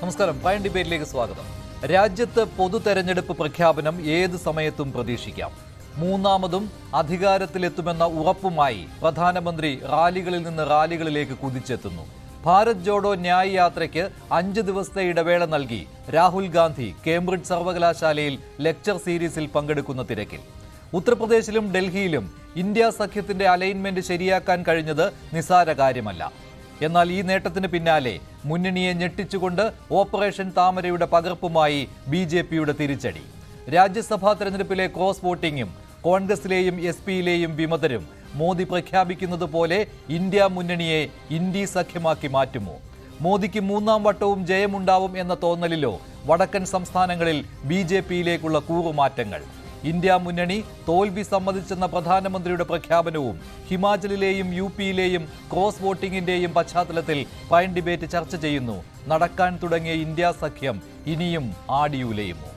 നമസ്കാരം. പ്രൈം ഡിബേറ്റിലേക്ക് സ്വാഗതം. രാജ്യത്ത് പൊതു തെരഞ്ഞെടുപ്പ് പ്രഖ്യാപനം ഏത് സമയത്തും പ്രതീക്ഷിക്കാം. മൂന്നാമതും അധികാരത്തിലെത്തുമെന്ന ഉറപ്പുമായി പ്രധാനമന്ത്രി റാലികളിൽ നിന്ന് റാലികളിലേക്ക് കുതിച്ചെത്തുന്നു. ഭാരത് ജോഡോ ന്യായ് യാത്രയ്ക്ക് 5 ദിവസത്തെ ഇടവേള നൽകി രാഹുൽ ഗാന്ധി കേംബ്രിഡ്ജ് സർവകലാശാലയിൽ ലെക്ചർ സീരീസിൽ പങ്കെടുക്കുന്ന തിരക്കിൽ. ഉത്തർപ്രദേശിലും ഡൽഹിയിലും ഇന്ത്യ സഖ്യത്തിന്റെ അലൈൻമെന്റ് ശരിയാക്കാൻ കഴിഞ്ഞത് നിസ്സാര കാര്യമല്ല. എന്നാൽ ഈ നേട്ടത്തിന് പിന്നാലെ മുന്നണിയെ ഞെട്ടിച്ചുകൊണ്ട് ഓപ്പറേഷൻ താമരയുടെ പകർപ്പുമായി ബി.ജെ.പിയുടെ തിരിച്ചടി. രാജ്യസഭാ തെരഞ്ഞെടുപ്പിലെ ക്രോസ് വോട്ടിംഗും കോൺഗ്രസിലെയും എസ്.പിയിലെയും വിമതരും മോദി പ്രഖ്യാപിക്കുന്നത് പോലെ ഇന്ത്യ മുന്നണിയെ ഇന്ത്യ സഖ്യമാക്കി മാറ്റുമോ? മോദിക്ക് മൂന്നാം വട്ടവും ജയമുണ്ടാവും എന്ന തോന്നലിലോ വടക്കൻ സംസ്ഥാനങ്ങളിൽ ബി.ജെ.പിയിലേക്കുള്ള കൂറുമാറ്റങ്ങൾ? ഇന്ത്യ മുന്നണി തോൽവി സമ്മതിച്ചെന്ന പ്രധാനമന്ത്രിയുടെ പ്രഖ്യാപനവും ഹിമാചലിലെയും യു.പിയിലെയും ക്രോസ് വോട്ടിംഗിന്റെയും പശ്ചാത്തലത്തിൽ പ്രൈം ഡിബേറ്റ് ചർച്ച ചെയ്യുന്നു. നടക്കാൻ തുടങ്ങിയ ഇന്ത്യ സഖ്യം ഇനിയും ആടിയുലയുമോ?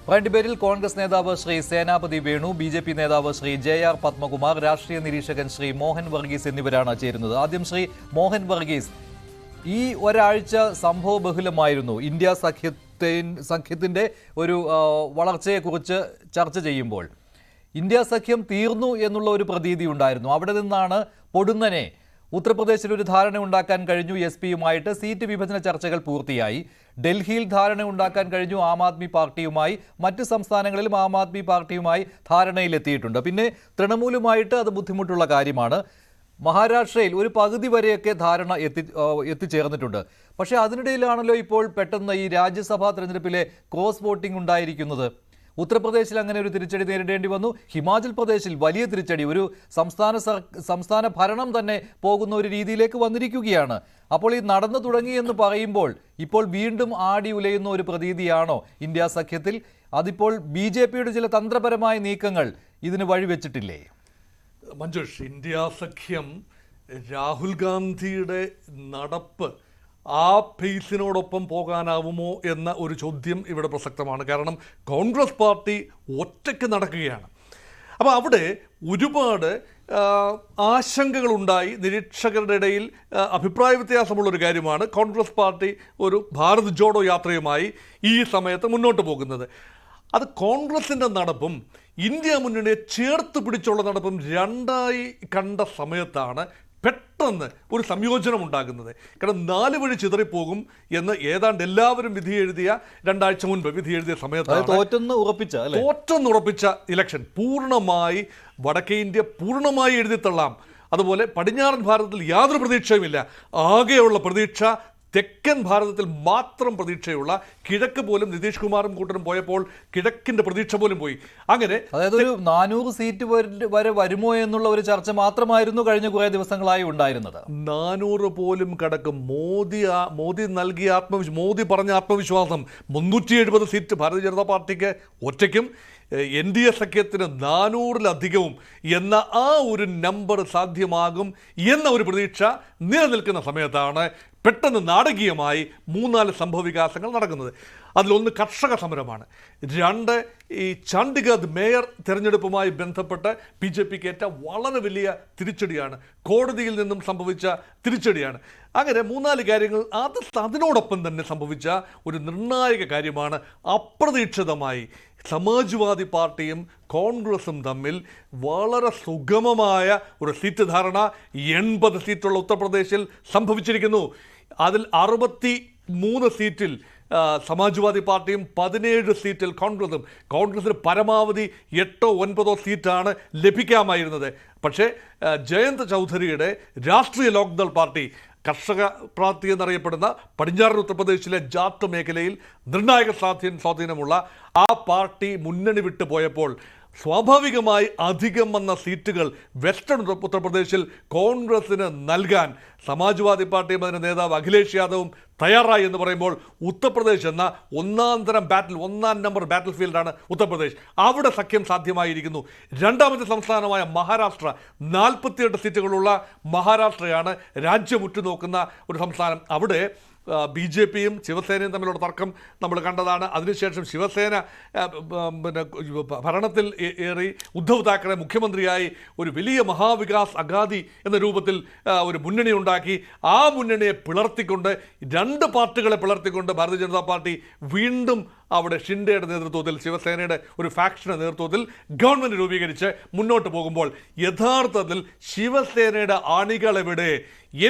പ്രൈം ഡിബേറ്റിൽ കോൺഗ്രസ് നേതാവ് ശ്രീ സേനാപതി വേണു, ബി.ജെ.പി നേതാവ് ശ്രീ ജെ.ആർ. പത്മകുമാർ, രാഷ്ട്രീയ നിരീക്ഷകൻ ശ്രീ മോഹൻ വർഗീസ് എന്നിവരാണ് ചേരുന്നത്. ആദ്യം ശ്രീ മോഹൻ വർഗീസ്, ഈ ഒരാഴ്ച സംഭവബഹുലമായിരുന്നു. ഇന്ത്യ സഖ്യത്തിന്റെ ഒരു വളർച്ചയെക്കുറിച്ച് ചർച്ച ചെയ്യുമ്പോൾ ഇന്ത്യ സഖ്യം തീർന്നു എന്നുള്ള ഒരു പ്രതീതി ഉണ്ടായിരുന്നു. അവിടെ നിന്നാണ് പൊടുന്നനെ ഉത്തർപ്രദേശിൽ ഒരു ധാരണ ഉണ്ടാക്കാൻ കഴിഞ്ഞു. എസ്.പിയുമായിട്ട് സീറ്റ് വിഭജന ചർച്ചകൾ പൂർത്തിയായി. ഡൽഹിയിൽ ധാരണ ഉണ്ടാക്കാൻ കഴിഞ്ഞു ആം ആദ്മി പാർട്ടിയുമായി. മറ്റ് സംസ്ഥാനങ്ങളിലും ആം ആദ്മി പാർട്ടിയുമായി ധാരണയിലെത്തിയിട്ടുണ്ട്. പിന്നെ തൃണമൂലുമായിട്ട് അത് ബുദ്ധിമുട്ടുള്ള കാര്യമാണ്. മഹാരാഷ്ട്രയിൽ ഒരു പകുതി വരെയൊക്കെ ധാരണ എത്തിച്ചേർന്നിട്ടുണ്ട്. പക്ഷേ അതിനിടയിലാണല്ലോ ഇപ്പോൾ പെട്ടെന്ന് ഈ രാജ്യസഭാ തെരഞ്ഞെടുപ്പിലെ ക്രോസ് വോട്ടിംഗ് ഉണ്ടായിരിക്കുന്നത്. ഉത്തർപ്രദേശിൽ അങ്ങനെ ഒരു തിരിച്ചടി നേരിടേണ്ടി വന്നു. ഹിമാചൽ പ്രദേശിൽ വലിയ തിരിച്ചടി, ഒരു സംസ്ഥാന ഭരണം തന്നെ പോകുന്ന ഒരു രീതിയിലേക്ക് വന്നിരിക്കുകയാണ്. അപ്പോൾ ഈ നടന്നു തുടങ്ങി എന്ന് പറയുമ്പോൾ ഇപ്പോൾ വീണ്ടും ആടി ഉലയുന്ന ഒരു പ്രതീതിയാണോ ഇന്ത്യ സഖ്യത്തിൽ? അതിപ്പോൾ ബി.ജെ.പിയുടെ ചില തന്ത്രപരമായ നീക്കങ്ങൾ ഇതിന് വഴിവെച്ചിട്ടില്ലേ? മഞ്ജുഷ്, ഇന്ത്യ സഖ്യം രാഹുൽ ഗാന്ധിയുടെ നടപ്പ് ആ പേസിനോടൊപ്പം പോകാനാവുമോ എന്ന ഒരു ചോദ്യം ഇവിടെ പ്രസക്തമാണ്. കാരണം കോൺഗ്രസ് പാർട്ടി ഒറ്റയ്ക്ക് നടക്കുകയാണ്. അപ്പോൾ അവിടെ ഒരുപാട് ആശങ്കകളുണ്ടായി. നിരീക്ഷകരുടെ ഇടയിൽ അഭിപ്രായ വ്യത്യാസമുള്ളൊരു കാര്യമാണ് കോൺഗ്രസ് പാർട്ടി ഒരു ഭാരത് ജോഡോ യാത്രയുമായി ഈ സമയത്ത് മുന്നോട്ട് പോകുന്നത്. അത് കോൺഗ്രസിൻ്റെ നടപ്പും ഇന്ത്യ മുന്നണിയെ ചേർത്ത് പിടിച്ചുള്ള നടപ്പും രണ്ടായി കണ്ട സമയത്താണ് പെട്ടെന്ന് ഒരു സംയോജനം ഉണ്ടാകുന്നത്. കാരണം 4 വഴി ചിതറിപ്പോകും എന്ന് ഏതാണ്ട് എല്ലാവരും വിധി എഴുതിയ 2 ആഴ്ച മുൻപ് വിധി എഴുതിയ സമയത്ത് തോറ്റെന്ന് ഉറപ്പിച്ച ഇലക്ഷൻ പൂർണ്ണമായി വടക്കേ ഇന്ത്യ പൂർണ്ണമായി എഴുതിത്തള്ളാം. അതുപോലെ പടിഞ്ഞാറൻ ഭാരതത്തിൽ യാതൊരു പ്രതീക്ഷയുമില്ല. ആകെയുള്ള പ്രതീക്ഷ തെക്കൻ ഭാരതത്തിൽ മാത്രം പ്രതീക്ഷയുള്ള, കിഴക്ക് പോലും നിതീഷ് കുമാറും കൂട്ടരും പോയപ്പോൾ കിഴക്കിന്റെ പ്രതീക്ഷ പോലും പോയി. അങ്ങനെ അതായത് ഒരു 400 സീറ്റ് വരെ വരുമോ എന്നുള്ള ഒരു ചർച്ച മാത്രമായിരുന്നു കഴിഞ്ഞ കുറേ ദിവസങ്ങളായി ഉണ്ടായിരുന്നത്. 400 പോലും കടക്കും. മോദി നൽകിയ മോദി പറഞ്ഞ ആത്മവിശ്വാസം 370 സീറ്റ് ഭാരതീയ ജനതാ പാർട്ടിക്ക് ഒറ്റയ്ക്കും NDA സഖ്യത്തിന് 400-ലധികവും എന്ന ആ ഒരു നമ്പർ സാധ്യമാകും എന്ന ഒരു പ്രതീക്ഷ നിലനിൽക്കുന്ന സമയത്താണ് പെട്ടെന്ന് നാടകീയമായി 3-4 സംഭവവികാസങ്ങൾ നടക്കുന്നത്. അതിലൊന്ന് കർഷക സമരമാണ്. 2 ഈ ചണ്ഡിഗഡ് മേയർ തെരഞ്ഞെടുപ്പുമായി ബന്ധപ്പെട്ട് ബി.ജെ.പിക്ക് ഏറ്റ വളരെ വലിയ തിരിച്ചടിയാണ്. കോടതിയിൽ നിന്നും സംഭവിച്ച തിരിച്ചടിയാണ്. അങ്ങനെ 3-4 കാര്യങ്ങൾ അതിനോടൊപ്പം തന്നെ സംഭവിച്ച ഒരു നിർണായക കാര്യമാണ് അപ്രതീക്ഷിതമായി സമാജ്വാദി പാർട്ടിയും കോൺഗ്രസും തമ്മിൽ വളരെ സുഗമമായ ഒരു സീറ്റ് ധാരണ 80 സീറ്റുള്ള ഉത്തർപ്രദേശിൽ സംഭവിച്ചിരിക്കുന്നു. അതിൽ 63 സീറ്റിൽ സമാജ്വാദി പാർട്ടിയും 17 സീറ്റിൽ കോൺഗ്രസും. കോൺഗ്രസിന് പരമാവധി 8-9 സീറ്റാണ് ലഭിക്കാമായിരുന്നത്. പക്ഷേ ജയന്ത് ചൗധരിയുടെ രാഷ്ട്രീയ ലോക്ദൾ പാർട്ടി, കർഷക പാർട്ടി എന്നറിയപ്പെടുന്ന പടിഞ്ഞാറൻ ഉത്തർപ്രദേശിലെ ജാട്ട് മേഖലയിൽ നിർണായക സ്വാധീനമുള്ള ആ പാർട്ടി മുന്നണി വിട്ടു പോയപ്പോൾ സ്വാഭാവികമായി അധികം വന്ന സീറ്റുകൾ വെസ്റ്റേൺ ഉത്തർപ്രദേശിൽ കോൺഗ്രസിന് നൽകാൻ സമാജ്വാദി പാർട്ടിയും അതിൻ്റെ നേതാവ് അഖിലേഷ് യാദവും തയ്യാറായി എന്ന് പറയുമ്പോൾ ഉത്തർപ്രദേശ് എന്ന ഒന്നാം നമ്പർ ബാറ്റിൽ ഫീൽഡാണ് ഉത്തർപ്രദേശ്. അവിടെ സഖ്യം സാധ്യമായിരിക്കുന്നു. രണ്ടാമത്തെ സംസ്ഥാനമായ മഹാരാഷ്ട്ര, 48 സീറ്റുകളുള്ള മഹാരാഷ്ട്രയാണ് രാജ്യം ഉറ്റുനോക്കുന്ന ഒരു സംസ്ഥാനം. അവിടെ BJPയും ശിവസേനയും തമ്മിലുള്ള തർക്കം നമ്മൾ കണ്ടതാണ്. അതിനുശേഷം ശിവസേന പിന്നെ ഭരണത്തിൽ ഏറി ഉദ്ധവ് താക്കറെ മുഖ്യമന്ത്രിയായി ഒരു വലിയ മഹാവികാസ് അഗാദി എന്ന രൂപത്തിൽ ഒരു മുന്നണി ഉണ്ടാക്കി. ആ മുന്നണിയെ പിളർത്തിക്കൊണ്ട്, രണ്ട് പാർട്ടികളെ പിളർത്തിക്കൊണ്ട് ഭാരതീയ ജനതാ പാർട്ടി വീണ്ടും അവിടെ ഷിൻഡെയുടെ നേതൃത്വത്തിൽ, ശിവസേനയുടെ ഒരു ഫാക്ഷന്റെ നേതൃത്വത്തിൽ ഗവൺമെന്റ് രൂപീകരിച്ച് മുന്നോട്ട് പോകുമ്പോൾ യഥാർത്ഥത്തിൽ ശിവസേനയുടെ ആണികൾ എവിടെ?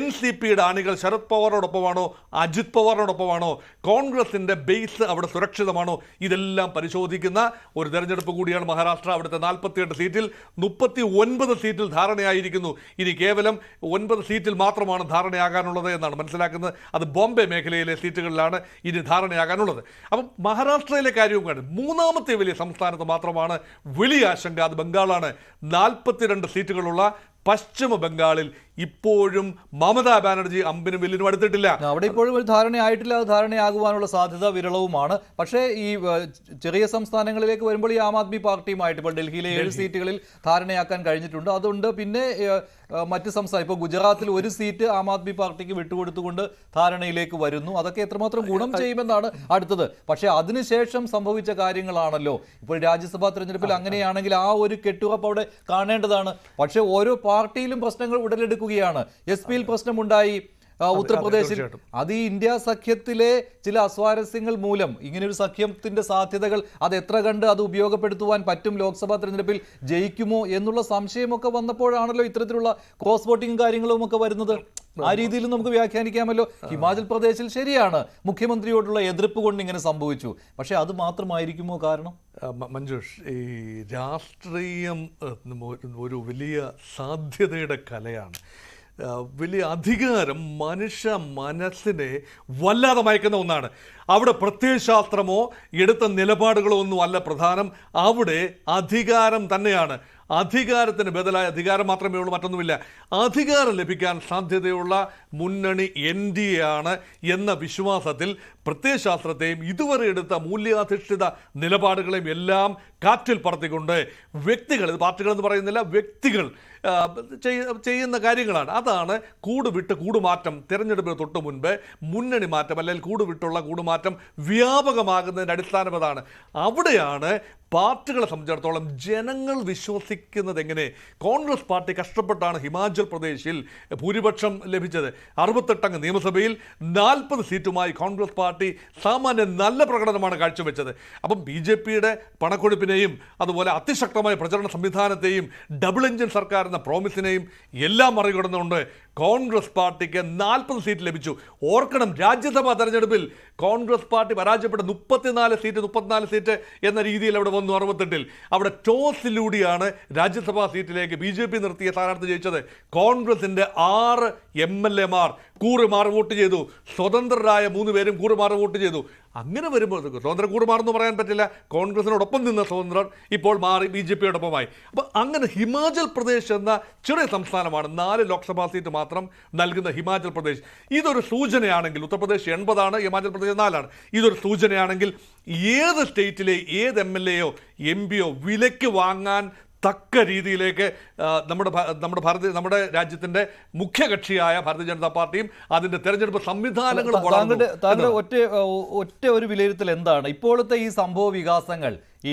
NCPയുടെ ആണികൾ ശരത് പവാറിനോടൊപ്പമാണോ, അജിത് പവാറിനോടൊപ്പമാണോ, കോൺഗ്രസിന്റെ ബേസ് അവിടെ സുരക്ഷിതമാണോ? ഇതെല്ലാം പരിശോധിക്കുന്ന ഒരു തെരഞ്ഞെടുപ്പ് കൂടിയാണ് മഹാരാഷ്ട്ര. അവിടുത്തെ 48 സീറ്റിൽ 39 സീറ്റിൽ ധാരണയായിരിക്കുന്നു. ഇനി കേവലം 9 സീറ്റിൽ മാത്രമാണ് ധാരണയാകാനുള്ളത് എന്നാണ് മനസ്സിലാക്കുന്നത്. അത് ബോംബെ മേഖലയിലെ സീറ്റുകളിലാണ് ഇനി ധാരണയാകാനുള്ളത്. അപ്പം മഹാരാഷ്ട്രയിലെ കാര്യവും കാണും. മൂന്നാമത്തെ വലിയ സംസ്ഥാനത്ത് മാത്രമാണ് വലിയ ആശങ്ക. അത് ബംഗാളാണ്. 42 സീറ്റുകളുള്ള പശ്ചിമ ബംഗാളിൽ ഇപ്പോഴും മമതാ ബാനർജി അമ്പിനും വില്ലിനും അടുത്തിട്ടില്ല. അവിടെ ഇപ്പോഴും ഒരു ധാരണയായിട്ടില്ല. അത് ധാരണയാകുവാനുള്ള സാധ്യത വിരളവുമാണ്. പക്ഷേ ഈ ചെറിയ സംസ്ഥാനങ്ങളിലേക്ക് വരുമ്പോൾ ഈ ആം ആദ്മി പാർട്ടിയുമായിട്ട് ഇപ്പോൾ ഡൽഹിയിലെ 7 സീറ്റുകളിൽ ധാരണയാക്കാൻ കഴിഞ്ഞിട്ടുണ്ട്. അതുകൊണ്ട് പിന്നെ മറ്റ് സംസ്ഥാനം, ഇപ്പോൾ ഗുജറാത്തിൽ 1 സീറ്റ് ആം ആദ്മി പാർട്ടിക്ക് വിട്ടുകൊടുത്തുകൊണ്ട് ധാരണയിലേക്ക് വരുന്നു. അതൊക്കെ എത്രമാത്രം ഗുണം ചെയ്യുമെന്നാണ് അടുത്തത്. പക്ഷേ അതിനുശേഷം സംഭവിച്ച കാര്യങ്ങളാണല്ലോ ഇപ്പോൾ രാജ്യസഭാ തെരഞ്ഞെടുപ്പിൽ. അങ്ങനെയാണെങ്കിൽ ആ ഒരു കെട്ടുറപ്പ് അവിടെ കാണേണ്ടതാണ്. പക്ഷേ ഓരോ പാർട്ടിയിലും പ്രശ്നങ്ങൾ ഉടലെടുക്കുകയാണ്. SP-യിൽ പ്രശ്നമുണ്ടായി, ഉത്തർപ്രദേശിൽ. അത് ഈ ഇന്ത്യ സഖ്യത്തിലെ ചില അസ്വാരസ്യങ്ങൾ മൂലം ഇങ്ങനെയൊരു സഖ്യത്തിന്റെ സാധ്യതകൾ അത് എത്ര കണ്ട് അത് ഉപയോഗപ്പെടുത്തുവാൻ പറ്റും, ലോക്സഭാ തെരഞ്ഞെടുപ്പിൽ ജയിക്കുമോ എന്നുള്ള സംശയമൊക്കെ വന്നപ്പോഴാണല്ലോ ഇത്തരത്തിലുള്ള ക്രോസ് വോട്ടിംഗ് കാര്യങ്ങളും ഒക്കെ വരുന്നത്. ആ രീതിയിൽ നമുക്ക് വ്യാഖ്യാനിക്കാമല്ലോ. ഹിമാചൽ പ്രദേശിൽ ശരിയാണ്, മുഖ്യമന്ത്രിയോടുള്ള എതിർപ്പ് കൊണ്ട് ഇങ്ങനെ സംഭവിച്ചു. പക്ഷെ അത് മാത്രമായിരിക്കുമോ കാരണം? മഞ്ജുഷ്, ഈ രാഷ്ട്രീയം ഒരു വലിയ സാധ്യതയുടെ കലയാണ്. വലിയ അധികാരം മനുഷ്യ മനസ്സിനെ വല്ലാതെ മയക്കുന്ന ഒന്നാണ്. അവിടെ പ്രത്യയശാസ്ത്രമോ എടുത്ത നിലപാടുകളോ ഒന്നും അല്ല പ്രധാനം. അവിടെ അധികാരം തന്നെയാണ്. അധികാരത്തിന് ബദലായ അധികാരം മാത്രമേ ഉള്ളൂ, മറ്റൊന്നുമില്ല. അധികാരം ലഭിക്കാൻ സാധ്യതയുള്ള മുന്നണി NDA ആണ് എന്ന വിശ്വാസത്തിൽ പ്രത്യയശാസ്ത്രത്തെയും ഇതുവരെ എടുത്ത മൂല്യാധിഷ്ഠിത നിലപാടുകളെയും എല്ലാം കാറ്റിൽ പറത്തിക്കൊണ്ട് വ്യക്തികൾ, ഇത് പാർട്ടികളെന്ന് പറയുന്നില്ല, വ്യക്തികൾ ചെയ്യുന്ന കാര്യങ്ങളാണ്. അതാണ് കൂടുവിട്ട് കൂടുമാറ്റം. തെരഞ്ഞെടുപ്പിന് തൊട്ട് മുൻപ് മുന്നണി മാറ്റം അല്ലെങ്കിൽ കൂടുവിട്ടുള്ള കൂടുമാറ്റം വ്യാപകമാകുന്നതിൻ്റെ അടിസ്ഥാനം അതാണ്. അവിടെയാണ് പാർട്ടികളെ സംബന്ധിച്ചിടത്തോളം ജനങ്ങൾ വിശ്വസിക്കുന്നത് എങ്ങനെ. കോൺഗ്രസ് പാർട്ടി കഷ്ടപ്പെട്ടാണ് ഹിമാചൽ പ്രദേശിൽ ഭൂരിപക്ഷം ലഭിച്ചത്. 68 അംഗ നിയമസഭയിൽ 40 സീറ്റുമായി കോൺഗ്രസ് പാർട്ടി സാമാന്യം നല്ല പ്രകടനമാണ് കാഴ്ചവെച്ചത്. അപ്പം BJPയുടെ പണക്കൊഴുപ്പിനെയും അതുപോലെ അതിശക്തമായ പ്രചരണ സംവിധാനത്തെയും ഡബിൾ എഞ്ചിൻ സർക്കാർ എന്ന പ്രോമിസിനെയും എല്ലാം മറികടന്നുകൊണ്ട് കോൺഗ്രസ് പാർട്ടിക്ക് 40 സീറ്റ് ലഭിച്ചു. ഓർക്കണം, രാജ്യസഭാ തെരഞ്ഞെടുപ്പിൽ കോൺഗ്രസ് പാർട്ടി പരാജയപ്പെട്ട 34 സീറ്റ് എന്ന രീതിയിൽ അവിടെ വന്നു. 68-ൽ അവിടെ ടോസിലൂടെയാണ് രാജ്യസഭാ സീറ്റിലേക്ക് BJP നിർത്തിയ സ്ഥാനാർത്ഥി ജയിച്ചത്. കോൺഗ്രസിന്റെ 6 MLA-മാർ കൂറുമാറി വോട്ട് ചെയ്തു. സ്വതന്ത്രരായ 3 പേരും കൂറുമാറി വോട്ട് ചെയ്തു. അങ്ങനെ വരുമ്പോൾ സ്വതന്ത്ര കൂറുമാറെന്ന് പറയാൻ പറ്റില്ല. കോൺഗ്രസിനോടൊപ്പം നിന്ന സ്വതന്ത്രർ ഇപ്പോൾ മാറി BJPയോടൊപ്പമായി. അപ്പോൾ അങ്ങനെ ഹിമാചൽ പ്രദേശ് എന്ന ചെറിയ സംസ്ഥാനമാണ്, 4 ലോക്സഭാ സീറ്റ് മാത്രം നൽകുന്ന ഹിമാചൽ പ്രദേശ്. ഇതൊരു സൂചനയാണെങ്കിൽ, ഉത്തർപ്രദേശ് 80 ആണ്, ഹിമാചൽ പ്രദേശ് 4 ആണ്. ഇതൊരു സൂചനയാണെങ്കിൽ ഏത് സ്റ്റേറ്റിലെ ഏത് MLA-യോ MP-യോ വിലയ്ക്ക് വാങ്ങാൻ തക്ക രീതിയിലേക്ക് നമ്മുടെ രാജ്യത്തിന്റെ മുഖ്യകക്ഷിയായ ഭാരതീയ ജനതാ പാർട്ടിയും അതിന്റെ തെരഞ്ഞെടുപ്പ് സംവിധാനങ്ങളും ഒറ്റ ഒരു വിലയിരുത്തൽ എന്താണ് ഇപ്പോഴത്തെ ഈ സംഭവ വികാസങ്ങൾ ഈ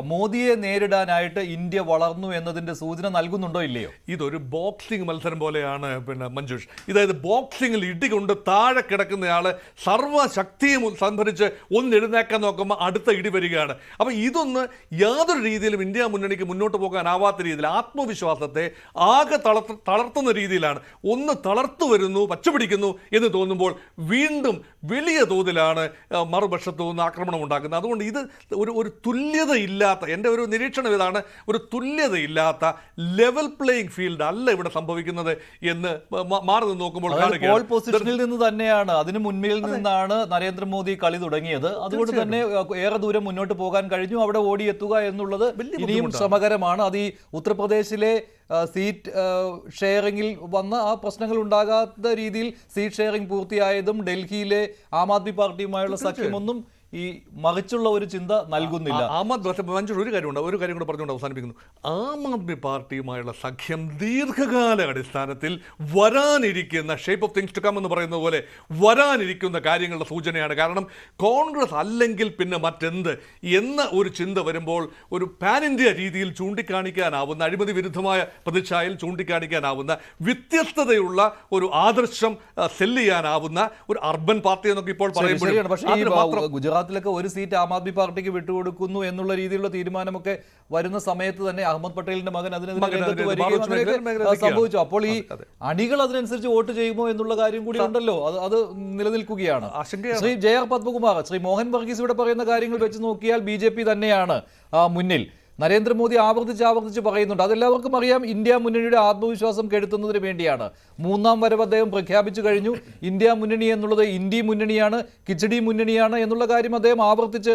മോദിയെ നേരിടാനായിട്ട് ഇന്ത്യ വളർന്നു എന്നതിന്റെ സൂചന നൽകുന്നുണ്ടോ ഇല്ലയോ? ഇതൊരു ബോക്സിംഗ് മത്സരം പോലെയാണ് മഞ്ജുഷ്. ഇതായത് ബോക്സിംഗിൽ ഇടികൊണ്ട് താഴെ കിടക്കുന്നയാള് സർവ്വശക്തിയും സംഭരിച്ച് ഒന്ന് എഴുന്നേക്കാൻ നോക്കുമ്പോൾ അടുത്ത ഇടി വരികയാണ്. അപ്പം ഇതൊന്ന് യാതൊരു രീതിയിലും ഇന്ത്യ മുന്നണിക്ക് മുന്നോട്ട് പോകാനാവാത്ത രീതിയിൽ ആത്മവിശ്വാസത്തെ ആകെ തളർത്തുന്ന രീതിയിലാണ്. ഒന്ന് തളർത്തു വരുന്നു, പച്ചപിടിക്കുന്നു എന്ന് തോന്നുമ്പോൾ വീണ്ടും വലിയ തോതിലാണ് മറുപക്ഷത്തു നിന്ന് ആക്രമണം ഉണ്ടാക്കുന്നത്. അതുകൊണ്ട് ഇത് ഒരു തുല്യതയില്ലാത്ത, എൻ്റെ ഒരു നിരീക്ഷണം ഇതാണ്, ഒരു തുല്യതയില്ലാത്ത ലെവൽ പ്ലേയിങ് ഫീൽഡ് അല്ല ഇവിടെ സംഭവിക്കുന്നത് എന്ന് മാറി നിന്ന് നോക്കുമ്പോൾ പോൾ പൊസിഷനിൽ നിന്ന് തന്നെയാണ്, അതിന് മുൻപിൽ നിന്നാണ് നരേന്ദ്രമോദി കളി തുടങ്ങിയത്. അതുകൊണ്ട് തന്നെ ഏറെ ദൂരം മുന്നോട്ട് പോകാൻ കഴിഞ്ഞു. അവിടെ ഓടിയെത്തുക എന്നുള്ളത് ഇനിയും ശ്രമകരമാണ്. അത് ഈ ഉത്തർപ്രദേശിലെ സീറ്റ് ഷെയറിങ്ങിൽ വന്ന ആ പ്രശ്നങ്ങൾ ഉണ്ടാകാത്ത രീതിയിൽ സീറ്റ് ഷെയറിംഗ് പൂർത്തിയായതും ഡൽഹിയിലെ ആം ആദ്മി പാർട്ടിയുമായുള്ള സഖ്യമൊന്നും ഈ മറിച്ചുള്ള ഒരു ചിന്ത നൽകുന്നില്ല. ഒരു കാര്യം കൂടെ പറഞ്ഞുകൊണ്ട് അവസാനിപ്പിക്കുന്നു. ആം ആദ്മി പാർട്ടിയുമായുള്ള സഖ്യം ദീർഘകാല അടിസ്ഥാനത്തിൽ വരാനിരിക്കുന്ന shape of things to come എന്ന് പറയുന്നത് പോലെ വരാനിരിക്കുന്ന കാര്യങ്ങളുടെ സൂചനയാണ്. കാരണം കോൺഗ്രസ് അല്ലെങ്കിൽ പിന്നെ മറ്റെന്ത് എന്ന ഒരു ചിന്ത വരുമ്പോൾ ഒരു പാൻ ഇന്ത്യ രീതിയിൽ ചൂണ്ടിക്കാണിക്കാനാവുന്ന, അഴിമതി വിരുദ്ധമായ പ്രതിച്ഛായയിൽ ചൂണ്ടിക്കാണിക്കാനാവുന്ന, വ്യത്യസ്തതയുള്ള ഒരു ആദർശം സെല്ല് ചെയ്യാനാവുന്ന ഒരു അർബൻ പാർട്ടി എന്നൊക്കെ ഇപ്പോൾ പറയുമ്പോൾ ഗുജറാത്തിലൊക്കെ ഒരു സീറ്റ് ആം ആദ്മി പാർട്ടിക്ക് വിട്ടുകൊടുക്കുന്നു എന്നുള്ള രീതിയിലുള്ള തീരുമാനമൊക്കെ വരുന്ന സമയത്ത് തന്നെ അഹമ്മദ് പട്ടേലിന്റെ മകൻ അതിനെതിരെ സംഭവിച്ചു. അപ്പോൾ ഈ അണികൾ അതിനനുസരിച്ച് വോട്ട് ചെയ്യുമോ എന്നുള്ള കാര്യം കൂടി ഉണ്ടല്ലോ, അത് നിലനിൽക്കുകയാണ്. ശ്രീ JR പത്മകുമാർ, ശ്രീ മോഹൻ വർഗീസ് ഇവിടെ പറയുന്ന കാര്യങ്ങൾ വെച്ച് നോക്കിയാൽ BJP തന്നെയാണ് മുന്നിൽ. നരേന്ദ്രമോദി ആവർത്തിച്ച് പറയുന്നുണ്ട്, അതെല്ലാവർക്കും അറിയാം, ഇന്ത്യ മുന്നണിയുടെ ആത്മവിശ്വാസം കെടുത്തുന്നതിന് വേണ്ടിയാണ്. മൂന്നാം വരവ് അദ്ദേഹം പ്രഖ്യാപിച്ചു കഴിഞ്ഞു. ഇന്ത്യ മുന്നണി എന്നുള്ളത് ഇന്ത്യ മുന്നണിയാണ്, കിച്ചടി മുന്നണിയാണ് എന്നുള്ള കാര്യം അദ്ദേഹം ആവർത്തിച്ച്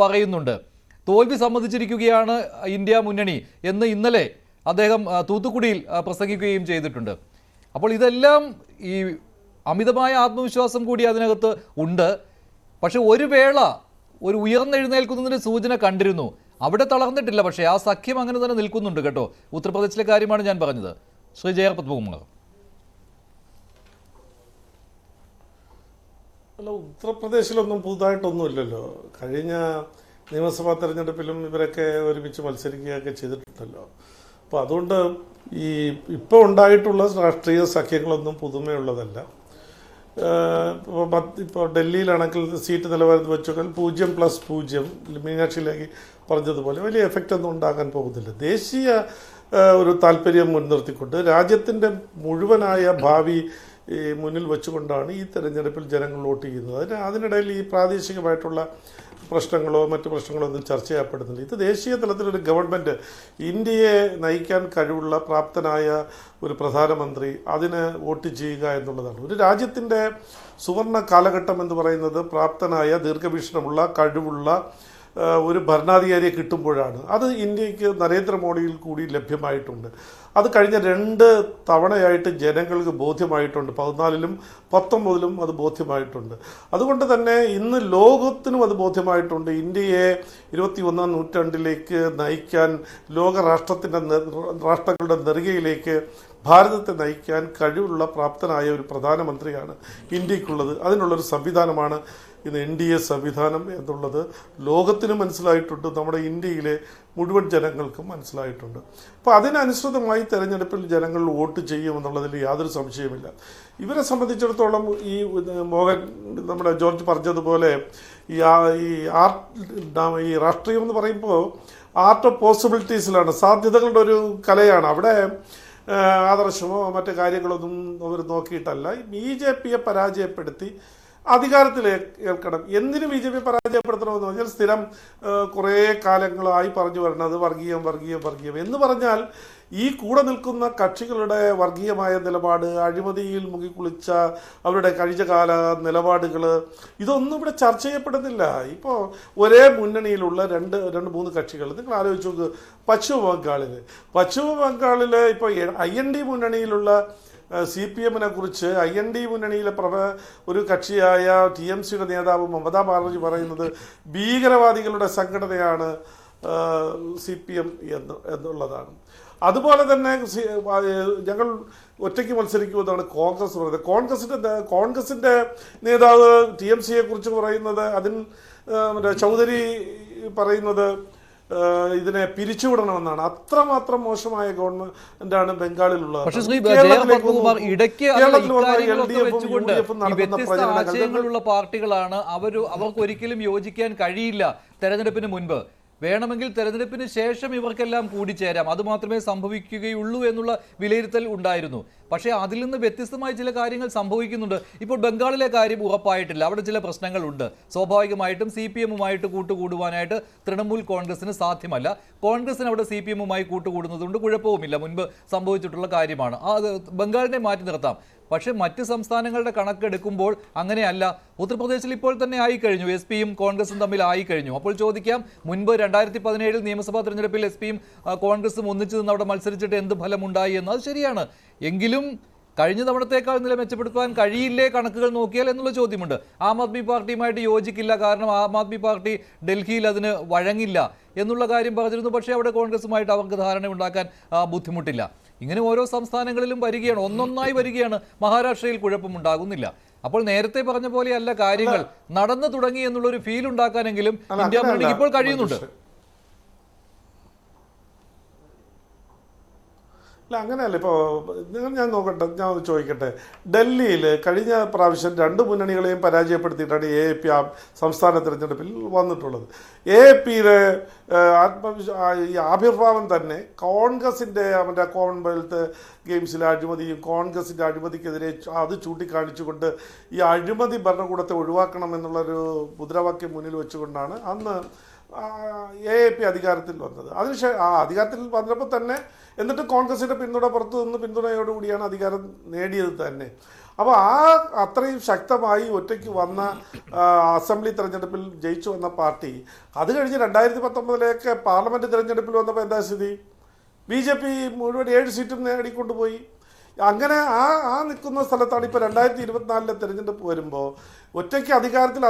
പറയുന്നുണ്ട്. തോൽവി സമ്മതിച്ചിരിക്കുകയാണ് ഇന്ത്യ മുന്നണി എന്ന് ഇന്നലെ അദ്ദേഹം തൂത്തുക്കുടിയിൽ പ്രസംഗിക്കുകയും ചെയ്തിട്ടുണ്ട്. അപ്പോൾ ഇതെല്ലാം ഈ അമിതമായ ആത്മവിശ്വാസം കൂടി അതിനകത്ത് ഉണ്ട്. പക്ഷെ ഒരു വേള ഒരു ഉയർന്നെഴുന്നേൽക്കുന്നതിന് സൂചന കണ്ടിരുന്നു. അവിടെ തളർന്നിട്ടില്ല, പക്ഷേ ആ സഖ്യം അങ്ങനെ തന്നെ നിൽക്കുന്നുണ്ട് കേട്ടോ. ഉത്തർപ്രദേശിലെ കാര്യമാണ് ഞാൻ പറഞ്ഞത്. ശ്രീ JR പത്മകുമാർ. അല്ല, ഉത്തർപ്രദേശിലൊന്നും പുതുതായിട്ടൊന്നും ഇല്ലല്ലോ. കഴിഞ്ഞ നിയമസഭാ തെരഞ്ഞെടുപ്പിലും ഇവരൊക്കെ ഒരുമിച്ച് മത്സരിക്കുകയൊക്കെ ചെയ്തിട്ടുണ്ടല്ലോ. അപ്പോൾ അതുകൊണ്ട് ഈ ഇപ്പോൾ ഉണ്ടായിട്ടുള്ള രാഷ്ട്രീയ സഖ്യങ്ങളൊന്നും പുതുമയുള്ളതല്ല. ഇപ്പോൾ ഡൽഹിയിലാണെങ്കിൽ സീറ്റ് നിലവാരം വെച്ചോക്കാൻ 0+0 മീനാക്ഷിയിലേക്ക് പറഞ്ഞതുപോലെ വലിയ എഫക്റ്റ് ഒന്നും ഉണ്ടാകാൻ പോകുന്നില്ല. ദേശീയ ഒരു താല്പര്യം മുൻനിർത്തിക്കൊണ്ട് രാജ്യത്തിൻ്റെ മുഴുവനായ ഭാവി മുന്നിൽ വെച്ചുകൊണ്ടാണ് ഈ തെരഞ്ഞെടുപ്പിൽ ജനങ്ങൾ വോട്ട് ചെയ്യുന്നത്. അതിനിടയിൽ ഈ പ്രാദേശികമായിട്ടുള്ള പ്രശ്നങ്ങളോ മറ്റു പ്രശ്നങ്ങളോ ഒന്നും ചർച്ച ചെയ്യപ്പെടുന്നില്ല. ഇത് ദേശീയ തലത്തിലൊരു ഗവൺമെൻറ്, ഇന്ത്യയെ നയിക്കാൻ കഴിവുള്ള പ്രാപ്തനായ ഒരു പ്രധാനമന്ത്രി, അതിന് വോട്ട് ചെയ്യുക എന്നുള്ളതാണ്. ഒരു രാജ്യത്തിൻ്റെ സുവർണ കാലഘട്ടം എന്ന് പറയുന്നത് പ്രാപ്തനായ, ദീർഘവീക്ഷണമുള്ള, കഴിവുള്ള ഒരു ഭരണാധികാരിയെ കിട്ടുമ്പോഴാണ്. അത് ഇന്ത്യക്ക് നരേന്ദ്രമോദിയിൽ കൂടി ലഭ്യമായിട്ടുണ്ട്. അത് കഴിഞ്ഞ 2 തവണയായിട്ട് ജനങ്ങൾക്ക് ബോധ്യമായിട്ടുണ്ട്. 14-ലും 19-ലും അത് ബോധ്യമായിട്ടുണ്ട്. അതുകൊണ്ട് തന്നെ ഇന്ന് ലോകത്തിനും അത് ബോധ്യമായിട്ടുണ്ട്. ഇന്ത്യയെ 21-ാം നൂറ്റാണ്ടിലേക്ക് നയിക്കാൻ, രാഷ്ട്രങ്ങളുടെ നെറുകയിലേക്ക് ഭാരതത്തെ നയിക്കാൻ കഴിവുള്ള പ്രാപ്തനായ ഒരു പ്രധാനമന്ത്രിയാണ് ഇന്ത്യക്കുള്ളത്. അതിനുള്ളൊരു സംവിധാനമാണ് ഇന്ന് NDA സംവിധാനം എന്നുള്ളത് ലോകത്തിന് മനസ്സിലായിട്ടുണ്ട്, നമ്മുടെ ഇന്ത്യയിലെ മുഴുവൻ ജനങ്ങൾക്കും മനസ്സിലായിട്ടുണ്ട്. അപ്പോൾ അതിനനുസൃതമായി തെരഞ്ഞെടുപ്പിൽ ജനങ്ങൾ വോട്ട് ചെയ്യുമെന്നുള്ളതിൽ യാതൊരു സംശയമില്ല. ഇവരെ സംബന്ധിച്ചിടത്തോളം ഈ നമ്മുടെ ജോർജ് പറഞ്ഞതുപോലെ ഈ രാഷ്ട്രീയം എന്ന് പറയുമ്പോൾ ആർട്ട് ഓഫ് പോസിബിലിറ്റീസിലാണ്, സാധ്യതകളുടെ ഒരു കലയാണ്. അവിടെ ആദർശമോ മറ്റു കാര്യങ്ങളൊന്നും അവർ നോക്കിയിട്ടല്ല. BJPയെ പരാജയപ്പെടുത്തി അധികാരത്തിൽ ഏൽക്കണം. എന്തിനു BJP പരാജയപ്പെടുത്തണമെന്ന് പറഞ്ഞാൽ സ്ഥിരം കുറേ കാലങ്ങളായി പറഞ്ഞു വരുന്നത് വർഗീയം എന്ന് പറഞ്ഞാൽ ഈ കൂടെ നിൽക്കുന്ന കക്ഷികളുടെ വർഗീയമായ നിലപാട്, അഴിമതിയിൽ മുങ്ങിക്കുളിച്ച അവരുടെ കഴിഞ്ഞകാല നിലപാടുകൾ, ഇതൊന്നും ഇവിടെ ചർച്ച ചെയ്യപ്പെടുന്നില്ല. ഇപ്പോൾ ഒരേ മുന്നണിയിലുള്ള 2-3 കക്ഷികൾ നിങ്ങൾ ആലോചിച്ച് നോക്ക്. പശ്ചിമ ബംഗാളിൽ ഇപ്പോൾ IND മുന്നണിയിലുള്ള CPM-നെ കുറിച്ച് IND മുന്നണിയിലെ ഒരു കക്ഷിയായ TMCയുടെ നേതാവ് മമതാ ബാനർജി പറയുന്നത് ഭീകരവാദികളുടെ സംഘടനയാണ് CPM എന്നുള്ളതാണ്. അതുപോലെ തന്നെ ഞങ്ങൾ ഒറ്റയ്ക്ക് മത്സരിക്കുമെന്നാണ് കോൺഗ്രസ് പറയുന്നത്. കോൺഗ്രസിന്റെ നേതാവ് TMCയെ കുറിച്ച് പറയുന്നത്, ചൗധരി പറയുന്നത് ഇതിനെ പിരിച്ചുവിടണമെന്നാണ്. അത്രമാത്രം മോശമായ ഗവൺമെന്റാണ് ബംഗാളിലുള്ളത്. ആശയങ്ങളുള്ള പാർട്ടികളാണ് അവർക്ക് ഒരിക്കലും യോജിക്കാൻ കഴിയില്ല. തെരഞ്ഞെടുപ്പിന് മുൻപ് വേണമെങ്കിൽ തെരഞ്ഞെടുപ്പിന് ശേഷം ഇവർക്കെല്ലാം കൂടിച്ചേരാം, അത് മാത്രമേ സംഭവിക്കുകയുള്ളൂ എന്നുള്ള വിലയിരുത്തൽ ഉണ്ടായിരുന്നു. പക്ഷേ അതിൽ നിന്ന് വ്യത്യസ്തമായ ചില കാര്യങ്ങൾ സംഭവിക്കുന്നുണ്ട്. ഇപ്പോൾ ബംഗാളിലെ കാര്യം ഉറപ്പായിട്ടില്ല, അവിടെ ചില പ്രശ്നങ്ങളുണ്ട്. സ്വാഭാവികമായിട്ടും CPM-ഉമായിട്ട് കൂട്ടുകൂടുവാനായിട്ട് തൃണമൂൽ കോൺഗ്രസിന് സാധ്യമല്ല. കോൺഗ്രസിന് അവിടെ CPM-ഉമായി കൂട്ടുകൂടുന്നതുകൊണ്ട് കുഴപ്പവുമില്ല, മുൻപ് സംഭവിച്ചിട്ടുള്ള കാര്യമാണ്. അത് ബംഗാളിനെ മാറ്റി നിർത്താം. പക്ഷേ മറ്റ് സംസ്ഥാനങ്ങളുടെ കണക്കെടുക്കുമ്പോൾ അങ്ങനെയല്ല. ഉത്തർപ്രദേശിൽ ഇപ്പോൾ തന്നെ ആയിക്കഴിഞ്ഞു, SP-യും കോൺഗ്രസും തമ്മിൽ ആയിക്കഴിഞ്ഞു. അപ്പോൾ ചോദിക്കാം, മുൻപ് 2017 നിയമസഭാ തെരഞ്ഞെടുപ്പിൽ SP-യും കോൺഗ്രസും ഒന്നിച്ചു നിന്ന് അവിടെ മത്സരിച്ചിട്ട് എന്ത് ഫലമുണ്ടായി എന്ന്. അത് ശരിയാണ്. എങ്കിലും കഴിഞ്ഞ തവണത്തേക്കാൾ നില മെച്ചപ്പെടുത്താൻ കഴിയില്ലേ കണക്കുകൾ നോക്കിയാൽ എന്നുള്ള ചോദ്യമുണ്ട്. ആം ആദ്മി പാർട്ടിയുമായിട്ട് യോജിക്കില്ല, കാരണം ആം ആദ്മി പാർട്ടി ഡൽഹിയിൽ അതിന് വഴങ്ങില്ല എന്നുള്ള കാര്യം പറഞ്ഞിരുന്നു. പക്ഷേ അവിടെ കോൺഗ്രസുമായിട്ട് അവർക്ക് ധാരണ ഉണ്ടാക്കാൻ ബുദ്ധിമുട്ടില്ല. ഇങ്ങനെ ഓരോ സംസ്ഥാനങ്ങളിലും വരികയാണ്, ഒന്നൊന്നായി വരികയാണ്. മഹാരാഷ്ട്രയിൽ കുഴപ്പമുണ്ടാകുന്നില്ല. അപ്പോൾ നേരത്തെ പറഞ്ഞ പോലെയല്ല കാര്യങ്ങൾ, നടന്നു തുടങ്ങി എന്നുള്ളൊരു ഫീൽ ഉണ്ടാക്കാനെങ്കിലും ഇന്ത്യ മുന്നണിക്ക് ഇപ്പോൾ കഴിയുന്നുണ്ട്. അല്ല, അങ്ങനെയല്ല. ഇപ്പോൾ ഞാൻ നോക്കട്ടെ, ഞാൻ ഒന്ന് ചോദിക്കട്ടെ. ഡൽഹിയിൽ കഴിഞ്ഞ പ്രാവശ്യം രണ്ട് മുന്നണികളെയും പരാജയപ്പെടുത്തിയിട്ടാണ് AAP സംസ്ഥാന തിരഞ്ഞെടുപ്പിൽ വന്നിട്ടുള്ളത്. AAPയുടെ ഈ ആവിർഭാവം തന്നെ കോൺഗ്രസിൻ്റെ അവൻ്റെ കോമൺവെൽത്ത് ഗെയിംസിലെ അഴിമതിയും കോൺഗ്രസിൻ്റെ അഴിമതിക്കെതിരെ അത് ചൂണ്ടിക്കാണിച്ചുകൊണ്ട് ഈ അഴിമതി ഭരണകൂടത്തെ ഒഴിവാക്കണം എന്നുള്ളൊരു മുദ്രാവാക്യം മുന്നിൽ വെച്ചുകൊണ്ടാണ് അന്ന് AAP അധികാരത്തിൽ വന്നത്. അതിനുശേഷം അധികാരത്തിൽ വന്നപ്പോൾ തന്നെ എന്നിട്ട് കോൺഗ്രസിൻ്റെ പിന്തുണ പുറത്തു നിന്ന് പിന്തുണയോടുകൂടിയാണ് അധികാരം നേടിയത് തന്നെ. അപ്പോൾ അത്രയും ശക്തമായി ഒറ്റയ്ക്ക് വന്ന അസംബ്ലി തെരഞ്ഞെടുപ്പിൽ ജയിച്ചു വന്ന പാർട്ടി അത് കഴിഞ്ഞ് 2019 പാർലമെൻറ്റ് തിരഞ്ഞെടുപ്പിൽ വന്നപ്പോൾ എന്താ സ്ഥിതി? BJP മുഴുവൻ 7 സീറ്റും നേടിക്കൊണ്ടുപോയി. അങ്ങനെ നിൽക്കുന്ന സ്ഥലത്താണ് ഇപ്പോൾ 2024 തിരഞ്ഞെടുപ്പ് വരുമ്പോൾ ഒറ്റയ്ക്ക്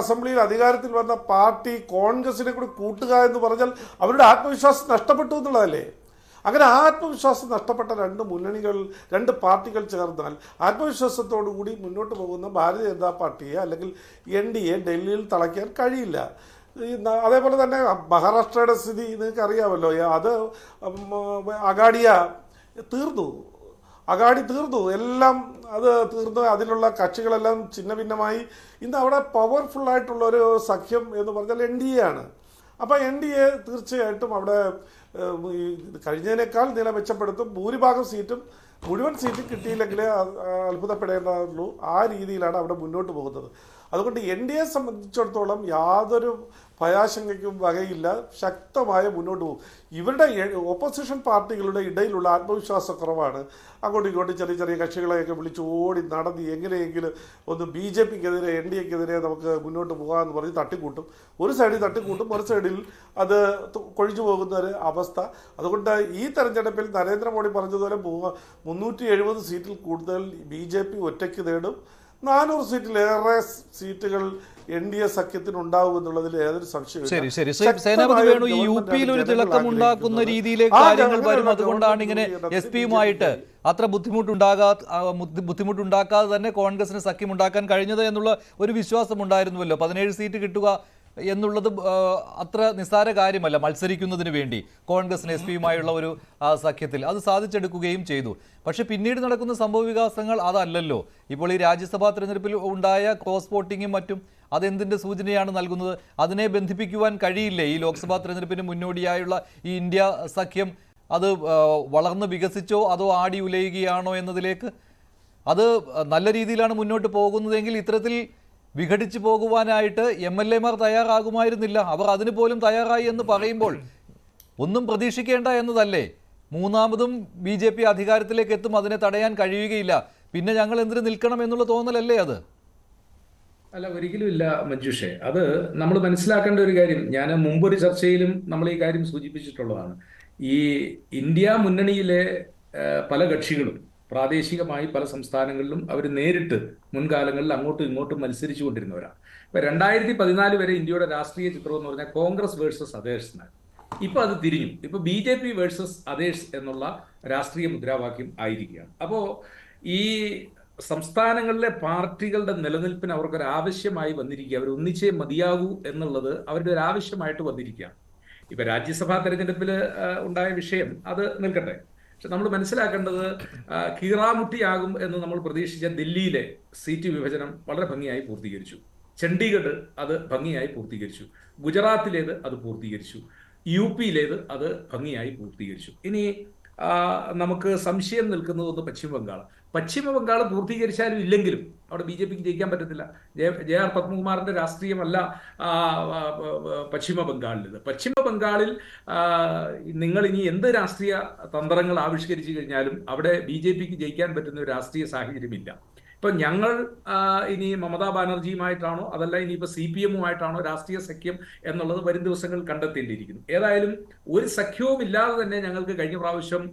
അസംബ്ലിയിൽ അധികാരത്തിൽ വന്ന പാർട്ടി കോൺഗ്രസിനെ കൂടി കൂട്ടുക എന്ന് പറഞ്ഞാൽ അവരുടെ ആത്മവിശ്വാസം നഷ്ടപ്പെട്ടു എന്നുള്ളതല്ലേ? അങ്ങനെ ആത്മവിശ്വാസം നഷ്ടപ്പെട്ട രണ്ട് പാർട്ടികൾ ചേർന്നാൽ ആത്മവിശ്വാസത്തോടു കൂടി മുന്നോട്ട് പോകുന്ന ഭാരതീയ ജനതാ പാർട്ടിയെ അല്ലെങ്കിൽ NDA ഡൽഹിയിൽ തളയ്ക്കാൻ കഴിയില്ല. അതേപോലെ തന്നെ മഹാരാഷ്ട്രയുടെ സ്ഥിതി നിങ്ങൾക്ക് അറിയാമല്ലോ. അത് അഗാഡി തീർന്നു, എല്ലാം അത് തീർന്ന് അതിലുള്ള കക്ഷികളെല്ലാം ഛിന്ന ഭിന്നമായി. ഇന്ന് അവിടെ പവർഫുള്ളായിട്ടുള്ളൊരു സഖ്യം എന്ന് പറഞ്ഞാൽ NDA ആണ്. അപ്പോൾ NDA തീർച്ചയായിട്ടും അവിടെ കഴിഞ്ഞതിനേക്കാൾ നില മെച്ചപ്പെടുത്തും. മുഴുവൻ സീറ്റും കിട്ടിയില്ലെങ്കിലേ അത്ഭുതപ്പെടേണ്ടതുള്ളൂ. ആ രീതിയിലാണ് അവിടെ മുന്നോട്ട് പോകുന്നത്. അതുകൊണ്ട് NDA സംബന്ധിച്ചിടത്തോളം യാതൊരു ഭയാശങ്കയ്ക്കും വകയില്ല, ശക്തമായ മുന്നോട്ട് പോകും. ഇവരുടെ ഓപ്പോസിഷൻ പാർട്ടികളുടെ ഇടയിലുള്ള ആത്മവിശ്വാസക്കുറവാണ് അങ്ങോട്ടും ഇങ്ങോട്ടും ചെറിയ ചെറിയ കക്ഷികളെയൊക്കെ വിളിച്ച് ഓടി നടന്ന് എങ്ങനെയെങ്കിലും ഒന്ന് BJPക്കെതിരെ NDAക്കെതിരെ നമുക്ക് മുന്നോട്ട് പോകാമെന്ന് പറഞ്ഞ് തട്ടിക്കൂട്ടും. ഒരു സൈഡിൽ തട്ടിക്കൂട്ടും, ഒരു സൈഡിൽ അത് കൊഴിഞ്ഞു പോകുന്ന ഒരു അവസ്ഥ. അതുകൊണ്ട് ഈ തെരഞ്ഞെടുപ്പിൽ നരേന്ദ്രമോദി പറഞ്ഞതുപോലെ 370 സീറ്റിൽ കൂടുതൽ BJP ഒറ്റയ്ക്ക് നേടും. 400 സീറ്റിലേറെ സീറ്റുകൾ NDA സഖ്യത്തിന് ഉണ്ടാവുമെന്നുള്ളതിൽ ഏതൊരു സംശയവും. ശരി സേനാപതി വേണു, ഈ UPയിൽ ഒരു തിളക്കമുണ്ടാക്കുന്ന രീതിയിലേക്ക് കാര്യങ്ങൾ വരും. അതുകൊണ്ടാണ് ഇങ്ങനെ SP-യുമായിട്ട് അത്ര ബുദ്ധിമുട്ടുണ്ടാക്കാതെ തന്നെ കോൺഗ്രസിന് സഖ്യമുണ്ടാക്കാൻ കഴിഞ്ഞത് എന്നുള്ള ഒരു വിശ്വാസം ഉണ്ടായിരുന്നുവല്ലോ. 17 സീറ്റ് കിട്ടുക എന്നുള്ളത് അത്ര നിസ്സാര കാര്യമല്ല. മത്സരിക്കുന്നതിന് വേണ്ടി കോൺഗ്രസിന് SP-യുമായുള്ള ഒരു സഖ്യത്തിൽ അത് സാധിച്ചെടുക്കുകയും ചെയ്തു. പക്ഷെ പിന്നീട് നടക്കുന്ന സംഭവ വികാസങ്ങൾ അതല്ലല്ലോ. ഇപ്പോൾ ഈ രാജ്യസഭാ തെരഞ്ഞെടുപ്പിൽ ഉണ്ടായ ക്രോസ് വോട്ടിങ്ങും മറ്റും അതെന്തിൻ്റെ സൂചനയാണ് നൽകുന്നത്? അതിനെ ബന്ധിപ്പിക്കുവാൻ കഴിയില്ലേ? ഈ ലോക്സഭാ തെരഞ്ഞെടുപ്പിന് മുന്നോടിയായുള്ള ഈ ഇന്ത്യ സഖ്യം അത് വളർന്ന് വികസിച്ചോ അതോ ആടി ഉലയുകയാണോ എന്നതിലേക്ക്? അത് നല്ല രീതിയിലാണ് മുന്നോട്ട് പോകുന്നതെങ്കിൽ ഇത്തരത്തിൽ വിഘടിച്ചു പോകുവാനായിട്ട് MLA-മാർ തയ്യാറാകുമായിരുന്നില്ല. അവർ അതിന് പോലും തയ്യാറായി എന്ന് പറയുമ്പോൾ ഒന്നും പ്രതീക്ഷിക്കേണ്ട എന്നതല്ലേ? മൂന്നാമതും BJP അധികാരത്തിലേക്ക് എത്തും, അതിനെ തടയാൻ കഴിയുകയില്ല, പിന്നെ ഞങ്ങൾ എന്തിനു നിൽക്കണം എന്നുള്ള തോന്നലല്ലേ അത്? അല്ല, ഒരിക്കലും ഇല്ല മഞ്ജുഷേ. അത് നമ്മൾ മനസ്സിലാക്കേണ്ട ഒരു കാര്യം, ഞാൻ മുമ്പൊരു ചർച്ചയിലും നമ്മൾ ഈ കാര്യം സൂചിപ്പിച്ചിട്ടുള്ളതാണ്. ഈ ഇന്ത്യ മുന്നണിയിലെ പല കക്ഷികളും പ്രാദേശികമായി പല സംസ്ഥാനങ്ങളിലും അവർ നേരിട്ട് മുൻകാലങ്ങളിൽ അങ്ങോട്ടും ഇങ്ങോട്ടും മത്സരിച്ചു കൊണ്ടിരുന്നവരാണ്. ഇപ്പൊ 2014 വരെ ഇന്ത്യയുടെ രാഷ്ട്രീയ ചിത്രം എന്ന് പറഞ്ഞാൽ കോൺഗ്രസ് വേഴ്സസ് അതേഴ്സ് എന്നാണ്. ഇപ്പൊ അത് തിരിഞ്ഞു. ഇപ്പൊ BJP വേഴ്സസ് അതേഴ്സ് എന്നുള്ള രാഷ്ട്രീയ മുദ്രാവാക്യം ആയിരിക്കുകയാണ്. അപ്പോ ഈ സംസ്ഥാനങ്ങളിലെ പാർട്ടികളുടെ നിലനിൽപ്പിന് അവർക്കൊരു ആവശ്യമായി വന്നിരിക്കുക, അവർ ഒന്നിച്ചേ മതിയാകൂ എന്നുള്ളത് അവരുടെ ഒരു ആവശ്യമായിട്ട് വന്നിരിക്കുകയാണ്. ഇപ്പൊ രാജ്യസഭാ തെരഞ്ഞെടുപ്പിൽ ഉണ്ടായ വിഷയം അത് നിൽക്കട്ടെ. പക്ഷെ നമ്മൾ മനസ്സിലാക്കേണ്ടത് കീറാമുട്ടിയാകും എന്ന് നമ്മൾ പ്രതീക്ഷിച്ച ദില്ലിയിലെ സീറ്റ് വിഭജനം വളരെ ഭംഗിയായി പൂർത്തീകരിച്ചു. ചണ്ഡീഗഡ് അത് ഭംഗിയായി പൂർത്തീകരിച്ചു. ഗുജറാത്തിലേത് അത് പൂർത്തീകരിച്ചു. UPയിലേത് അത് ഭംഗിയായി പൂർത്തീകരിച്ചു. ഇനി നമുക്ക് സംശയം നിൽക്കുന്നത് ഒന്ന് പശ്ചിമ ബംഗാൾ പൂർത്തീകരിച്ചാലും ഇല്ലെങ്കിലും അവിടെ BJPക്ക് ജയിക്കാൻ പറ്റത്തില്ല. JR പത്മകുമാറിന്റെ രാഷ്ട്രീയമല്ല പശ്ചിമ ബംഗാളിൽ. പശ്ചിമ ബംഗാളിൽ നിങ്ങൾ ഇനി എന്ത് രാഷ്ട്രീയ തന്ത്രങ്ങൾ ആവിഷ്കരിച്ചു കഴിഞ്ഞാലും അവിടെ BJPക്ക് ജയിക്കാൻ പറ്റുന്ന ഒരു രാഷ്ട്രീയ സാഹചര്യമില്ല. ഇപ്പൊ ഞങ്ങൾ ഇനി മമതാ ബാനർജിയുമായിട്ടാണോ അതല്ല ഇനിയിപ്പോ CPM-ഉമായിട്ടാണോ രാഷ്ട്രീയ സഖ്യം എന്നുള്ളത് വരും ദിവസങ്ങൾ കണ്ടെത്തേണ്ടിയിരിക്കുന്നു. ഏതായാലും ഒരു സഖ്യവും ഇല്ലാതെ തന്നെ ഞങ്ങൾക്ക് കഴിഞ്ഞ പ്രാവശ്യം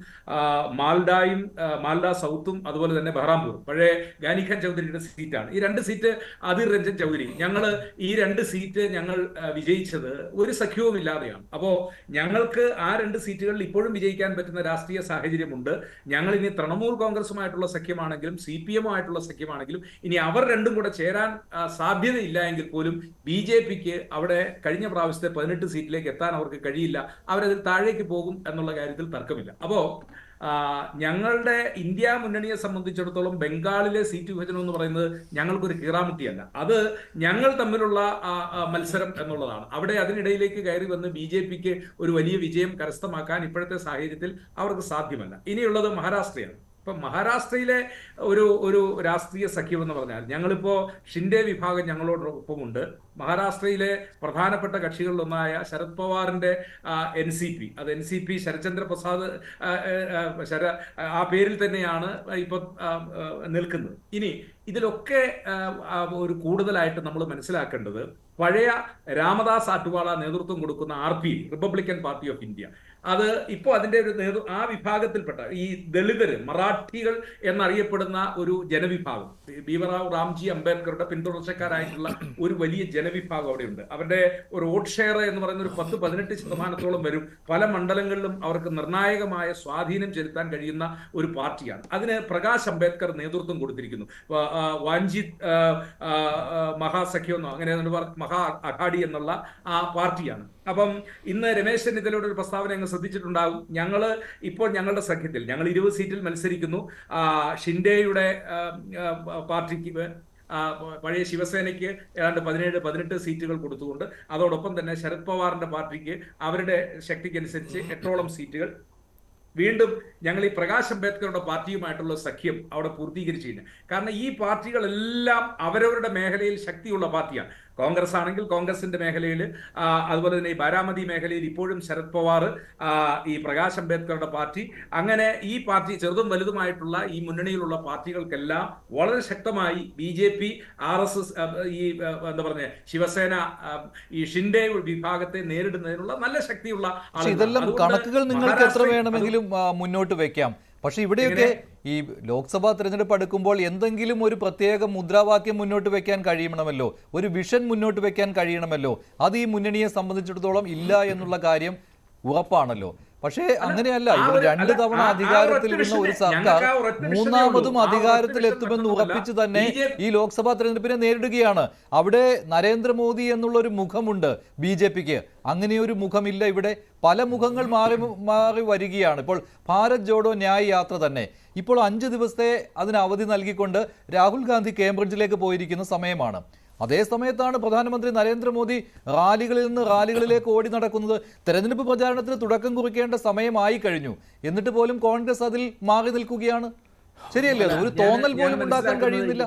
മാൽഡ സൗത്തും അതുപോലെ തന്നെ ബഹ്റാംപൂർ പഴയ ഗാനിഖാൻ ചൗധരിയുടെ സീറ്റാണ്. ഈ 2 സീറ്റ് അധീർ രഞ്ജൻ ചൗധരി, ഞങ്ങൾ ഈ 2 സീറ്റ് ഞങ്ങൾ വിജയിച്ചത് ഒരു സഖ്യവും ഇല്ലാതെയാണ്. അപ്പോ ഞങ്ങൾക്ക് ആ 2 സീറ്റുകളിൽ ഇപ്പോഴും വിജയിക്കാൻ പറ്റുന്ന രാഷ്ട്രീയ സാഹചര്യമുണ്ട്. ഞങ്ങൾ ഇനി തൃണമൂൽ കോൺഗ്രസുമായിട്ടുള്ള സഖ്യമാണെങ്കിലും CPM-ആയിട്ടുള്ള സഖ്യമാണെങ്കിലും ഇനി അവർ രണ്ടും കൂടെ ചേരാൻ സാധ്യതയില്ല എങ്കിൽ പോലും BJPക്ക് അവിടെ കഴിഞ്ഞ പ്രാവശ്യത്തെ 18 സീറ്റിലേക്ക് എത്താൻ അവർക്ക് കഴിയില്ല. അവരതിൽ താഴേക്ക് പോകും എന്നുള്ള കാര്യത്തിൽ തർക്കമില്ല. അപ്പോ ഞങ്ങളുടെ ഇന്ത്യ മുന്നണിയെ സംബന്ധിച്ചിടത്തോളം ബംഗാളിലെ സീറ്റ് വിഭജനം എന്ന് പറയുന്നത് ഞങ്ങൾക്കൊരു കീറാമുട്ടിയല്ല. അത് ഞങ്ങൾ തമ്മിലുള്ള മത്സരം എന്നുള്ളതാണ്. അവിടെ അതിനിടയിലേക്ക് കയറി വന്ന് BJPക്ക് ഒരു വലിയ വിജയം കരസ്ഥമാക്കാൻ ഇപ്പോഴത്തെ സാഹചര്യത്തിൽ അവർക്ക് സാധ്യമല്ല. ഇനിയുള്ളത് മഹാരാഷ്ട്രയാണ്. ഇപ്പൊ മഹാരാഷ്ട്രയിലെ ഒരു രാഷ്ട്രീയ സഖ്യം എന്ന് പറഞ്ഞാൽ ഞങ്ങളിപ്പോ ഷിൻഡെ വിഭാഗം ഞങ്ങളോടൊപ്പമുണ്ട്. മഹാരാഷ്ട്രയിലെ പ്രധാനപ്പെട്ട കക്ഷികളിലൊന്നായ ശരത് പവാറിന്റെ NCP, അത് NCP ശരത്ചന്ദ്ര പ്രസാദ് ആ പേരിൽ തന്നെയാണ് ഇപ്പൊ നിൽക്കുന്നത്. ഇനി ഇതിലൊക്കെ ഒരു കൂടുതലായിട്ട് നമ്മൾ മനസ്സിലാക്കേണ്ടത് പഴയ രാമദാസ് ആറ്റുവാള നേതൃത്വം കൊടുക്കുന്ന RP, Republican party of India, അത് ഇപ്പോൾ അതിന്റെ ഒരു ആ വിഭാഗത്തിൽപ്പെട്ട ഈ ദളിതര്, മറാഠികൾ എന്നറിയപ്പെടുന്ന ഒരു ജനവിഭാഗം, ഭീമറാവ് റാംജി അംബേദ്കറുടെ പിന്തുടർച്ചക്കാരായിട്ടുള്ള ഒരു വലിയ ജനവിഭാഗം അവിടെയുണ്ട്. അവരുടെ ഒരു വോട്ട് ഷെയർ എന്ന് പറയുന്ന ഒരു 10-18% വരും. പല മണ്ഡലങ്ങളിലും അവർക്ക് നിർണായകമായ സ്വാധീനം ചെലുത്താൻ കഴിയുന്ന ഒരു പാർട്ടിയാണ്. അതിന് പ്രകാശ് അംബേദ്കർ നേതൃത്വം കൊടുത്തിരിക്കുന്നു. വാഞ്ചിത് മഹാസഖ്യം അങ്ങനെ മഹാ അഘാഡി എന്നുള്ള ആ പാർട്ടിയാണ്. അപ്പം ഇന്ന് രമേശ് ചെന്നിത്തലയുടെ ഒരു പ്രസ്താവന അങ്ങ് ശ്രദ്ധിച്ചിട്ടുണ്ടാകും. ഇപ്പോൾ ഞങ്ങളുടെ സഖ്യത്തിൽ ഞങ്ങൾ 20 സീറ്റിൽ മത്സരിക്കുന്നു. ഷിൻഡെയുടെ പാർട്ടിക്ക് പഴയ ശിവസേനയ്ക്ക് ഏതാണ്ട് 17-18 സീറ്റുകൾ കൊടുത്തുകൊണ്ട് അതോടൊപ്പം തന്നെ ശരത് പവാറിന്റെ പാർട്ടിക്ക് അവരുടെ ശക്തിക്കനുസരിച്ച് 8ഓളം സീറ്റുകൾ വീണ്ടും ഞങ്ങൾ ഈ പ്രകാശ് അംബേദ്കറുടെ പാർട്ടിയുമായിട്ടുള്ള സഖ്യം അവിടെ പൂർത്തീകരിച്ചില്ല. കാരണം ഈ പാർട്ടികളെല്ലാം അവരവരുടെ മേഖലയിൽ ശക്തിയുള്ള പാർട്ടിയാണ്. കോൺഗ്രസ് ആണെങ്കിൽ കോൺഗ്രസിന്റെ മേഖലയിൽ, അതുപോലെ തന്നെ ഈ ബാരാമതി മേഖലയിൽ ഇപ്പോഴും ശരത് പവാർ, ഈ പ്രകാശ് അംബേദ്കറുടെ പാർട്ടി, അങ്ങനെ ഈ പാർട്ടി ചെറുതും വലുതുമായിട്ടുള്ള ഈ മുന്നണിയിലുള്ള പാർട്ടികൾക്കെല്ലാം വളരെ ശക്തമായി BJP, RSS, ഈ എന്താ പറഞ്ഞ ശിവസേന, ഈ ഷിൻഡെ വിഭാഗത്തെ നേരിടുന്നതിനുള്ള നല്ല ശക്തിയുള്ള ആളുകൾ. ഇതെല്ലാം കണക്കുകൾ നിങ്ങൾക്ക് എത്ര വേണമെങ്കിലും മുന്നോട്ട് വെക്കാം. പക്ഷെ ഇവിടെയൊക്കെ ഈ ലോക്സഭാ തെരഞ്ഞെടുപ്പ് അടുക്കുമ്പോൾ എന്തെങ്കിലും ഒരു പ്രത്യേക മുദ്രാവാക്യം മുന്നോട്ട് വെക്കാൻ കഴിയണമല്ലോ, ഒരു വിഷൻ മുന്നോട്ട് വെക്കാൻ കഴിയണമല്ലോ. അത് ഈ മുന്നണിയെ സംബന്ധിച്ചിടത്തോളം ഇല്ല എന്നുള്ള കാര്യം ഉറപ്പാണല്ലോ. പക്ഷേ അങ്ങനെയല്ല. ഇവിടെ 2 തവണ അധികാരത്തിലിരുന്ന ഒരു സർക്കാർ 3ാമതും അധികാരത്തിലെത്തുമെന്ന് ഉറപ്പിച്ച് തന്നെ ഈ ലോക്സഭാ തെരഞ്ഞെടുപ്പിനെ നേരിടുകയാണ്. അവിടെ നരേന്ദ്രമോദി എന്നുള്ള ഒരു മുഖമുണ്ട് BJPക്ക്. അങ്ങനെയൊരു മുഖമില്ല. ഇവിടെ പല മുഖങ്ങൾ മാറി വരികയാണ്. ഇപ്പോൾ ഭാരത് ജോഡോ ന്യായ് യാത്ര തന്നെ ഇപ്പോൾ 5 ദിവസത്തെ അതിന് അവധി നൽകിക്കൊണ്ട് രാഹുൽ ഗാന്ധി കേംബ്രിഡ്ജിലേക്ക് പോയിരിക്കുന്ന സമയമാണ്. അതേ സമയത്താണ് പ്രധാനമന്ത്രി നരേന്ദ്രമോദി റാലികളിൽ നിന്ന് റാലികളിലേക്ക് ഓടി നടക്കുന്നത്. തെരഞ്ഞെടുപ്പ് പ്രചാരണത്തിന് തുടക്കം കുറിക്കേണ്ട സമയമായി കഴിഞ്ഞു. എന്നിട്ട് പോലും കോൺഗ്രസ് അതിൽ മാറി നിൽക്കുകയാണ്. ശരിയല്ലേ? ഒരു തോന്നൽ പോലും ഉണ്ടാക്കാൻ കഴിയുന്നില്ല.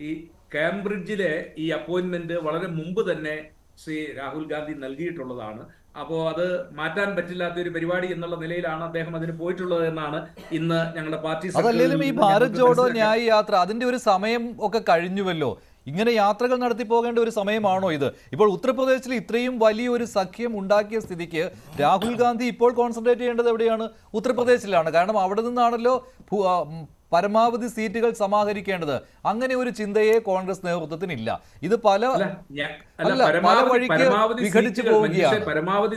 ഈ കേംബ്രിഡ്ജിലെ ഈ അപ്പോയിന്റ്മെന്റ് വളരെ മുമ്പ് തന്നെ ശ്രീ രാഹുൽ ഗാന്ധി നൽകിയിട്ടുള്ളതാണ്. അപ്പോൾ അത് മാറ്റാൻ പറ്റില്ലാത്ത ഒരു പരിപാടി എന്നുള്ള നിലയിലാണ് അദ്ദേഹം അതിന് പോയിട്ടുള്ളത് എന്നാണ് ഇന്ന് ഞങ്ങളുടെ പാർട്ടി. അതല്ലെങ്കിലും ഈ ഭാരത് ജോഡോ ന്യായ് യാത്ര അതിന്റെ ഒരു സമയം ഒക്കെ കഴിഞ്ഞുവല്ലോ. ഇങ്ങനെ യാത്രകൾ നടത്തി പോകേണ്ട ഒരു സമയമാണോ ഇത്? ഇപ്പോൾ ഉത്തർപ്രദേശിൽ ഇത്രയും വലിയൊരു സഖ്യം ഉണ്ടാക്കിയ സ്ഥിതിക്ക് രാഹുൽ ഗാന്ധി ഇപ്പോൾ കോൺസെൻട്രേറ്റ് ചെയ്യേണ്ടത് എവിടെയാണ്? ഉത്തർപ്രദേശിലാണ്. കാരണം അവിടെ നിന്നാണല്ലോ പരമാവധി സീറ്റുകൾ സമാഹരിക്കേണ്ടത്. അങ്ങനെ ഒരു ചിന്തയെ കോൺഗ്രസ് നേതൃത്വത്തിനില്ല. ഇത് പല വഴിക്ക് വിഘടിച്ചു പോവുകയാണ്.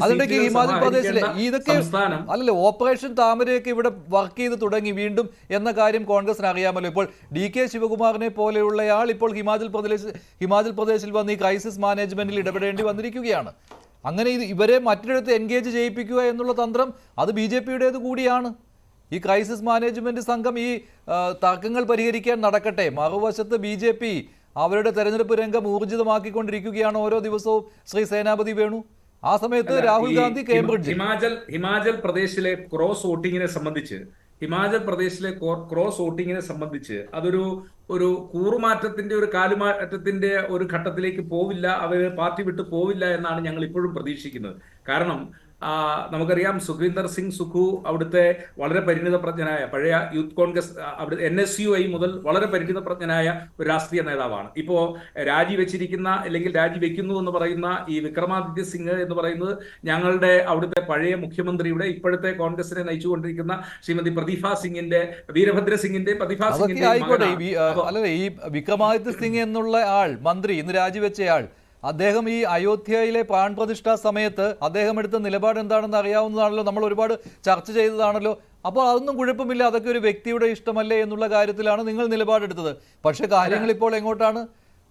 അതിലേക്ക് ഹിമാചൽ പ്രദേശിലെ ഇതൊക്കെ അല്ലല്ലോ, ഓപ്പറേഷൻ താമരയൊക്കെ ഇവിടെ വർക്ക് ചെയ്ത് തുടങ്ങി വീണ്ടും എന്ന കാര്യം കോൺഗ്രസിന് അറിയാമല്ലോ. ഇപ്പോൾ DK ശിവകുമാറിനെ പോലെയുള്ളയാൾ ഇപ്പോൾ ഹിമാചൽ പ്രദേശിൽ വന്ന് ഈ ക്രൈസിസ് മാനേജ്മെന്റിൽ ഇടപെടേണ്ടി വന്നിരിക്കുകയാണ്. അങ്ങനെ ഇവരെ മറ്റൊരിടത്ത് എൻഗേജ് ചെയ്യിപ്പിക്കുക എന്നുള്ള തന്ത്രം അത് BJPയുടേത് കൂടിയാണ്. ഈ ക്രൈസിസ് മാനേജ്മെന്റ് സംഘം ഈ തർക്കങ്ങൾ പരിഹരിക്കാൻ നടക്കട്ടെ. മറുവശത്ത് BJP അവരുടെ തെരഞ്ഞെടുപ്പ് രംഗം ഊർജിതമാക്കിക്കൊണ്ടിരിക്കുകയാണ് ഓരോ ദിവസവും ശ്രീ സേനാപതി വേണു. ആ സമയത്ത് രാഹുൽ ഗാന്ധി കേംബ്രിഡ്ജ് ഹിമാചൽ പ്രദേശിലെ ക്രോസ് വോട്ടിങ്ങിനെ സംബന്ധിച്ച് അതൊരു കൂറുമാറ്റത്തിന്റെ ഒരു കാലുമാറ്റത്തിന്റെ ഒരു ഘട്ടത്തിലേക്ക് പോവില്ല, അവര് പാർട്ടി വിട്ട് പോവില്ല എന്നാണ് ഞങ്ങൾ ഇപ്പോഴും പ്രതീക്ഷിക്കുന്നത്. കാരണം നമുക്കറിയാം സുഖ്വീന്ദർ സിംഗ് സുഖു അവിടുത്തെ വളരെ പരിണിതപ്രജ്ഞനായ പഴയ യൂത്ത് കോൺഗ്രസ് അവിടെ NSUI മുതൽ വളരെ പരിണിതപ്രജ്ഞനായ ഒരു രാഷ്ട്രീയ നേതാവാണ്. ഇപ്പോ രാജിവെച്ചിരിക്കുന്ന അല്ലെങ്കിൽ രാജിവെക്കുന്നു എന്ന് പറയുന്ന ഈ വിക്രമാദിത്യ സിംഗ് എന്ന് പറയുന്നത് ഞങ്ങളുടെ അവിടുത്തെ പഴയ മുഖ്യമന്ത്രിയുടെ ഇപ്പോഴത്തെ കോൺഗ്രസിനെ നയിച്ചുകൊണ്ടിരിക്കുന്ന ശ്രീമതി പ്രതിഭ സിംഗിന്റെ വീരഭദ്ര സിംഗിന്റെ പ്രതിഭ സിംഗിന്റെ ആയിക്കോട്ടെ. അല്ലല്ലേ ഈ വിക്രമാദിത്യ സിംഗ് എന്നുള്ള ആൾ മന്ത്രി ഇന്ന് രാജിവെച്ചയാൾ അദ്ദേഹം ഈ അയോധ്യയിലെ പ്രാൺ പ്രതിഷ്ഠാ സമയത്ത് അദ്ദേഹം എടുത്ത നിലപാട് എന്താണെന്ന് അറിയാവുന്നതാണല്ലോ, നമ്മൾ ഒരുപാട് ചർച്ച ചെയ്തതാണല്ലോ. അപ്പോൾ അതൊന്നും കുഴപ്പമില്ല, അതൊക്കെ ഒരു വ്യക്തിയുടെ ഇഷ്ടമല്ലേ എന്നുള്ള കാര്യത്തിലാണ് നിങ്ങൾ നിലപാടെടുത്തത്. പക്ഷെ കാര്യങ്ങൾ ഇപ്പോൾ എങ്ങോട്ടാണ്?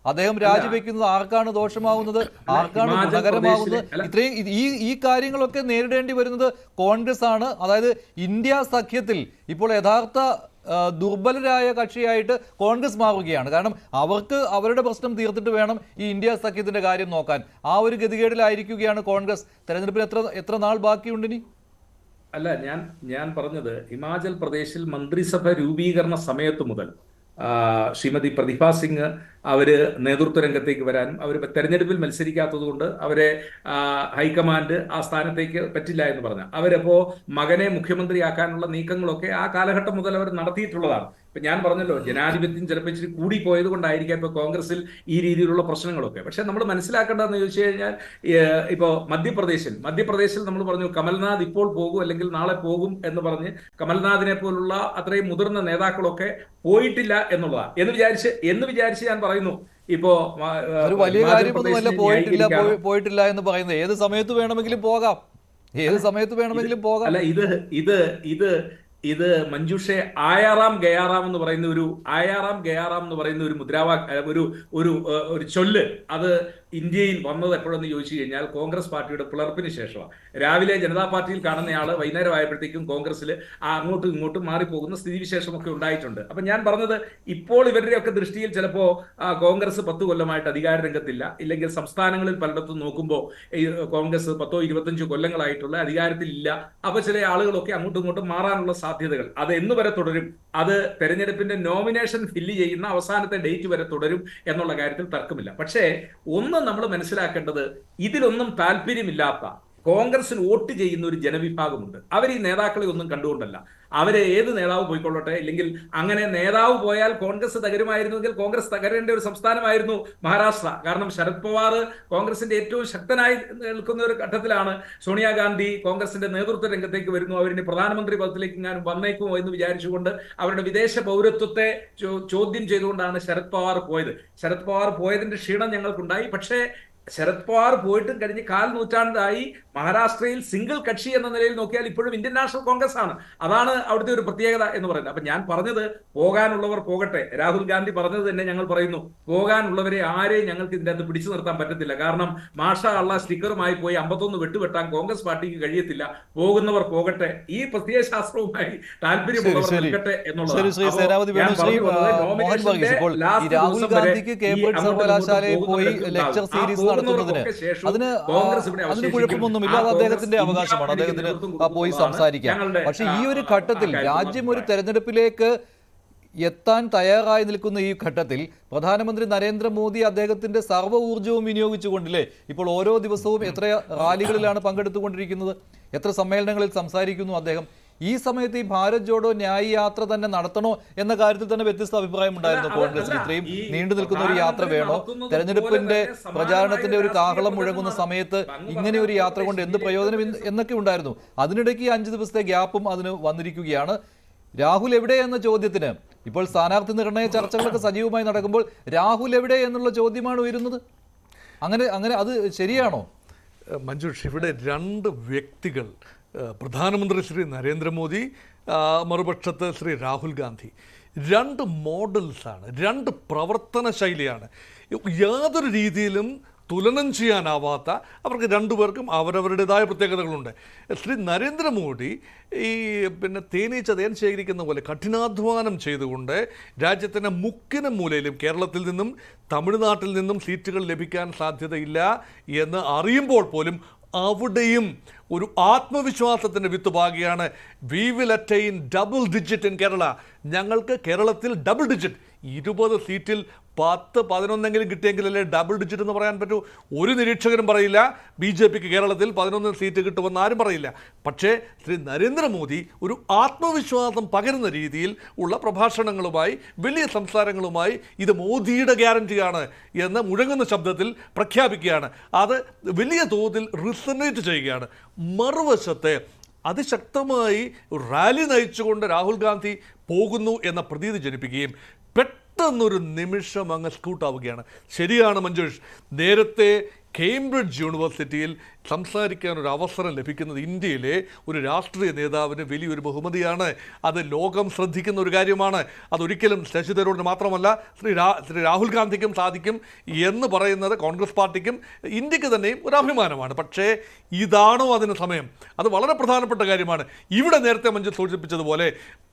അദ്ദേഹം രാജിവെക്കുന്നത് ആർക്കാണ് ദോഷമാവുന്നത്, ആർക്കാണ് ഗുണകരമാവുന്നത്? ഇത്രയും ഈ കാര്യങ്ങളൊക്കെ നേരിടേണ്ടി വരുന്നത് കോൺഗ്രസ് ആണ്. അതായത് ഇന്ത്യ സഖ്യത്തിൽ ഇപ്പോൾ യഥാർത്ഥ ദുർബലരായ കക്ഷിയായിട്ട് കോൺഗ്രസ് മാറുകയാണ്. കാരണം അവർക്ക് അവരുടെ പ്രശ്നം തീർത്തിട്ട് വേണം ഈ ഇന്ത്യ സഖ്യത്തിന്റെ കാര്യം നോക്കാൻ. ആ ഒരു ഗതികേടിലായിരിക്കുകയാണ് കോൺഗ്രസ്. തെരഞ്ഞെടുപ്പിന് എത്ര നാൾ ബാക്കിയുണ്ടിനി? അല്ല, ഞാൻ പറഞ്ഞത് ഹിമാചൽ പ്രദേശിൽ മന്ത്രിസഭ രൂപീകരണ സമയത്ത് മുതൽ ശ്രീമതി പ്രതിഭ സിംഗ് അവര് നേതൃത്വ രംഗത്തേക്ക് വരാനും അവർ തെരഞ്ഞെടുപ്പിൽ മത്സരിക്കാത്തത് കൊണ്ട് അവരെ ഹൈക്കമാൻഡ് ആ സ്ഥാനത്തേക്ക് പറ്റില്ല എന്ന് പറഞ്ഞ അവരപ്പോ മകനെ മുഖ്യമന്ത്രിയാക്കാനുള്ള നീക്കങ്ങളൊക്കെ ആ കാലഘട്ടം മുതൽ അവർ നടത്തിയിട്ടുള്ളതാണ്. ഇപ്പൊ ഞാൻ പറഞ്ഞല്ലോ, ജനാധിപത്യം ചിലപ്പോൾ ഇച്ചിരി കൂടിപ്പോയത് കൊണ്ടായിരിക്കാം ഇപ്പൊ കോൺഗ്രസിൽ ഈ രീതിയിലുള്ള പ്രശ്നങ്ങളൊക്കെ. പക്ഷെ നമ്മൾ മനസ്സിലാക്കേണ്ടതെന്ന് ചോദിച്ചു കഴിഞ്ഞാൽ ഇപ്പോ മധ്യപ്രദേശിൽ നമ്മൾ പറഞ്ഞു കമൽനാഥ് ഇപ്പോൾ പോകും അല്ലെങ്കിൽ നാളെ പോകും എന്ന് പറഞ്ഞ് കമൽനാഥിനെ പോലുള്ള അത്രയും മുതിർന്ന നേതാക്കളൊക്കെ പോയിട്ടില്ല എന്നുള്ളതാണ്. എന്ന് വിചാരിച്ച് ഞാൻ പറയുന്നു ഇപ്പോ ഒരു വലിയ കാര്യമൊന്നുമല്ല പോയിട്ടില്ല എന്ന് പറയുന്നത്. ഏത് സമയത്ത് വേണമെങ്കിലും പോകാം, ഏത് സമയത്ത് വേണമെങ്കിലും പോകാം. അല്ല, ഇത് മഞ്ജുഷെ ആയാറാം ഗയാറാം എന്ന് പറയുന്ന ഒരു മുദ്രാവാക്യം ഒരു ചൊല്ല് അത് ഇന്ത്യയിൽ വന്നത് എപ്പോഴെന്ന് ചോദിച്ചു കഴിഞ്ഞാൽ കോൺഗ്രസ് പാർട്ടിയുടെ പിളർപ്പിന് ശേഷമാണ്. രാവിലെ ജനതാ പാർട്ടിയിൽ കാണുന്നയാള് വൈകുന്നേരം ആയപ്പോഴത്തേക്കും കോൺഗ്രസിൽ അങ്ങോട്ടും ഇങ്ങോട്ടും മാറിപ്പോകുന്ന സ്ഥിതിവിശേഷമൊക്കെ ഉണ്ടായിട്ടുണ്ട്. അപ്പൊ ഞാൻ പറഞ്ഞത് ഇപ്പോൾ ഇവരുടെയൊക്കെ ദൃഷ്ടിയിൽ ചിലപ്പോ കോൺഗ്രസ് 10 കൊല്ലമായിട്ട് അധികാര രംഗത്തില്ല, ഇല്ലെങ്കിൽ സംസ്ഥാനങ്ങളിൽ പലയിടത്തും നോക്കുമ്പോൾ കോൺഗ്രസ് 10-25 കൊല്ലങ്ങളായിട്ടുള്ള അധികാരത്തിലില്ല. അപ്പൊ ചില ആളുകളൊക്കെ അങ്ങോട്ടും ഇങ്ങോട്ടും മാറാനുള്ള സാധ്യതകൾ അത് എന്ന് വരെ തുടരും, അത് തെരഞ്ഞെടുപ്പിന്റെ നോമിനേഷൻ ഫില്ല് ചെയ്യുന്ന അവസാനത്തെ ഡേറ്റ് വരെ തുടരും എന്നുള്ള കാര്യത്തിൽ തർക്കമില്ല. പക്ഷേ ഒന്ന് നമ്മൾ മനസ്സിലാക്കേണ്ടത്, ഇതിലൊന്നും താല്പര്യമില്ലാത്ത കോൺഗ്രസിന് വോട്ട് ചെയ്യുന്ന ഒരു ജനവിഭാഗമുണ്ട്. അവർ ഈ നേതാക്കളെ ഒന്നും കണ്ടുകൊണ്ടല്ല, അവരെ ഏത് നേതാവ് പോയിക്കൊള്ളട്ടെ, ഇല്ലെങ്കിൽ അങ്ങനെ നേതാവ് പോയാൽ കോൺഗ്രസ് തകരുമായിരുന്നുവെങ്കിൽ കോൺഗ്രസ് തകരേണ്ട ഒരു സംസ്ഥാനമായിരുന്നു മഹാരാഷ്ട്ര. കാരണം ശരത് പവാർ കോൺഗ്രസിന്റെ ഏറ്റവും ശക്തനായി നിൽക്കുന്ന ഒരു ഘട്ടത്തിലാണ് സോണിയാഗാന്ധി കോൺഗ്രസിന്റെ നേതൃത്വ രംഗത്തേക്ക് വരുന്നു. അവരിന് പ്രധാനമന്ത്രി പദത്തിലേക്ക് ഞാൻ വന്നേക്കുമോ എന്ന് വിചാരിച്ചുകൊണ്ട് അവരുടെ വിദേശ പൗരത്വത്തെ ചോദ്യം ചെയ്തുകൊണ്ടാണ് ശരത് പവാർ പോയത്. ശരത് പവാർ പോയതിന്റെ ക്ഷീണം ഞങ്ങൾക്കുണ്ടായി. പക്ഷേ ശരത് പവാർ പോയിട്ടും കഴിഞ്ഞ് 1/4 നൂറ്റാണ്ടായി മഹാരാഷ്ട്രയിൽ സിംഗിൾ കക്ഷി എന്ന നിലയിൽ നോക്കിയാൽ ഇപ്പോഴും ഇന്ത്യൻ നാഷണൽ കോൺഗ്രസ് ആണ്. അതാണ് അവിടുത്തെ ഒരു പ്രത്യേകത എന്ന് പറയുന്നത്. അപ്പൊ ഞാൻ പറഞ്ഞത്, പോകാനുള്ളവർ പോകട്ടെ. രാഹുൽ ഗാന്ധി പറഞ്ഞത് തന്നെ ഞങ്ങൾ പറയുന്നു, പോകാനുള്ളവരെ ആരെയും ഞങ്ങൾക്ക് ഇതിന്റെ അകത്ത് പിടിച്ചു നിർത്താൻ പറ്റത്തില്ല. കാരണം മാഷാ അള്ളാ സ്റ്റിക്കറുമായി പോയി 51 വെട്ടുവെട്ടാൻ കോൺഗ്രസ് പാർട്ടിക്ക് കഴിയത്തില്ല. പോകുന്നവർ പോകട്ടെ, ഈ പ്രത്യയ ശാസ്ത്രവുമായി താല്പര്യമുള്ളവർ നിൽക്കട്ടെ എന്നുള്ളതാണ്. രാഹുൽ ഗാന്ധിക്ക് കേംബ്രിഡ്ജ് സർവകലാശാലയിൽ പോയി ലെക്ചർ സീരീസ് നടത്തുന്നതിന് അതിന് കുഴപ്പമൊന്നുമില്ല, അത് അദ്ദേഹത്തിന്റെ അവകാശമാണ്, അദ്ദേഹത്തിന് പോയി സംസാരിക്കാം. പക്ഷെ ഈ ഒരു ഘട്ടത്തിൽ രാജ്യം ഒരു തെരഞ്ഞെടുപ്പിലേക്ക് എത്താൻ തയ്യാറായി നിൽക്കുന്ന ഈ ഘട്ടത്തിൽ പ്രധാനമന്ത്രി നരേന്ദ്രമോദി അദ്ദേഹത്തിന്റെ സർവ്വ ഊർജ്ജവും വിനിയോഗിച്ചുകൊണ്ടില്ലേ ഇപ്പോൾ ഓരോ ദിവസവും എത്ര റാലികളിലാണ് പങ്കെടുത്തുകൊണ്ടിരിക്കുന്നത്, എത്ര സമ്മേളനങ്ങളിൽ സംസാരിക്കുന്നു അദ്ദേഹം. ഈ സമയത്ത് ഈ ഭാരത് ജോഡോ ന്യായ് യാത്ര തന്നെ നടത്തണോ എന്ന കാര്യത്തിൽ തന്നെ വ്യത്യസ്ത അഭിപ്രായം ഉണ്ടായിരുന്നു കോൺഗ്രസിന്. ഇത്രയും നീണ്ടു നിൽക്കുന്ന ഒരു യാത്ര വേണോ? തെരഞ്ഞെടുപ്പിന്റെ പ്രചാരണത്തിന്റെ ഒരു കാഹളം മുഴങ്ങുന്ന സമയത്ത് ഇങ്ങനെ ഒരു യാത്ര കൊണ്ട് എന്ത് പ്രയോജനം എന്നൊക്കെ ഉണ്ടായിരുന്നു. അതിനിടയ്ക്ക് 5 ദിവസത്തെ ഗ്യാപ്പും അതിന് വന്നിരിക്കുകയാണ്. രാഹുൽ എവിടെ എന്ന ചോദ്യത്തിന് ഇപ്പോൾ സ്ഥാനാർത്ഥി നിർണയ ചർച്ചകളൊക്കെ സജീവമായി നടക്കുമ്പോൾ രാഹുൽ എവിടെ എന്നുള്ള ചോദ്യമാണ് ഉയരുന്നത്. അങ്ങനെ അത് ശരിയാണോ മഞ്ജുഷ്? ഇവിടെ 2 വ്യക്തികൾ, പ്രധാനമന്ത്രി ശ്രീ നരേന്ദ്രമോദി, മറുപക്ഷത്ത് ശ്രീ രാഹുൽ ഗാന്ധി, 2 മോഡൽസാണ്, 2 പ്രവർത്തന ശൈലിയാണ്. യാതൊരു രീതിയിലും തുലനം ചെയ്യാനാവാത്ത, അവർക്ക് 2 പേർക്കും അവരവരുടേതായ പ്രത്യേകതകളുണ്ട്. ശ്രീ നരേന്ദ്രമോദി ഈ തേനീച്ച തേൻ ശേഖരിക്കുന്ന പോലെ കഠിനാധ്വാനം ചെയ്തുകൊണ്ട് രാജ്യത്തിൻ്റെ മുക്കിനും മൂലയിലും കേരളത്തിൽ നിന്നും തമിഴ്നാട്ടിൽ നിന്നും സീറ്റുകൾ ലഭിക്കാൻ സാധ്യതയില്ല എന്ന് അറിയുമ്പോൾ പോലും അവിടെയും ഒരു ആത്മവിശ്വാസത്തിൻ്റെ വിത്ത് പാകിയാണ്. We will attain double digit in Kerala. ഞങ്ങൾക്ക് കേരളത്തിൽ ഡബിൾ ഡിജിറ്റ് 20 സീറ്റിൽ 10-11 കിട്ടിയെങ്കിലല്ലേ ഡബിൾ ഡിജിറ്റ് എന്ന് പറയാൻ പറ്റൂ. ഒരു നിരീക്ഷകരും പറയില്ല BJPക്ക് കേരളത്തിൽ 11 സീറ്റ് കിട്ടുമെന്ന് ആരും പറയില്ല. പക്ഷേ ശ്രീ നരേന്ദ്രമോദി ഒരു ആത്മവിശ്വാസം പകരുന്ന രീതിയിൽ ഉള്ള പ്രഭാഷണങ്ങളുമായി വലിയ സംസാരങ്ങളുമായി ഇത് മോദിയുടെ ഗ്യാരണ്ടിയാണ് എന്ന് മുഴങ്ങുന്ന ശബ്ദത്തിൽ പ്രഖ്യാപിക്കുകയാണ്. അത് വലിയ തോതിൽ റിസണേറ്റ് ചെയ്യുകയാണ്. മറുവശത്തെ അതിശക്തമായി റാലി നയിച്ചുകൊണ്ട് രാഹുൽ ഗാന്ധി പോകുന്നു എന്ന പ്രതീതി ജനിപ്പിക്കുകയും പെട്ടെന്നൊരു നിമിഷം അങ്ങ് സ്കൂട്ടാവുകയാണ്. ശരിയാണ് മഞ്ജുഷ്, നേരത്തെ കേംബ്രിഡ്ജ് യൂണിവേഴ്സിറ്റിയിൽ സംസാരിക്കാൻ ഒരു അവസരം ലഭിക്കുന്നത് ഇന്ത്യയിലെ ഒരു രാഷ്ട്രീയ നേതാവിന് വലിയൊരു ബഹുമതിയാണ്. അത് ലോകം ശ്രദ്ധിക്കുന്ന ഒരു കാര്യമാണ്. അതൊരിക്കലും ശശി തരൂരിന് മാത്രമല്ല ശ്രീ രാഹുൽ ഗാന്ധിക്കും സാധിക്കും എന്ന് പറയുന്നത് കോൺഗ്രസ് പാർട്ടിക്കും ഇന്ത്യക്ക് തന്നെയും ഒരു അഭിമാനമാണ്. പക്ഷേ ഇതാണോ അതിന് സമയം? അത് വളരെ പ്രധാനപ്പെട്ട കാര്യമാണ്. ഇവിടെ നേരത്തെ മഞ്ജു സൂചിപ്പിച്ചതുപോലെ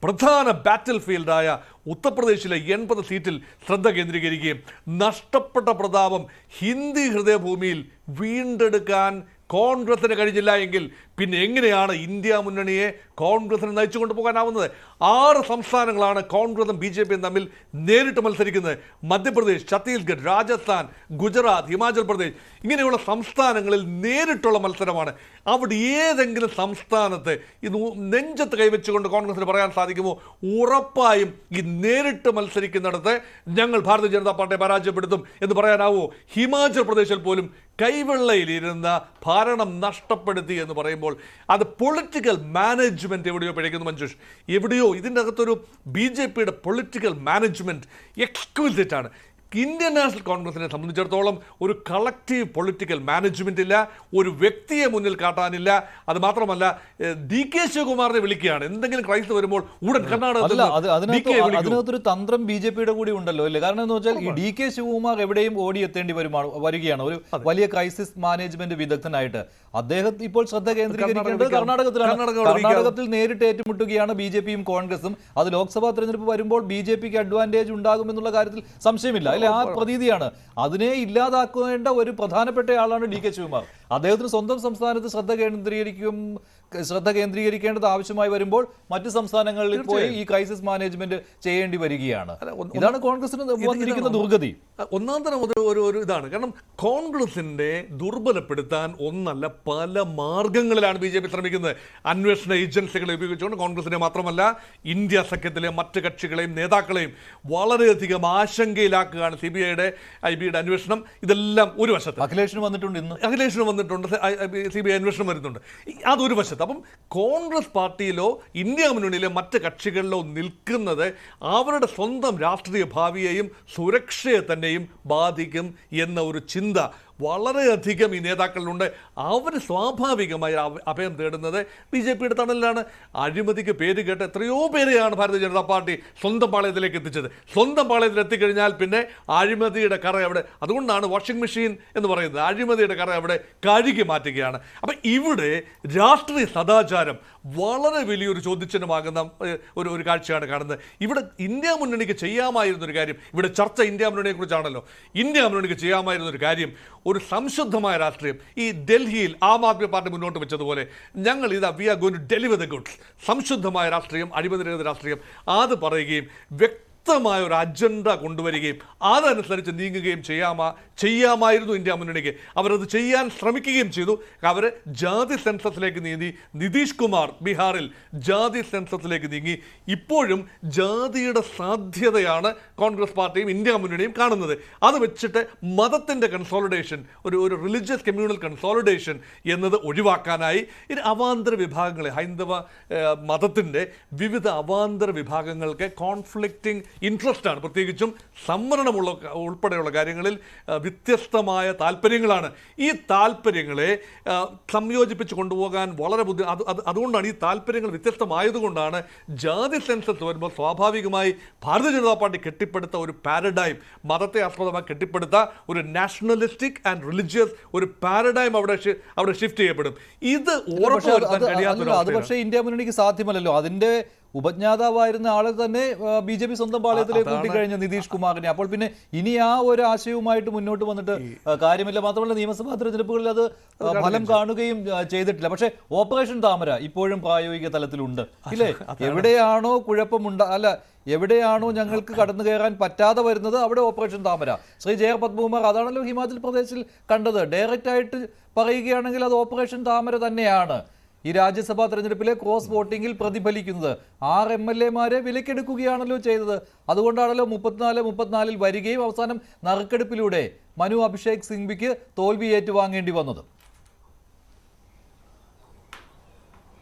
പ്രധാന ബാറ്റിൽ ഫീൽഡായ ഉത്തർപ്രദേശിലെ 80 സീറ്റിൽ ശ്രദ്ധ കേന്ദ്രീകരിക്കുകയും നഷ്ടപ്പെട്ട പ്രതാപം ഹിന്ദി ഹൃദയഭൂമിയിൽ വീണ്ടെടുക്കാൻ കോൺഗ്രസിന് കഴിഞ്ഞില്ല എങ്കിൽ പിന്നെ എങ്ങനെയാണ് ഇന്ത്യ മുന്നണിയെ കോൺഗ്രസിന് നയിച്ചു കൊണ്ടുപോകാനാവുന്നത്? 6 സംസ്ഥാനങ്ങളാണ് കോൺഗ്രസും BJPയും തമ്മിൽ നേരിട്ട് മത്സരിക്കുന്നത്. മധ്യപ്രദേശ്, ഛത്തീസ്ഗഡ്, രാജസ്ഥാൻ, ഗുജറാത്ത്, ഹിമാചൽ പ്രദേശ് ഇങ്ങനെയുള്ള സംസ്ഥാനങ്ങളിൽ നേരിട്ടുള്ള മത്സരമാണ്. അവിടെ ഏതെങ്കിലും സംസ്ഥാനത്ത് ഇത് നെഞ്ചത്ത് കൈവച്ചുകൊണ്ട് കോൺഗ്രസിന് പറയാൻ സാധിക്കുമോ ഉറപ്പായും ഈ നേരിട്ട് മത്സരിക്കുന്നിടത്ത് ഞങ്ങൾ ഭാരതീയ ജനതാ പാർട്ടിയെ പരാജയപ്പെടുത്തും എന്ന് പറയാനാവോ? ഹിമാചൽ പ്രദേശിൽ പോലും കൈവെള്ളയിലിരുന്ന ഭരണം നഷ്ടപ്പെടുത്തി എന്ന് പറയുമ്പോൾ അത് പൊളിറ്റിക്കൽ മാനേജ്മെന്റ് എവിടെയോ പിഴയ്ക്കുന്നു മഞ്ജുഷ്. എവിടെയോ ഇതിൻ്റെ അകത്തൊരു BJPയുടെ പൊളിറ്റിക്കൽ മാനേജ്മെന്റ് എക്സ്ക്വിസിറ്റ് ആണ്. ഇന്ത്യൻ നാഷണൽ കോൺഗ്രസിനെ സംബന്ധിച്ചിടത്തോളം ഒരു കളക്റ്റീവ് പൊളിറ്റിക്കൽ മാനേജ്മെന്റ് ഇല്ല, ഒരു വ്യക്തിയെ മുന്നിൽ കാട്ടാനില്ല. അത് മാത്രമല്ല DK ശിവകുമാറിനെ വിളിക്കുകയാണ് എന്തെങ്കിലും ക്രൈസിസ് വരുമ്പോൾ ഉടൻ അതിനകത്തൊരു തന്ത്രം BJPയുടെ കൂടി ഉണ്ടല്ലോ അല്ലേ? കാരണം എന്ന് വെച്ചാൽ ഈ DK ശിവകുമാർ എവിടെയും ഓടിയെത്തേണ്ടി വരികയാണ് ഒരു വലിയ ക്രൈസിസ് മാനേജ്മെന്റ് വിദഗ്ധനായിട്ട്. അദ്ദേഹം ഇപ്പോൾ ശ്രദ്ധ കേന്ദ്രീകരിക്കേണ്ടത് കർണാടകത്തിലാണ്. കർണാടകത്തിൽ നേരിട്ട് ഏറ്റുമുട്ടുകയാണ് BJPയും കോൺഗ്രസും. അത് ലോക്സഭാ തെരഞ്ഞെടുപ്പ് വരുമ്പോൾ BJPക്ക് അഡ്വാൻറ്റേജ് ഉണ്ടാകുമെന്നുള്ള കാര്യത്തിൽ സംശയമില്ല. അല്ലെ, ആ പ്രതീതിയാണ്. അതിനെ ഇല്ലാതാക്കേണ്ട ഒരു പ്രധാനപ്പെട്ട ആളാണ് DK ശിവകുമാർ. അദ്ദേഹത്തിന് സ്വന്തം സംസ്ഥാനത്ത് ശ്രദ്ധ കേന്ദ്രീകരിക്കേണ്ടത് ആവശ്യമായി വരുമ്പോൾ മറ്റു സംസ്ഥാനങ്ങളിൽ പോയി ഈ ക്രൈസിസ് മാനേജ്മെന്റ് ചെയ്യേണ്ടി വരികയാണ്. ഇതാണ് കോൺഗ്രസിന് വന്നിരിക്കുന്ന ദുർഗതി. ഒന്നാം തരം ഒരു ഇതാണ്. കാരണം കോൺഗ്രസിന്റെ ദുർബലപ്പെടുത്താൻ ഒന്നല്ല പല മാർഗങ്ങളിലാണ് BJP ശ്രമിക്കുന്നത്. അന്വേഷണ ഏജൻസികളെ ഉപയോഗിച്ചുകൊണ്ട് കോൺഗ്രസിനെ മാത്രമല്ല ഇന്ത്യ സഖ്യത്തിലെ മറ്റ് കക്ഷികളെയും നേതാക്കളെയും വളരെയധികം ആശങ്കയിലാക്കുകയാണ് CBIയുടെ IBയുടെ അന്വേഷണം. ഇതെല്ലാം ഒരു വശത്ത് അഖിലേഷിന് വന്നിട്ടുണ്ട്, CBI അന്വേഷണം വരുന്നുണ്ട്. അതൊരു വശത്ത്. അപ്പം കോൺഗ്രസ് പാർട്ടിയിലോ ഇന്ത്യ മുന്നണിയിലെ മറ്റ് കക്ഷികളിലോ നിൽക്കുന്നത് അവരുടെ സ്വന്തം രാഷ്ട്രീയ ഭാവിയെയും സുരക്ഷയെ തന്നെയും ബാധിക്കും എന്ന ഒരു ചിന്ത വളരെയധികം ഈ നേതാക്കളിലുണ്ട്. അവർ സ്വാഭാവികമായി അഭയം തേടുന്നത് BJPയുടെ തണലിലാണ്. അഴിമതിക്ക് പേര് കേട്ട് എത്രയോ പേരെയാണ് ഭാരതീയ ജനതാ പാർട്ടി സ്വന്തം പാളയത്തിലേക്ക് എത്തിച്ചത്. സ്വന്തം പാളയത്തിൽ എത്തിക്കഴിഞ്ഞാൽ പിന്നെ അഴിമതിയുടെ കറ അവിടെ, അതുകൊണ്ടാണ് വാഷിംഗ് മെഷീൻ എന്ന് പറയുന്നത്, അഴിമതിയുടെ കറ അവിടെ കഴുകി മാറ്റുകയാണ്. അപ്പം ഇവിടെ രാഷ്ട്രീയ സദാചാരം വളരെ വലിയൊരു ചോദ്യചിഹ്നമാകുന്ന ഒരു കാഴ്ചയാണ് കാണുന്നത്. ഇവിടെ ഇന്ത്യ മുന്നണിക്ക് ചെയ്യാമായിരുന്നൊരു കാര്യം, ഇവിടെ ചർച്ച ഇന്ത്യ മുന്നണിയെ കുറിച്ചാണല്ലോ. ഇന്ത്യ മുന്നണിക്ക് ചെയ്യാമായിരുന്നൊരു കാര്യം ഒരു സംശുദ്ധമായ രാഷ്ട്രീയം. ഈ ഡൽഹിയിൽ ആം ആദ്മി പാർട്ടി മുന്നോട്ട് വെച്ചതുപോലെ ഞങ്ങൾ we are going to deliver the goods, സംശുദ്ധമായ രാഷ്ട്രീയം, അഴിമതിരഹിത രാഷ്ട്രീയം, അത് പറയുകയും വ്യക്തമായ ഒരു അജണ്ട കൊണ്ടുവരികയും അതനുസരിച്ച് നീങ്ങുകയും ചെയ്യാമായിരുന്നു ഇന്ത്യ മുന്നണിക്ക്. അവരത് ചെയ്യാൻ ശ്രമിക്കുകയും ചെയ്തു. അവർ ജാതി സെൻസസിലേക്ക് നീങ്ങി. നിതീഷ് കുമാർ ബീഹാറിൽ ജാതി സെൻസസിലേക്ക് നീങ്ങി. ഇപ്പോഴും ജാതിയുടെ സാധ്യതയാണ് കോൺഗ്രസ് പാർട്ടിയും ഇന്ത്യ മുന്നണിയും കാണുന്നത്. അത് വെച്ചിട്ട് മതത്തിൻ്റെ കൺസോളിഡേഷൻ, ഒരു റിലീജിയസ് കമ്മ്യൂണൽ കൺസോളിഡേഷൻ എന്നത് ഒഴിവാക്കാനായി ഇത് അവാന്തര വിഭാഗങ്ങളെ, ഹൈന്ദവ മതത്തിൻ്റെ വിവിധ അവാന്തര വിഭാഗങ്ങൾക്ക് കോൺഫ്ലിക്റ്റിംഗ് ഇൻട്രസ്റ്റ് ആണ്. പ്രത്യേകിച്ചും സംവരണമുള്ള ഉൾപ്പെടെയുള്ള കാര്യങ്ങളിൽ വ്യത്യസ്തമായ താല്പര്യങ്ങളാണ്. ഈ താല്പര്യങ്ങളെ സംയോജിപ്പിച്ച് കൊണ്ടുപോകാൻ വളരെ അതുകൊണ്ടാണ് ഈ താല്പര്യങ്ങൾ വ്യത്യസ്തമായതുകൊണ്ടാണ് ജാതി സെൻസസ് വരുമ്പോൾ സ്വാഭാവികമായി ഭാരതീയ ജനതാ പാർട്ടി കെട്ടിപ്പടുത്ത ഒരു പാരഡൈം, മതത്തെ ആസ്പദമായി കെട്ടിപ്പടുത്ത ഒരു നാഷണലിസ്റ്റിക് ആൻഡ് റിലിജിയസ് ഒരു പാരഡൈം അവിടെ ഷിഫ്റ്റ് ചെയ്യപ്പെടും. ഇത് ഉറപ്പുവരുത്താൻ കഴിയാത്ത, അത് പക്ഷേ ഇന്ത്യ മുന്നണിക്ക് സാധ്യമല്ലല്ലോ. അതിന്റെ ഉപജ്ഞാതാവായിരുന്ന ആളെ തന്നെ BJP സ്വന്തം പാളയത്തിലേക്ക് കൂട്ടിക്കഴിഞ്ഞു നിതീഷ് കുമാറിനെ. അപ്പോൾ പിന്നെ ഇനി ആ ഒരു ആശയവുമായിട്ട് മുന്നോട്ട് വന്നിട്ട് കാര്യമില്ല. മാത്രമല്ല നിയമസഭാ തെരഞ്ഞെടുപ്പുകളിൽ അത് ഫലം കാണുകയും ചെയ്തിട്ടില്ല. പക്ഷേ ഓപ്പറേഷൻ താമര ഇപ്പോഴും പ്രായോഗിക തലത്തിലുണ്ട് ഇല്ലേ? എവിടെയാണോ എവിടെയാണോ ഞങ്ങൾക്ക് കടന്നു കയറാൻ പറ്റാതെ വരുന്നത് അവിടെ ഓപ്പറേഷൻ താമര. ശ്രീ JR പത്മകുമാർ അതാണല്ലോ ഹിമാചൽ പ്രദേശിൽ കണ്ടത്. ഡയറക്റ്റ് ആയിട്ട് പറയുകയാണെങ്കിൽ അത് ഓപ്പറേഷൻ താമര തന്നെയാണ് ഈ രാജ്യസഭാ തെരഞ്ഞെടുപ്പിലെ ക്രോസ് വോട്ടിംഗിൽ പ്രതിഫലിക്കുന്നത്. 6 MLA-മാരെ വിലക്കെടുക്കുകയാണല്ലോ ചെയ്തത്. അതുകൊണ്ടാണല്ലോ 34 വരികയും അവസാനം നറുക്കെടുപ്പിലൂടെ മനു അഭിഷേക് സിംഗ്വിക്ക് തോൽവി ഏറ്റുവാങ്ങേണ്ടി വന്നത്.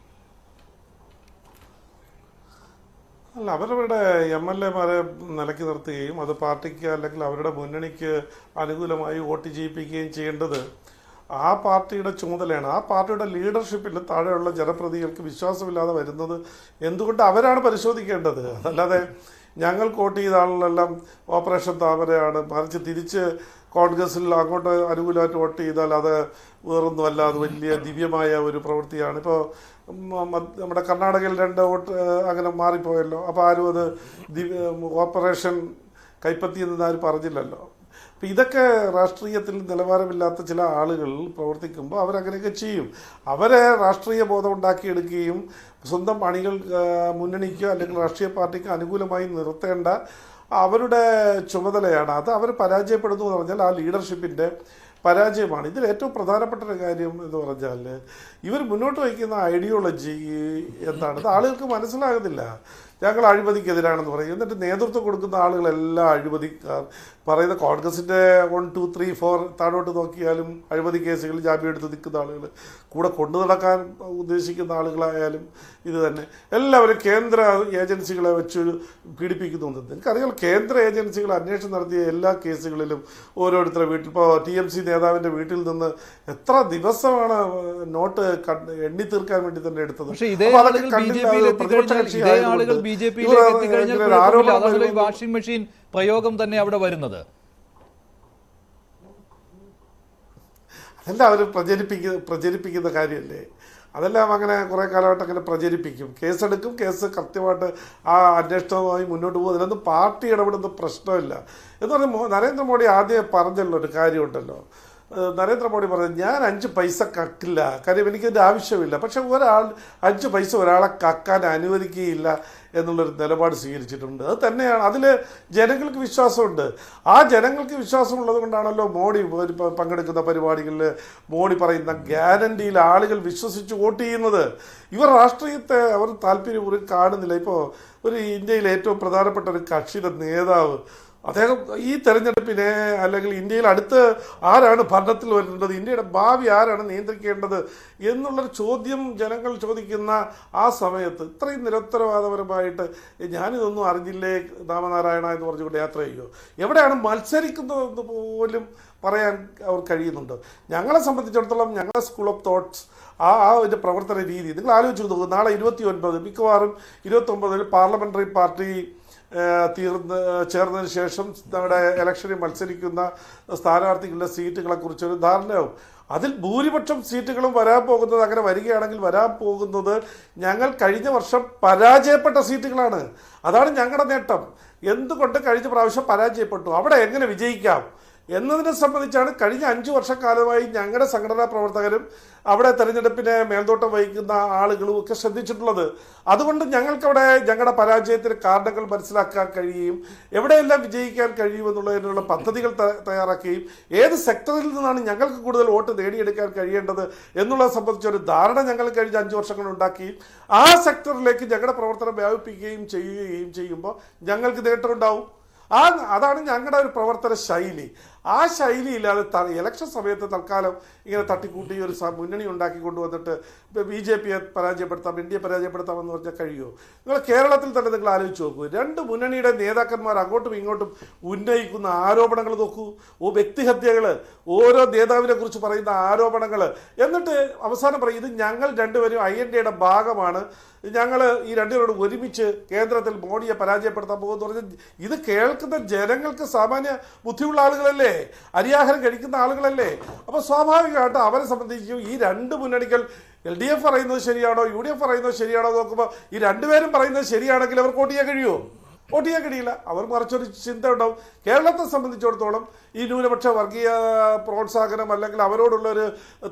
അല്ല, അവരവരുടെ MLA-മാരെ നിലയ്ക്ക് നിർത്തുകയും അത് പാർട്ടിക്ക് അല്ലെങ്കിൽ അവരുടെ മുന്നണിക്ക് അനുകൂലമായി വോട്ട് ചെയ്യിപ്പിക്കുകയും ചെയ്യേണ്ടത് ആ പാർട്ടിയുടെ ചുമതലയാണ്. ആ പാർട്ടിയുടെ ലീഡർഷിപ്പിൽ താഴെയുള്ള ജനപ്രതിനിധികൾക്ക് വിശ്വാസമില്ലാതെ വരുന്നത് എന്തുകൊണ്ട് അവരാണ് പരിശോധിക്കേണ്ടത്. അതല്ലാതെ ഞങ്ങൾക്ക് വോട്ട് ചെയ്ത ആളുകളെല്ലാം ഓപ്പറേഷൻ താമരയാണ്, മറിച്ച് തിരിച്ച് കോൺഗ്രസിൽ അങ്ങോട്ട് അനുകൂലമായിട്ട് വോട്ട് ചെയ്താൽ അത് വേറൊന്നുമല്ല, അത് വലിയ ദിവ്യമായ ഒരു പ്രവൃത്തിയാണ്. ഇപ്പോൾ നമ്മുടെ കർണാടകയിൽ 2 വോട്ട് അങ്ങനെ മാറിപ്പോയല്ലോ. അപ്പോൾ ആരും അത് ഓപ്പറേഷൻ കൈപ്പറ്റിയെന്ന് ആരും പറഞ്ഞില്ലല്ലോ. അപ്പം ഇതൊക്കെ രാഷ്ട്രീയത്തിൽ നിലവാരമില്ലാത്ത ചില ആളുകൾ പ്രവർത്തിക്കുമ്പോൾ അവരങ്ങനെയൊക്കെ ചെയ്യും. അവരെ രാഷ്ട്രീയ ബോധം ഉണ്ടാക്കിയെടുക്കുകയും സ്വന്തം അണികൾ മുന്നണിക്കോ അല്ലെങ്കിൽ രാഷ്ട്രീയ പാർട്ടിക്കോ അനുകൂലമായി നിർത്തേണ്ട അവരുടെ ചുമതലയാണ്. അത് അവർ പരാജയപ്പെടുന്നു എന്ന് പറഞ്ഞാൽ ആ ലീഡർഷിപ്പിൻ്റെ പരാജയമാണ്. ഇതിൽ ഏറ്റവും പ്രധാനപ്പെട്ട ഒരു കാര്യം എന്ന് പറഞ്ഞാൽ ഇവർ മുന്നോട്ട് വയ്ക്കുന്ന ഐഡിയോളജി എന്താണെന്ന് ആളുകൾക്ക് മനസ്സിലാകുന്നില്ല. ഞങ്ങൾ അഴിമതിക്കെതിരാണെന്ന് പറയും. എന്നിട്ട് നേതൃത്വം കൊടുക്കുന്ന ആളുകളെല്ലാം അഴിമതിക്കാർ. പറയുന്ന കോൺഗ്രസിൻ്റെ 1, 2, 3, 4 താഴോട്ട് നോക്കിയാലും അഴിമതി കേസുകൾ ജാമ്യം എടുത്ത് നിൽക്കുന്ന ആളുകൾ, കൂടെ കൊണ്ടു നടക്കാൻ ഉദ്ദേശിക്കുന്ന ആളുകളായാലും ഇത് തന്നെ. എല്ലാവരും കേന്ദ്ര ഏജൻസികളെ വെച്ച് പീഡിപ്പിക്കുന്നുണ്ട്. നിങ്ങൾക്കറിയാം, കേന്ദ്ര ഏജൻസികൾ അന്വേഷണം നടത്തിയ എല്ലാ കേസുകളിലും ഓരോരുത്തരുടെ വീട്ടിൽ, ഇപ്പോൾ TMC നേതാവിൻ്റെ വീട്ടിൽ നിന്ന് എത്ര ദിവസമാണ് നോട്ട് എണ്ണി തീർക്കാൻ വേണ്ടി തന്നെ എടുത്തത്. വാഷിംഗ് മെഷീൻ പ്രയോഗം തന്നെ അവിടെ വരുന്നത് അതല്ല അവർ പ്രചരിപ്പിക്കുന്ന കാര്യമല്ലേ. അതെല്ലാം അങ്ങനെ കുറേ കാലമായിട്ട് അങ്ങനെ പ്രചരിപ്പിക്കും, കേസെടുക്കും, കേസ് കൃത്യമായിട്ട് ആ അന്വേഷണവുമായി മുന്നോട്ട് പോകും. അതിലൊന്നും പാർട്ടി ഇടപെടുന്ന പ്രശ്നമില്ല എന്ന് പറഞ്ഞാൽ നരേന്ദ്രമോദി ആദ്യം പറഞ്ഞല്ലോ ഒരു കാര്യമുണ്ടല്ലോ. നരേന്ദ്രമോദി പറഞ്ഞു, ഞാൻ 5 പൈസ കക്കില്ല, കാര്യം എനിക്കതിൻ്റെ ആവശ്യമില്ല. പക്ഷെ 5 പൈസ ഒരാളെ കക്കാൻ അനുവദിക്കുകയില്ല എന്നുള്ളൊരു നിലപാട് സ്വീകരിച്ചിട്ടുണ്ട്. അത് തന്നെയാണ്, അതിൽ ജനങ്ങൾക്ക് വിശ്വാസമുണ്ട്. ആ ജനങ്ങൾക്ക് വിശ്വാസമുള്ളത് കൊണ്ടാണല്ലോ മോഡി പങ്കെടുക്കുന്ന പരിപാടികളിൽ മോഡി പറയുന്ന ഗ്യാരണ്ടിയിൽ ആളുകൾ വിശ്വസിച്ച് വോട്ട് ചെയ്യുന്നത്. ഇവർ രാഷ്ട്രീയത്തെ അവർ താല്പര്യപൂർവ്വം കാണുന്നില്ല. ഇപ്പോൾ ഒരു ഇന്ത്യയിലെ ഏറ്റവും പ്രധാനപ്പെട്ട ഒരു കക്ഷിയുടെ നേതാവ് അദ്ദേഹം ഈ തെരഞ്ഞെടുപ്പിനെ അല്ലെങ്കിൽ ഇന്ത്യയിൽ അടുത്ത് ആരാണ് ഭരണത്തിൽ വരുന്നത്, ഇന്ത്യയുടെ ഭാവി ആരാണ് നിയന്ത്രിക്കേണ്ടത് എന്നുള്ളൊരു ചോദ്യം ജനങ്ങൾ ചോദിക്കുന്ന ആ സമയത്ത് ഇത്രയും നിരുത്തരവാദപരമായിട്ട് ഞാനിതൊന്നും അറിഞ്ഞില്ലേ രാമനാരായണ എന്ന് പറഞ്ഞുകൊണ്ട് യാത്ര ചെയ്യുമോ? എവിടെയാണ് മത്സരിക്കുന്നതെന്ന് പോലും പറയാൻ അവർ കഴിയുന്നുണ്ട്. ഞങ്ങളെ സംബന്ധിച്ചിടത്തോളം ഞങ്ങളുടെ സ്കൂൾ ഓഫ് തോട്ട്സ് ഒരു പ്രവർത്തന രീതി നിങ്ങൾ ആലോചിച്ച് നോക്കും. നാളെ 29 മിക്കവാറും 29 പാർലമെൻ്ററി പാർട്ടി ചേർന്നതിന് ശേഷം നമ്മുടെ ഇലക്ഷനിൽ മത്സരിക്കുന്ന സ്ഥാനാർത്ഥികളുടെ സീറ്റുകളെക്കുറിച്ചൊരു ധാരണയാവും. അതിൽ ഭൂരിപക്ഷം സീറ്റുകളും വരാൻ പോകുന്നത്, അങ്ങനെ വരികയാണെങ്കിൽ വരാൻ പോകുന്നത് ഞങ്ങൾ കഴിഞ്ഞ വർഷം പരാജയപ്പെട്ട സീറ്റുകളാണ്. അതാണ് ഞങ്ങളുടെ നേട്ടം. എന്തുകൊണ്ട് കഴിഞ്ഞ പ്രാവശ്യം പരാജയപ്പെട്ടു, അവിടെ എങ്ങനെ വിജയിക്കാം എന്നതിനെ സംബന്ധിച്ചാണ് കഴിഞ്ഞ 5 വർഷക്കാലമായി ഞങ്ങളുടെ സംഘടനാ പ്രവർത്തകരും അവിടെ തെരഞ്ഞെടുപ്പിനെ മേൽനോട്ടം വഹിക്കുന്ന ആളുകളും ഒക്കെ ശ്രദ്ധിച്ചിട്ടുള്ളത്. അതുകൊണ്ട് ഞങ്ങൾക്കവിടെ ഞങ്ങളുടെ പരാജയത്തിന് കാരണങ്ങൾ മനസ്സിലാക്കാൻ കഴിയുകയും എവിടെയെല്ലാം വിജയിക്കാൻ കഴിയുമെന്നുള്ളതിനുള്ള പദ്ധതികൾ തയ്യാറാക്കുകയും ഏത് സെക്ടറിൽ നിന്നാണ് ഞങ്ങൾക്ക് കൂടുതൽ വോട്ട് നേടിയെടുക്കാൻ കഴിയേണ്ടത് എന്നുള്ളത് സംബന്ധിച്ചൊരു ധാരണ ഞങ്ങൾ കഴിഞ്ഞ 5 വർഷങ്ങൾ ഉണ്ടാക്കുകയും ആ സെക്ടറിലേക്ക് ഞങ്ങളുടെ പ്രവർത്തനം വ്യാപിപ്പിക്കുകയും ചെയ്യുമ്പോൾ ഞങ്ങൾക്ക് നേട്ടമുണ്ടാവും. അതാണ് ഞങ്ങളുടെ ഒരു പ്രവർത്തന ശൈലി. ആ ശൈലിയില്ലാതെ ഇലക്ഷൻ സമയത്ത് തൽക്കാലം ഇങ്ങനെ തട്ടിക്കൂട്ടി ഒരു മുന്നണി ഉണ്ടാക്കി കൊണ്ടുവന്നിട്ട് BJPയെ പരാജയപ്പെടുത്താം, NDA പരാജയപ്പെടുത്താമെന്ന് പറഞ്ഞാൽ കഴിയുമോ? നിങ്ങൾ കേരളത്തിൽ തന്നെ നിങ്ങൾ ആലോചിച്ച് നോക്കൂ. 2 മുന്നണിയുടെ നേതാക്കന്മാർ അങ്ങോട്ടും ഇങ്ങോട്ടും ഉന്നയിക്കുന്ന ആരോപണങ്ങൾ നോക്കൂ. വ്യക്തിഹത്യകൾ, ഓരോ നേതാവിനെ കുറിച്ച് പറയുന്ന ആരോപണങ്ങൾ, എന്നിട്ട് അവസാനം പറയും ഇത് ഞങ്ങൾ 2 പേരും INDAയുടെ ഭാഗമാണ്, ഞങ്ങൾ ഈ 2 പേരോട് ഒരുമിച്ച് കേന്ദ്രത്തിൽ മോഡിയെ പരാജയപ്പെടുത്താൻ പോകുമെന്ന് പറഞ്ഞാൽ ഇത് കേൾക്കുന്ന ജനങ്ങൾക്ക് സാമാന്യ ബുദ്ധിയുള്ള ആളുകളല്ലേ, അരിയാഹാരം കഴിക്കുന്ന ആളുകളല്ലേ. അപ്പോൾ സ്വാഭാവികമായിട്ട് അവരെ സംബന്ധിച്ചും ഈ 2 മുന്നണികൾ LDF പറയുന്നത് ശരിയാണോ UDF പറയുന്നത് ശരിയാണോ നോക്കുമ്പോൾ ഈ രണ്ടുപേരും പറയുന്നത് ശരിയാണെങ്കിൽ അവർക്ക് വോട്ട് ചെയ്യാൻ കഴിയുമോ? വോട്ട് ചെയ്യാൻ കഴിയില്ല. അവർ മറിച്ചൊരു ചിന്ത ഉണ്ടാവും. കേരളത്തെ സംബന്ധിച്ചിടത്തോളം ഈ ന്യൂനപക്ഷ വർഗീയ പ്രോത്സാഹനം അല്ലെങ്കിൽ അവരോടുള്ളൊരു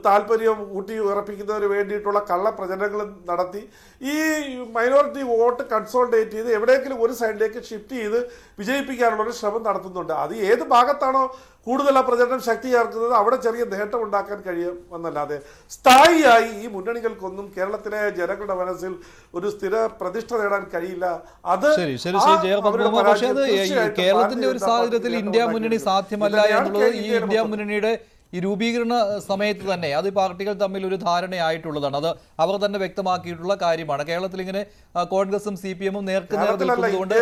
താല്പര്യം ഊട്ടി ഉറപ്പിക്കുന്നതിന് വേണ്ടിയിട്ടുള്ള കള്ളപ്രചരണങ്ങൾ നടത്തി ഈ മൈനോറിറ്റി വോട്ട് കൺസോൾട്ടേറ്റ് ചെയ്ത് എവിടെയെങ്കിലും ഒരു സൈഡിലേക്ക് ഷിഫ്റ്റ് ചെയ്ത് വിജയിപ്പിക്കാനുള്ളൊരു ശ്രമം നടത്തുന്നുണ്ട്. അത് ഏത് ഭാഗത്താണോ കൂടുതൽ ആ പ്രചരണം ശക്തി ചേർക്കുന്നത് അവിടെ ചെറിയ നേട്ടം ഉണ്ടാക്കാൻ കഴിയും എന്നല്ലാതെ സ്ഥായിയായി ഈ മുന്നണികൾക്കൊന്നും കേരളത്തിലെ ജനങ്ങളുടെ മനസ്സിൽ ഒരു സ്ഥിര പ്രതിഷ്ഠ നേടാൻ കഴിയില്ല. അത് പക്ഷേ അത് കേരളത്തിന്റെ ഒരു സാഹചര്യത്തിൽ ഇന്ത്യ മുന്നണി സാധ്യമല്ല എന്നുള്ളത് ഈ ഇന്ത്യ മുന്നണിയുടെ ഈ രൂപീകരണ സമയത്ത് തന്നെ അത് പാർട്ടികൾ തമ്മിൽ ഒരു ധാരണയായിട്ടുള്ളതാണ്. അത് അവർ തന്നെ വ്യക്തമാക്കിയിട്ടുള്ള കാര്യമാണ്. കേരളത്തിൽ ഇങ്ങനെ കോൺഗ്രസും CPM നേർക്കുനേർ നിൽക്കുന്നതുകൊണ്ട്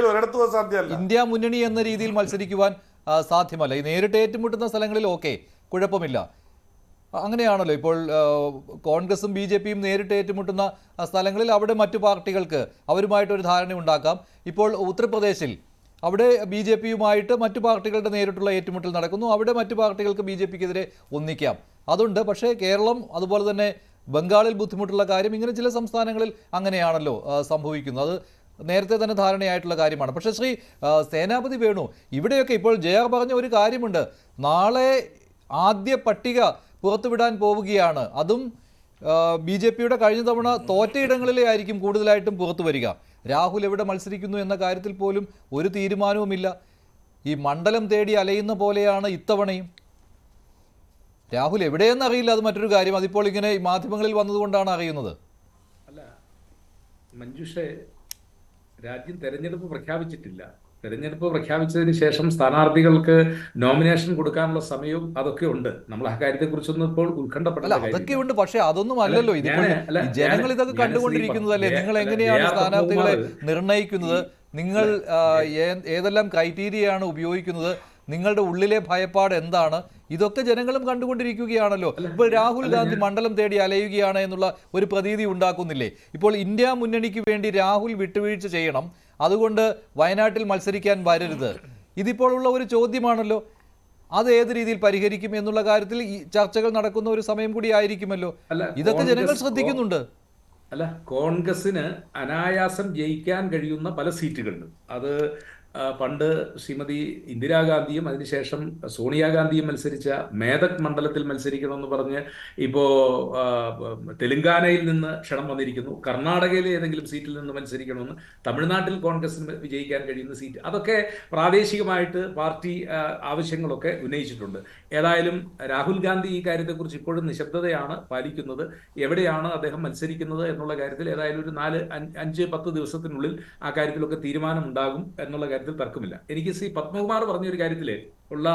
ഇന്ത്യ മുന്നണി എന്ന രീതിയിൽ മത്സരിക്കുവാൻ സാധ്യമല്ല. ഈ നേരിട്ട് ഏറ്റുമുട്ടുന്ന സ്ഥലങ്ങളിൽ ഓക്കെ, കുഴപ്പമില്ല. അങ്ങനെയാണല്ലോ ഇപ്പോൾ കോൺഗ്രസും BJPയും നേരിട്ട് ഏറ്റുമുട്ടുന്ന സ്ഥലങ്ങളിൽ അവിടെ മറ്റു പാർട്ടികൾക്ക് അവരുമായിട്ടൊരു ധാരണ ഉണ്ടാക്കാം. ഇപ്പോൾ ഉത്തർപ്രദേശിൽ അവിടെ BJPയുമായിട്ട് മറ്റു പാർട്ടികളുടെ നേരിട്ടുള്ള ഏറ്റുമുട്ടൽ നടക്കുന്നു. അവിടെ മറ്റു പാർട്ടികൾക്ക് BJPക്കെതിരെ ഒന്നിക്കാം, അതുണ്ട്. പക്ഷേ കേരളം അതുപോലെ തന്നെ ബംഗാളിൽ ബുദ്ധിമുട്ടുള്ള കാര്യം, ഇങ്ങനെ ചില സംസ്ഥാനങ്ങളിൽ അങ്ങനെയാണല്ലോ സംഭവിക്കുന്നത്. അത് നേരത്തെ തന്നെ ധാരണയായിട്ടുള്ള കാര്യമാണ്. പക്ഷേ ശ്രീ സേനാപതി വേണു, ഇവിടെയൊക്കെ ഇപ്പോൾ JR പറഞ്ഞ ഒരു കാര്യമുണ്ട്. നാളെ ആദ്യ പട്ടിക പുറത്തുവിടാൻ പോവുകയാണ്. അതും BJPയുടെ കഴിഞ്ഞ തവണ തോറ്റയിടങ്ങളിലെ ആയിരിക്കും കൂടുതലായിട്ടും പുറത്തു വരിക. രാഹുൽ എവിടെ മത്സരിക്കുന്നു എന്ന കാര്യത്തിൽ പോലും ഒരു തീരുമാനവുമില്ല. ഈ മണ്ഡലം തേടി അലയുന്ന പോലെയാണ് ഇത്തവണയും. രാഹുൽ എവിടെയെന്ന് അറിയില്ല, അത് മറ്റൊരു കാര്യം. അതിപ്പോൾ ഇങ്ങനെ മാധ്യമങ്ങളിൽ വന്നതുകൊണ്ടാണ് അറിയുന്നത്. അല്ല മഞ്ജുഷേ, രാജ്യം തെരഞ്ഞെടുപ്പ് പ്രഖ്യാപിച്ചിട്ടില്ല. തെരഞ്ഞെടുപ്പ് പ്രഖ്യാപിച്ചതിന് ശേഷം സ്ഥാനാർത്ഥികൾക്ക് നോമിനേഷൻ കൊടുക്കാനുള്ള സമയവും അതൊക്കെ ഉണ്ട്. നമ്മൾ ആ കാര്യത്തെ കുറിച്ചൊന്നും ഇപ്പോൾ ഉത്കണ്ഠപ്പെടല്ല. അതൊക്കെ ഉണ്ട്, പക്ഷെ അതൊന്നും അല്ലല്ലോ. ജനങ്ങൾ ഇതൊക്കെ കണ്ടുകൊണ്ടിരിക്കുന്നതല്ലേ. നിങ്ങൾ എങ്ങനെയാണ് സ്ഥാനാർത്ഥികളെ നിർണയിക്കുന്നത്? നിങ്ങൾ ഏതെല്ലാം ക്രൈറ്റീരിയയാണ് ഉപയോഗിക്കുന്നത്? നിങ്ങളുടെ ഉള്ളിലെ ഭയപ്പാട് എന്താണ്? ഇതൊക്കെ ജനങ്ങളും കണ്ടുകൊണ്ടിരിക്കുകയാണല്ലോ. ഇപ്പോൾ രാഹുൽ ഗാന്ധി മണ്ഡലം തേടി അലയുകയാണ് എന്നുള്ള ഒരു പ്രതീതി ഉണ്ടാക്കുന്നില്ലേ? ഇപ്പോൾ ഇന്ത്യ മുന്നണിക്ക് വേണ്ടി രാഹുൽ വിട്ടുവീഴ്ച ചെയ്യണം, അതുകൊണ്ട് വയനാട്ടിൽ മത്സരിക്കാൻ വരരുത്, ഇതിപ്പോൾ ഉള്ള ഒരു ചോദ്യമാണല്ലോ. അത് ഏത് രീതിയിൽ പരിഹരിക്കും എന്നുള്ള കാര്യത്തിൽ ഈ ചർച്ചകൾ നടക്കുന്ന ഒരു സമയം കൂടി ആയിരിക്കുമല്ലോ. ഇതൊക്കെ ജനങ്ങൾ ശ്രദ്ധിക്കുന്നുണ്ട്. അല്ല, കോൺഗ്രസിന് അനായാസം ജയിക്കാൻ കഴിയുന്ന പല സീറ്റുകളുണ്ട്. അത് പണ്ട് ശ്രീമതി ഇന്ദിരാഗാന്ധിയും അതിനുശേഷം സോണിയാഗാന്ധിയും മത്സരിച്ച മേദക് മണ്ഡലത്തിൽ മത്സരിക്കണമെന്ന് പറഞ്ഞ് ഇപ്പോൾ തെലങ്കാനയിൽ നിന്ന് ക്ഷണം വന്നിരിക്കുന്നു. കർണാടകയിലെ ഏതെങ്കിലും സീറ്റിൽ നിന്ന് മത്സരിക്കണമെന്ന്, തമിഴ്നാട്ടിൽ കോൺഗ്രസിന് വിജയിക്കാൻ കഴിയുന്ന സീറ്റ്, അതൊക്കെ പ്രാദേശികമായിട്ട് പാർട്ടി ആവശ്യങ്ങളൊക്കെ ഉന്നയിച്ചിട്ടുണ്ട്. ഏതായാലും രാഹുൽ ഗാന്ധി ഈ കാര്യത്തെക്കുറിച്ച് ഇപ്പോഴും നിശബ്ദതയാണ് പാലിക്കുന്നത്. എവിടെയാണ് അദ്ദേഹം മത്സരിക്കുന്നത് എന്നുള്ള കാര്യത്തിൽ ഏതായാലും ഒരു 4-5-10 ദിവസത്തിനുള്ളിൽ ആ കാര്യത്തിലൊക്കെ തീരുമാനമുണ്ടാകും എന്നുള്ള കാര്യത്തിൽ തർക്കമില്ല. എനിക്ക് ശ്രീ പത്മകുമാർ പറഞ്ഞൊരു കാര്യത്തിൽ ഉള്ള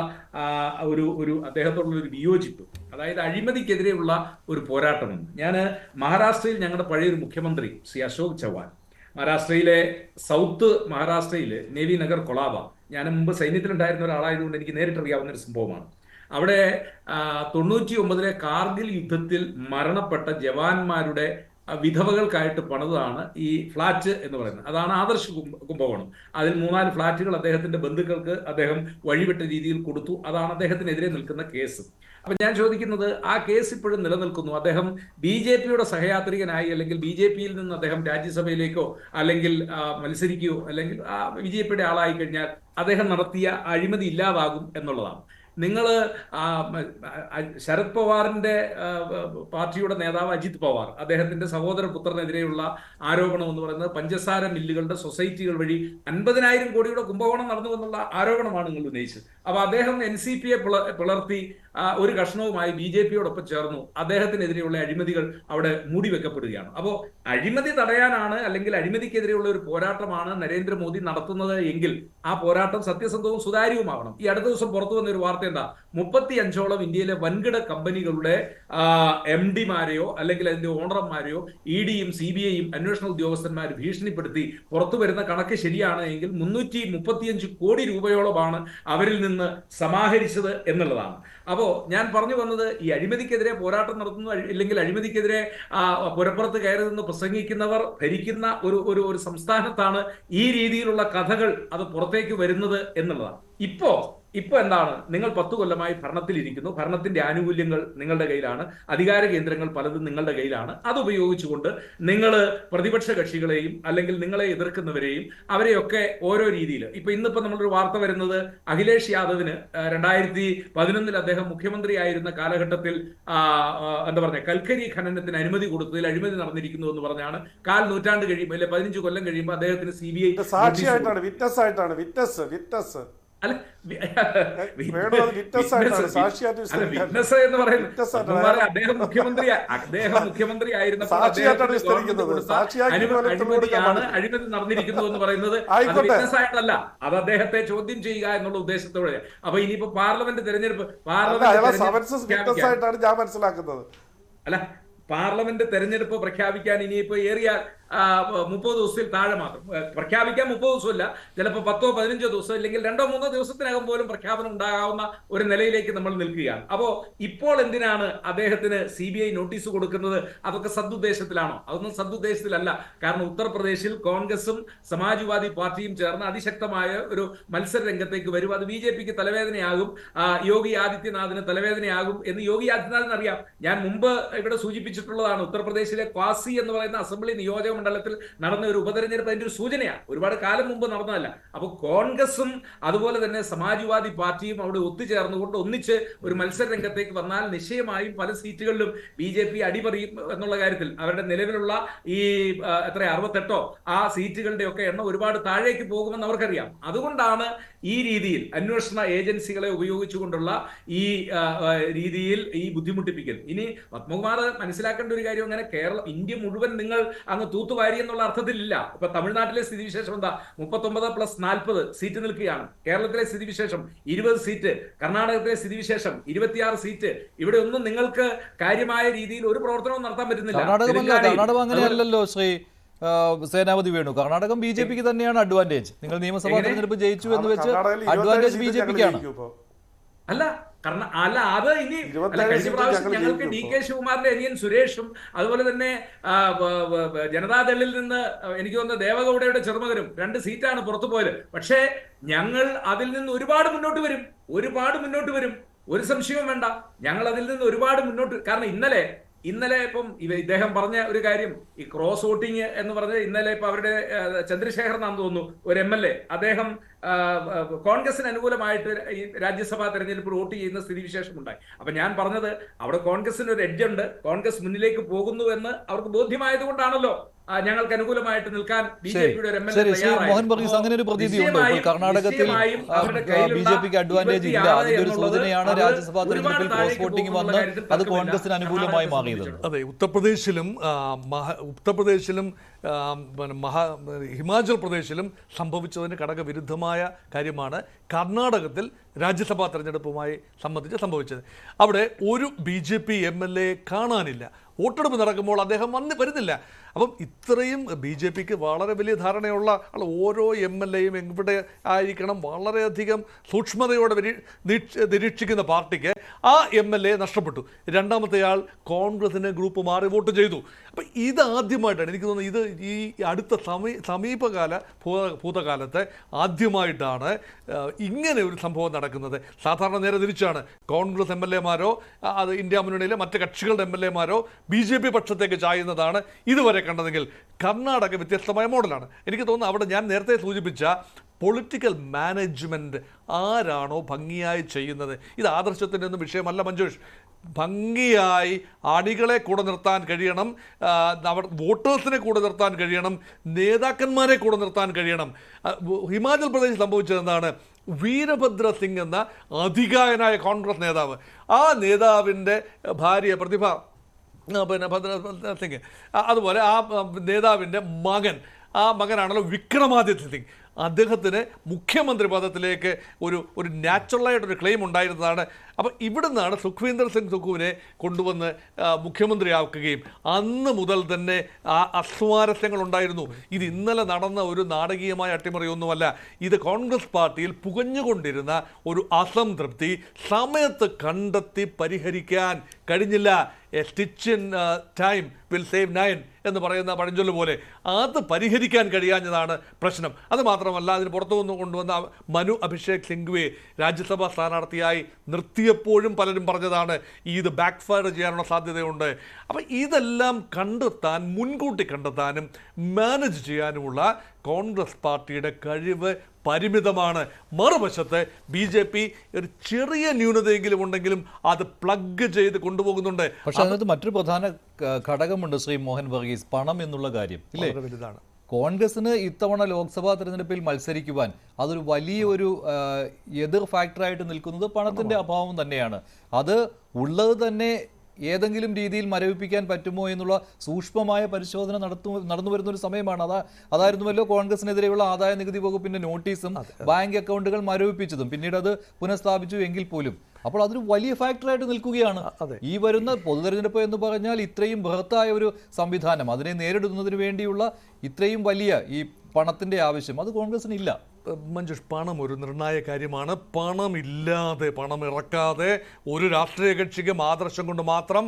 ഒരു അദ്ദേഹത്തോടുള്ള ഒരു വിയോജിപ്പ്, അതായത് അഴിമതിക്കെതിരെയുള്ള ഒരു പോരാട്ടമെന്ന്. ഞാൻ മഹാരാഷ്ട്രയിൽ ഞങ്ങളുടെ പഴയൊരു മുഖ്യമന്ത്രി ശ്രീ അശോക് ചവാൻ, മഹാരാഷ്ട്രയിലെ സൗത്ത് മഹാരാഷ്ട്രയിലെ നേവി നഗർ കൊളാബ, ഞാൻ മുമ്പ് സൈന്യത്തിലുണ്ടായിരുന്ന ഒരാളായതുകൊണ്ട് എനിക്ക് നേരിട്ടറിയാവുന്ന ഒരു സംഭവമാണ്. അവിടെ 99 കാർഗിൽ യുദ്ധത്തിൽ മരണപ്പെട്ട ജവാന്മാരുടെ വിധവകൾക്കായിട്ട് പണിതാണ് ഈ ഫ്ലാറ്റ് എന്ന് പറയുന്നത്. അതാണ് ആദർശ കുംഭകോണം. അതിൽ 3-4 ഫ്ലാറ്റുകൾ അദ്ദേഹത്തിന്റെ ബന്ധുക്കൾക്ക് അദ്ദേഹം വഴിവിട്ട രീതിയിൽ കൊടുത്തു. അതാണ് അദ്ദേഹത്തിനെതിരെ നിൽക്കുന്ന കേസ്. അപ്പൊ ഞാൻ ചോദിക്കുന്നത്, ആ കേസ് ഇപ്പോഴും നിലനിൽക്കുന്നു. അദ്ദേഹം BJPയുടെ സഹയാത്രികനായി അല്ലെങ്കിൽ BJPയിൽ നിന്ന് അദ്ദേഹം രാജ്യസഭയിലേക്കോ അല്ലെങ്കിൽ മത്സരിക്കുകയോ അല്ലെങ്കിൽ BJPയുടെ ആളായി കഴിഞ്ഞാൽ അദ്ദേഹം നടത്തിയ അഴിമതി ഇല്ലാതാകും എന്നുള്ളതാണ്. നിങ്ങൾ ശരത് പവാറിന്റെ പാർട്ടിയുടെ നേതാവ് അജിത് പവാർ, അദ്ദേഹത്തിന്റെ സഹോദര പുത്രനെതിരെയുള്ള ആരോപണം എന്ന് പറയുന്നത് പഞ്ചസാര മില്ലുകളുടെ സൊസൈറ്റികൾ വഴി 50,000 കോടിയുടെ കുംഭകോണം നടന്നു എന്നുള്ള ആരോപണമാണ് നിങ്ങൾ ഉന്നയിച്ചത്. അപ്പൊ അദ്ദേഹം NCPയെ പിളർത്തി ഒരു കഷ്ണവുമായി BJPയോടൊപ്പം ചേർന്നു. അദ്ദേഹത്തിനെതിരെയുള്ള അഴിമതികൾ അവിടെ മൂടിവെക്കപ്പെടുകയാണ്. അപ്പോൾ അഴിമതി തടയാനാണ് അല്ലെങ്കിൽ അഴിമതിക്കെതിരെയുള്ള ഒരു പോരാട്ടമാണ് നരേന്ദ്രമോദി നടത്തുന്നത് എങ്കിൽ ആ പോരാട്ടം സത്യസന്ധവും സുതാര്യവുമാവണം. ഈ അടുത്ത ദിവസം പുറത്തു വന്ന ഒരു വാർത്ത എന്താ, 35ഓളം ഇന്ത്യയിലെ വൻകിട കമ്പനികളുടെ MDമാരെയോ അല്ലെങ്കിൽ അതിന്റെ ഓണർമാരെയോ EDയും CBIയും അന്വേഷണ ഉദ്യോഗസ്ഥന്മാർ ഭീഷണിപ്പെടുത്തി പുറത്തു വരുന്ന കണക്ക് ശരിയാണ് എങ്കിൽ 335 കോടി രൂപയോളമാണ് അവരിൽ നിന്ന് സമാഹരിച്ചത് എന്നുള്ളതാണ്. അപ്പോ ഞാൻ പറഞ്ഞു വന്നത്, ഈ അഴിമതിക്കെതിരെ പോരാട്ടം നടത്തുന്നു അല്ലെങ്കിൽ അഴിമതിക്കെതിരെ പുരപ്പുറത്ത് കയറി നിന്ന് പ്രസംഗിക്കുന്നവർ ഭരിക്കുന്ന ഒരു സംസ്ഥാനത്താണ് ഈ രീതിയിലുള്ള കഥകൾ അത് പുറത്തേക്ക് വരുന്നത് എന്നുള്ളതാണ്. ഇപ്പൊ എന്താണ്, നിങ്ങൾ 10 കൊല്ലമായി ഭരണത്തിലിരിക്കുന്നു, ഭരണത്തിന്റെ ആനുകൂല്യങ്ങൾ നിങ്ങളുടെ കയ്യിലാണ്, അധികാര കേന്ദ്രങ്ങൾ പലതും നിങ്ങളുടെ കയ്യിലാണ്. അത് ഉപയോഗിച്ചുകൊണ്ട് നിങ്ങൾ പ്രതിപക്ഷ കക്ഷികളെയും അല്ലെങ്കിൽ നിങ്ങളെ എതിർക്കുന്നവരെയും അവരെയൊക്കെ ഓരോ രീതിയിൽ, ഇന്നിപ്പോ നമ്മളൊരു വാർത്ത വരുന്നത്, അഖിലേഷ് യാദവിന് 2011 അദ്ദേഹം മുഖ്യമന്ത്രിയായിരുന്ന കാലഘട്ടത്തിൽ എന്താ പറയുക, കൽക്കരി ഖനനത്തിന് അനുമതി കൊടുത്തതിൽ അഴിമതി നടന്നിരിക്കുന്നു എന്ന് പറഞ്ഞാണ് 1/4 നൂറ്റാണ്ട് കഴിയുമ്പോൾ, അല്ലെ 15 കൊല്ലം കഴിയുമ്പോൾ അദ്ദേഹത്തിന് CBI സാക്ഷിയായിട്ടാണ്, വിറ്റ്നസ് അല്ല വിറ്റ്നസ് എന്ന് പറയുന്നത് അദ്ദേഹം മുഖ്യമന്ത്രി ആയിരുന്നപ്പോൾ അഴിമതിയാണ്, അഴിമതി നടന്നിരിക്കുന്നു എന്ന് പറയുന്നത് വിറ്റ്നസ് ആയിട്ടല്ല, അത് അദ്ദേഹത്തെ ചോദ്യം ചെയ്യുക എന്നുള്ള ഉദ്ദേശത്തോടെ. അപ്പൊ ഇനിയിപ്പോ പാർലമെന്റ് തെരഞ്ഞെടുപ്പ് ആയിട്ടാണ് ഞാൻ മനസ്സിലാക്കുന്നത്. അല്ല, പാർലമെന്റ് തെരഞ്ഞെടുപ്പ് പ്രഖ്യാപിക്കാൻ ഇനിയിപ്പോ ഏറിയ 30 ദിവസത്തിൽ താഴെ മാത്രം പ്രഖ്യാപിക്കാൻ. 30 ദിവസമില്ല, ചിലപ്പോൾ 10 15 ദിവസം, അല്ലെങ്കിൽ 2 3 ദിവസത്തിനകം പോലും പ്രഖ്യാപനം ഉണ്ടാകാവുന്ന ഒരു നിലയിലേക്ക് നമ്മൾ നിൽക്കുകയാണ്. അപ്പോ ഇപ്പോൾ എന്തിനാണ് അദ്ദേഹത്തിന് CBI നോട്ടീസ് കൊടുക്കുന്നത്? അതൊക്കെ സദുദ്ദേശത്തിലാണോ? അതൊന്നും സദുദ്ദേശത്തിലല്ല. കാരണം ഉത്തർപ്രദേശിൽ കോൺഗ്രസും സമാജ്വാദി പാർട്ടിയും ചേർന്ന് അതിശക്തമായ ഒരു മത്സര രംഗത്തേക്ക് വരും. അത് BJPക്ക് തലവേദനയാകും, യോഗി ആദിത്യനാഥിന് തലവേദനയാകും എന്ന് യോഗി ആദിത്യനാഥിന് അറിയാം. ഞാൻ മുമ്പ് ഇവിടെ സൂചിപ്പിച്ചിട്ടുള്ളതാണ്, ഉത്തർപ്രദേശിലെ ക്വാസി എന്ന് പറയുന്ന അസംബ്ലി നിയോജക മണ്ഡലത്തിൽ നടന്ന ഒരു ഉപതെരഞ്ഞെടുപ്പ് അതിന്റെ ഒരു സൂചനയാണ്. ഒരുപാട് കാലം മുമ്പ് നടന്നതല്ല. അപ്പോൾ കോൺഗ്രസും അതുപോലെ തന്നെ സമാജ്വാദി പാർട്ടിയും അവിടെ ഒത്തുചേർന്നുകൊണ്ട് ഒന്നിച്ച് ഒരു മത്സര രംഗത്തേക്ക് വന്നാൽ നിശ്ചയമായും പല സീറ്റുകളിലും BJP അടിപറിയും എന്നുള്ള കാര്യത്തിൽ അവരുടെ നിലവിലുള്ള ഈ 68 ആ സീറ്റുകളുടെ ഒക്കെ എണ്ണം ഒരുപാട് താഴേക്ക് പോകുമെന്ന് അവർക്കറിയാം. അതുകൊണ്ടാണ് ഈ രീതിയിൽ അന്വേഷണ ഏജൻസികളെ ഉപയോഗിച്ചുകൊണ്ടുള്ള ഈ രീതിയിൽ ഈ ബുദ്ധിമുട്ടിപ്പിക്കൽ. ഇനി പത്മകുമാർ മനസ്സിലാക്കേണ്ട ഒരു കാര്യം, അങ്ങനെ ഇന്ത്യ മുഴുവൻ നിങ്ങൾ അങ്ങ് തൂത്തുവാരി എന്നുള്ള അർത്ഥത്തിലില്ല. ഇപ്പൊ തമിഴ്നാട്ടിലെ സ്ഥിതിവിശേഷം എന്താ? 39 + 40 സീറ്റ് നിൽക്കുകയാണ്. കേരളത്തിലെ സ്ഥിതിവിശേഷം 20 സീറ്റ്, കർണാടകത്തിലെ സ്ഥിതിവിശേഷം 26 സീറ്റ്. ഇവിടെ ഒന്നും നിങ്ങൾക്ക് കാര്യമായ രീതിയിൽ ഒരു പ്രവർത്തനവും നടത്താൻ പറ്റുന്നില്ല. കർണാടകം അങ്ങനെയല്ലല്ലോ ശ്രീ സേനാപതി വേണു. കർണാടകം BJPക്ക് തന്നെയാണ് അഡ്വാൻറ്റേജ്. നിങ്ങൾ നിയമസഭാ തെരഞ്ഞെടുപ്പ് ജയിച്ചു എന്ന് വെച്ച് അഡ്വാൻറ്റേജ് BJPക്കാണ്. അല്ല, അത് ഇനി കഴിഞ്ഞ പ്രാവശ്യം ഞങ്ങൾക്ക് DK ശിവകുമാറിന്റെ അനിയൻ സുരേഷും അതുപോലെ തന്നെ ജനതാദളിൽ നിന്ന് എനിക്ക് തോന്നുന്ന ദേവഗൌഡയുടെ ചെറുമകനും 2 സീറ്റാണ് പുറത്തു പോയത്. പക്ഷേ ഞങ്ങൾ അതിൽ നിന്ന് ഒരുപാട് മുന്നോട്ട് വരും, ഒരു സംശയവും വേണ്ട. ഞങ്ങൾ അതിൽ നിന്ന് ഒരുപാട് മുന്നോട്ട്. കാരണം ഇന്നലെ ഇപ്പം ഇദ്ദേഹം പറഞ്ഞ ഒരു കാര്യം, ഈ ക്രോസ് വോട്ടിങ് എന്ന് പറഞ്ഞ് ഇന്നലെ ഇപ്പൊ അവരുടെ ചന്ദ്രശേഖർ എന്നാന്ന് തോന്നുന്നു ഒരു MLA, അദ്ദേഹം കോൺഗ്രസിന് അനുകൂലമായിട്ട് ഈ രാജ്യസഭാ തെരഞ്ഞെടുപ്പിൽ വോട്ട് ചെയ്യുന്ന സ്ഥിതിവിശേഷം ഉണ്ടായി. അപ്പൊ ഞാൻ പറഞ്ഞത്, അവിടെ കോൺഗ്രസിന് ഒരു എഡ്ജുണ്ട്, കോൺഗ്രസ് മുന്നിലേക്ക് പോകുന്നു എന്ന് അവർക്ക് ബോധ്യമായത് കൊണ്ടാണല്ലോ ഞങ്ങൾക്ക് അനുകൂലമായിട്ട് നിൽക്കാൻ BJPയുടെ ഒരു MLA മോഹൻ വർഗീസ് അങ്ങനെ ഒരു പ്രതീതിയുണ്ട്. കർണാടകത്തിൽ BJPക്ക് അഡ്വാൻറ്റേജ് ഇല്ല, അതിന്റെ ഒരു സൂചനയാണ് രാജ്യസഭാ തെരഞ്ഞെടുപ്പിൽ ക്രോസ് വോട്ടിംഗ് വന്ന് അത് കോൺഗ്രസിന് അനുകൂലമായി മാറിയത്. അതെ, ഉത്തർപ്രദേശിലും ഹിമാചൽ പ്രദേശിലും സംഭവിച്ചതിന് ഘടകവിരുദ്ധമായ കാര്യമാണ് കർണാടകത്തിൽ രാജ്യസഭാ തെരഞ്ഞെടുപ്പുമായി സംഭവിച്ചത്. അവിടെ ഒരു BJP MLA കാണാനില്ല. വോട്ടെടുപ്പ് നടക്കുമ്പോൾ അദ്ദേഹം വരുന്നില്ല. അപ്പം ഇത്രയും BJPക്ക് വളരെ വലിയ ധാരണയുള്ള ഓരോ MLAയും എവിടെ ആയിരിക്കണം, വളരെയധികം സൂക്ഷ്മതയോടെ നിരീക്ഷിക്കുന്ന പാർട്ടിക്ക് ആ MLA നഷ്ടപ്പെട്ടു. രണ്ടാമത്തെ ആൾ കോൺഗ്രസിന് ഗ്രൂപ്പ് മാറി വോട്ട് ചെയ്തു. അപ്പം ഇതാദ്യമായിട്ടാണ് എനിക്ക് തോന്നുന്നത്, ഇത് ഈ അടുത്ത സമീപകാല ഭൂതകാലത്ത് ആദ്യമായിട്ടാണ് ഇങ്ങനെ ഒരു സംഭവം നടക്കുന്നത്. സാധാരണ നേരെ തിരിച്ചാണ്. കോൺഗ്രസ് MLAമാരോ അത് ഇന്ത്യ മുന്നണിയിലെ മറ്റ് കക്ഷികളുടെ MLAമാരോ BJP പക്ഷത്തേക്ക് ചായുന്നതാണ് ഇതുവരെ കണ്ടതെങ്കിൽ കർണാടക വ്യത്യസ്തമായ മോഡലാണ്. എനിക്ക് തോന്നുന്നു അവിടെ ഞാൻ നേരത്തെ സൂചിപ്പിച്ച പൊളിറ്റിക്കൽ മാനേജ്മെൻറ്റ് ആരാണോ ഭംഗിയായി ചെയ്യുന്നത്, ഇത് ആദർശത്തിൻ്റെ ഒന്നും വിഷയമല്ല മഞ്ജുഷ്. ഭംഗിയായി അണികളെ കൂടെ നിർത്താൻ കഴിയണം, വോട്ടേഴ്സിനെ കൂടെ നിർത്താൻ കഴിയണം, നേതാക്കന്മാരെ കൂടെ നിർത്താൻ കഴിയണം. ഹിമാചൽ പ്രദേശ് സംഭവിച്ചത് എന്താണ്? വീരഭദ്ര സിംഗ് എന്ന അധികായനായ കോൺഗ്രസ് നേതാവ്, ആ നേതാവിൻ്റെ ഭാര്യ പ്രതിഭ ഭദ്ര സിംഗ്, അതുപോലെ ആ നേതാവിൻ്റെ ആ മകനാണല്ലോ വിക്രമാദിത്യ സിംഗ്, അദ്ദേഹത്തിന് മുഖ്യമന്ത്രി പദത്തിലേക്ക് ഒരു നാച്ചുറലായിട്ടൊരു ക്ലെയിം ഉണ്ടായിരുന്നതാണ്. അപ്പോൾ ഇവിടെ നിന്നാണ് സുഖ്വീന്ദർ സിംഗ് സുഖുവിനെ കൊണ്ടുവന്ന് മുഖ്യമന്ത്രിയാക്കുകയും അന്ന് മുതൽ തന്നെ ആ അസ്വാരസ്യങ്ങൾ ഉണ്ടായിരുന്നു. ഇത് ഇന്നലെ നടന്ന ഒരു നാടകീയമായ അട്ടിമറിയൊന്നുമല്ല. ഇത് കോൺഗ്രസ് പാർട്ടിയിൽ പുകഞ്ഞുകൊണ്ടിരുന്ന ഒരു അസംതൃപ്തി സമയത്ത് കണ്ടെത്തി പരിഹരിക്കാൻ കഴിഞ്ഞില്ല. A stitch in time will save 9 എന്ന് പറയുന്ന പഴഞ്ചൊല്ല് പോലെ അത് പരിഹരിക്കാൻ കഴിയാഞ്ഞതാണ് പ്രശ്നം. അത് മാത്രമല്ല, അതിന് പുറത്തു നിന്ന് കൊണ്ടുവന്ന മനു അഭിഷേക് സിംഗ്വിയെ രാജ്യസഭാ സ്ഥാനാർത്ഥിയായി നിർത്തിയപ്പോഴും പലരും പറഞ്ഞതാണ് ഇത് ബാക്ക് ഫയർ ചെയ്യാനുള്ള സാധ്യതയുണ്ട്. അപ്പം ഇതെല്ലാം കണ്ടെത്താൻ, മുൻകൂട്ടി കണ്ടെത്താനും മാനേജ് ചെയ്യാനുമുള്ള കോൺഗ്രസ് പാർട്ടിയുടെ കഴിവ് പരിമിതമാണ്. മറുവശത്ത് BJP ഒരു ചെറിയ ന്യൂനതയെങ്കിലും ഉണ്ടെങ്കിലും അത് പ്ലഗ് ചെയ്ത് കൊണ്ടുപോകുന്നുണ്ട്. പക്ഷെ അതിനകത്ത് മറ്റൊരു പ്രധാന ഘടകമുണ്ട് ശ്രീ മോഹൻ വർഗീസ്, പണം എന്നുള്ള കാര്യം ഇല്ലേ? വലുതാണ്. കോൺഗ്രസിന് ഇത്തവണ ലോക്സഭാ തെരഞ്ഞെടുപ്പിൽ മത്സരിക്കുവാൻ അതൊരു വലിയൊരു എതിർ ഫാക്ടറായിട്ട് നിൽക്കുന്നത് പണത്തിന്റെ അഭാവം തന്നെയാണ്. അത് ഉള്ളത് തന്നെ ഏതെങ്കിലും രീതിയിൽ മരവിപ്പിക്കാൻ പറ്റുമോ എന്നുള്ള സൂക്ഷ്മമായ പരിശോധന നടന്നു വരുന്ന ഒരു സമയമാണ്. അതായിരുന്നുവല്ലോ കോൺഗ്രസിനെതിരെയുള്ള ആദായ നികുതി വകുപ്പിന്റെ നോട്ടീസും ബാങ്ക് അക്കൗണ്ടുകൾ മരവിപ്പിച്ചതും പിന്നീട് അത് പുനഃസ്ഥാപിച്ചു എങ്കിൽ പോലും. അപ്പോൾ അതൊരു വലിയ ഫാക്ടറായിട്ട് നിൽക്കുകയാണ്. ഈ വരുന്ന പൊതുതെരഞ്ഞെടുപ്പ് എന്ന് പറഞ്ഞാൽ ഇത്രയും ബൃഹത്തായ ഒരു സംവിധാനം, അതിനെ നേരിടുന്നതിന് വേണ്ടിയുള്ള ഇത്രയും വലിയ ഈ പണത്തിന്റെ ആവശ്യം അത് കോൺഗ്രസിന് ഇല്ല. മഞ്ജുഷ്, പണം ഒരു നിർണായക കാര്യമാണ്. പണമില്ലാതെ, പണം ഇറക്കാതെ ഒരു രാഷ്ട്രീയ കക്ഷിക്കും ആദർശം കൊണ്ട് മാത്രം,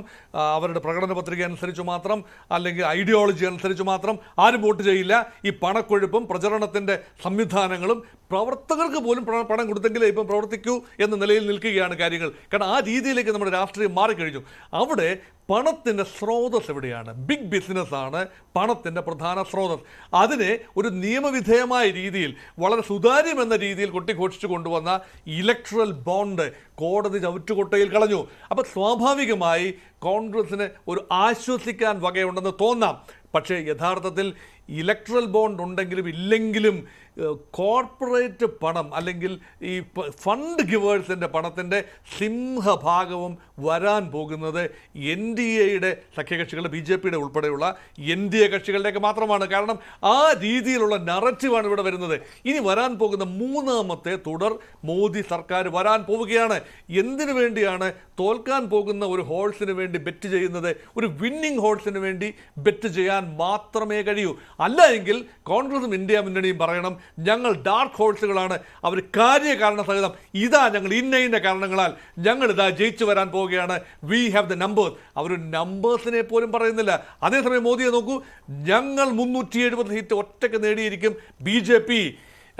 അവരുടെ പ്രകടന പത്രിക അനുസരിച്ച് മാത്രം, അല്ലെങ്കിൽ ഐഡിയോളജി അനുസരിച്ച് മാത്രം ആരും വോട്ട് ചെയ്യില്ല. ഈ പണക്കൊഴുപ്പും പ്രചരണത്തിൻ്റെ സംവിധാനങ്ങളും പ്രവർത്തകർക്ക് പോലും പണം കൊടുത്തെങ്കിലേ ഇപ്പം പ്രവർത്തിക്കൂ എന്ന നിലയിൽ നിൽക്കുകയാണ് കാര്യങ്ങൾ. കാരണം ആ രീതിയിലേക്ക് നമ്മുടെ രാഷ്ട്രീയം മാറിക്കഴിഞ്ഞു. അവിടെ പണത്തിൻ്റെ സ്രോതസ് എവിടെയാണ്? ബിഗ് ബിസിനസ്സാണ് പണത്തിൻ്റെ പ്രധാന സ്രോതസ്. അതിനെ ഒരു നിയമവിധേയമായ രീതിയിൽ, വളരെ സുതാര്യമെന്ന രീതിയിൽ കൊട്ടിഘോഷിച്ചു കൊണ്ടുവന്ന ഇലക്ട്രൽ ബോണ്ട് കോടതി ചവിറ്റുകൊട്ടയിൽ കളഞ്ഞു. അപ്പം സ്വാഭാവികമായി കോൺഗ്രസിന് ഒരു ആശ്വസിക്കാൻ വകയുണ്ടെന്ന് തോന്നാം. പക്ഷേ യഥാർത്ഥത്തിൽ ഇലക്ട്രൽ ബോണ്ട് ഉണ്ടെങ്കിലും ഇല്ലെങ്കിലും കോർപ്പറേറ്റ് പണം, അല്ലെങ്കിൽ ഈ ഫണ്ട് ഗിവേഴ്സിൻ്റെ പണത്തിൻ്റെ സിംഹഭാഗവും വരാൻ പോകുന്നത് NDAയുടെ സഖ്യകക്ഷികളുടെ, BJPയുടെ ഉൾപ്പെടെയുള്ള NDA കക്ഷികളുടെയൊക്കെ മാത്രമാണ്. കാരണം ആ രീതിയിലുള്ള നറേറ്റീവാണ് ഇവിടെ വരുന്നത്. ഇനി വരാൻ പോകുന്ന മൂന്നാമത്തെ തുടർ മോദി സർക്കാർ വരാൻ പോവുകയാണ്. എന്തിനു വേണ്ടിയാണ് തോൽക്കാൻ പോകുന്ന ഒരു ഹോഴ്സിന് വേണ്ടി ബെറ്റ് ചെയ്യുന്നത്? ഒരു വിന്നിംഗ് ഹോഴ്സിന് വേണ്ടി ബെറ്റ് ചെയ്യാൻ മാത്രമേ കഴിയൂ. അല്ല എങ്കിൽ കോൺഗ്രസും ഇന്ത്യ മുന്നണിയും പറയണം, ഞങ്ങൾ ഡാർക്ക് ഹോഴ്സുകളാണ്, അവർ കാര്യകാരണ സഹിതം ഇതാ ഞങ്ങൾ ഇന്ന കാരണങ്ങളാൽ ഞങ്ങൾ ഇതാ ജയിച്ചു വരാൻ പോവുകയാണ്, വി ഹാവ് ദ നമ്പേഴ്സ്. അവർ നമ്പേഴ്സിനെ പോലും പറയുന്നില്ല. അതേസമയം മോദിയെ നോക്കൂ, ഞങ്ങൾ 370 സീറ്റ് ഒറ്റയ്ക്ക് നേടിയിരിക്കും BJP,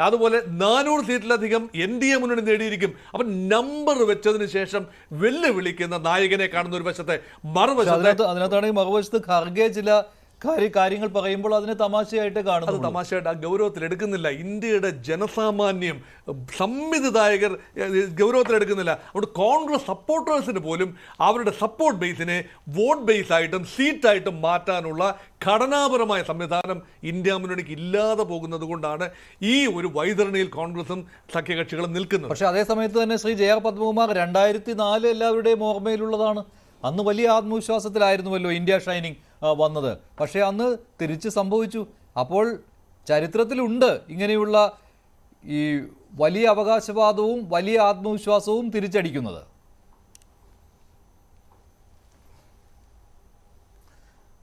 അതുപോലെ 400 സീറ്റിലധികം NDA മുന്നണി നേടിയിരിക്കും. അപ്പം നമ്പർ വെച്ചതിന് ശേഷം വെല്ലുവിളിക്കുന്ന നായകനെ കാണുന്ന ഒരു വശത്തെ, അതിനകത്താണെങ്കിൽ മറുവശത്ത് ഖർഗെ ചില കാര്യങ്ങൾ പറയുമ്പോൾ അതിനെ തമാശയായിട്ട് കാണുന്നു. അത് തമാശയായിട്ട് ആ ഗൗരവത്തിൽ എടുക്കുന്നില്ല. ഇന്ത്യയുടെ ജനസാമാന്യം, സംവിധായകർ ഗൗരവത്തിലെടുക്കുന്നില്ല. അതുകൊണ്ട് കോൺഗ്രസ് സപ്പോർട്ടേഴ്സിന് പോലും അവരുടെ സപ്പോർട്ട് ബേസിനെ വോട്ട് ബേസ് ആയിട്ടും സീറ്റായിട്ടും മാറ്റാനുള്ള ഘടനാപരമായ സംവിധാനം ഇന്ത്യ മുന്നണിക്ക് ഇല്ലാതെ പോകുന്നത് കൊണ്ടാണ് ഈ ഒരു വൈതരണിയിൽ കോൺഗ്രസും സഖ്യകക്ഷികളും നിൽക്കുന്നത്. പക്ഷേ അതേ സമയത്ത് തന്നെ ശ്രീ JR പത്മകുമാർ 2004 എല്ലാവരുടെയും ഓർമ്മയിലുള്ളതാണ്. അന്ന് വലിയ ആത്മവിശ്വാസത്തിലായിരുന്നുവല്ലോ ഇന്ത്യ ഷൈനിങ് വന്നത്. പക്ഷേ അന്ന് തിരിച്ച് സംഭവിച്ചു. അപ്പോൾ ചരിത്രത്തിലുണ്ട് ഇങ്ങനെയുള്ള ഈ വലിയ അവകാശവാദവും വലിയ ആത്മവിശ്വാസവും തിരിച്ചടിക്കുന്നത്.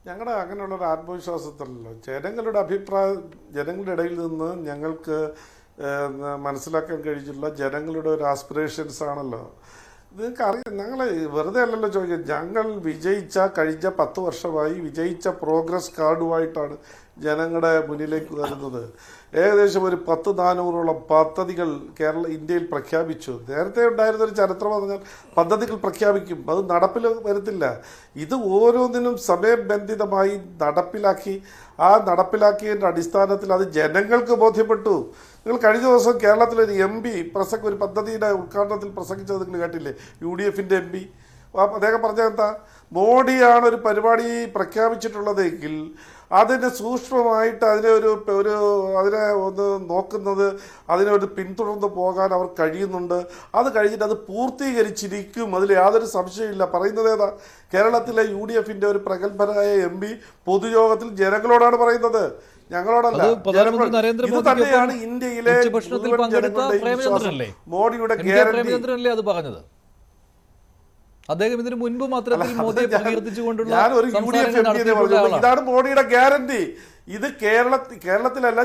ഞങ്ങളുടെ അങ്ങനെയുള്ളൊരു ആത്മവിശ്വാസത്തിലല്ലോ, ജനങ്ങളുടെ അഭിപ്രായം, ജനങ്ങളുടെ ഇടയിൽ നിന്ന് ഞങ്ങൾക്ക് മനസ്സിലാക്കാൻ കഴിഞ്ഞിട്ടുള്ള ജനങ്ങളുടെ ഒരു ആസ്പിറേഷൻസ് ആണല്ലോ. നിങ്ങൾക്ക് അറിയാം, ഞങ്ങൾ വെറുതെ അല്ലല്ലോ ചോദിക്കുക. ഞങ്ങൾ വിജയിച്ച, കഴിഞ്ഞ 10 വർഷമായി വിജയിച്ച പ്രോഗ്രസ് കാർഡുമായിട്ടാണ് ജനങ്ങളുടെ മുന്നിലേക്ക് വരുന്നത്. ഏകദേശം ഒരു 400ഓളം പദ്ധതികൾ ഇന്ത്യയിൽ പ്രഖ്യാപിച്ചു. നേരത്തെ ഉണ്ടായിരുന്നൊരു ചരിത്രം പറഞ്ഞാൽ പദ്ധതികൾ പ്രഖ്യാപിക്കും, അത് നടപ്പിൽ വരുത്തില്ല. ഇത് ഓരോന്നിനും സമയബന്ധിതമായി നടപ്പിലാക്കി. ആ നടപ്പിലാക്കിയതിൻ്റെ അടിസ്ഥാനത്തിൽ അത് ജനങ്ങൾക്ക് ബോധ്യപ്പെട്ടു. നിങ്ങൾ കഴിഞ്ഞ ദിവസം കേരളത്തിലൊരു MP ഒരു പദ്ധതിയുടെ ഉദ്ഘാടനത്തിൽ പ്രസംഗിച്ചത് നിങ്ങൾ കേട്ടില്ലേ? UDFൻ്റെ MP. അദ്ദേഹം പറഞ്ഞത് എന്താ? മോഡിയാണ് ഒരു പരിപാടി പ്രഖ്യാപിച്ചിട്ടുള്ളതെങ്കിൽ അതിനെ സൂക്ഷ്മമായിട്ട് അതിനെ അതിനെ ഒന്ന് നോക്കുന്നത്, അതിനെ ഒരു പിന്തുടർന്ന് പോകാൻ അവർ കഴിയുന്നുണ്ട്. അത് കഴിഞ്ഞിട്ട് അത് പൂർത്തീകരിച്ചിരിക്കും, അതിൽ യാതൊരു സംശയമില്ല. പറയുന്നത് ഏതാ? കേരളത്തിലെ UDFൻ്റെ ഒരു പ്രഗത്ഭനായ MP പൊതുയോഗത്തിൽ ജനങ്ങളോടാണ് പറയുന്നത്, ഞങ്ങളോടല്ല. ഇത് തന്നെയാണ് ഇന്ത്യയിലെ മോഡിയുടെ ഗ്യാരണ്ടി. അത് പറഞ്ഞത് അദ്ദേഹം ഇതിനു മുൻപ് മാത്രത്തിൽ മോദിയെ പ്രകീർത്തിച്ചുകൊണ്ടുള്ള ഇതാണ് മോഡിയുടെ ഗ്യാരണ്ടി. ഇത് കേരളത്തിലല്ല,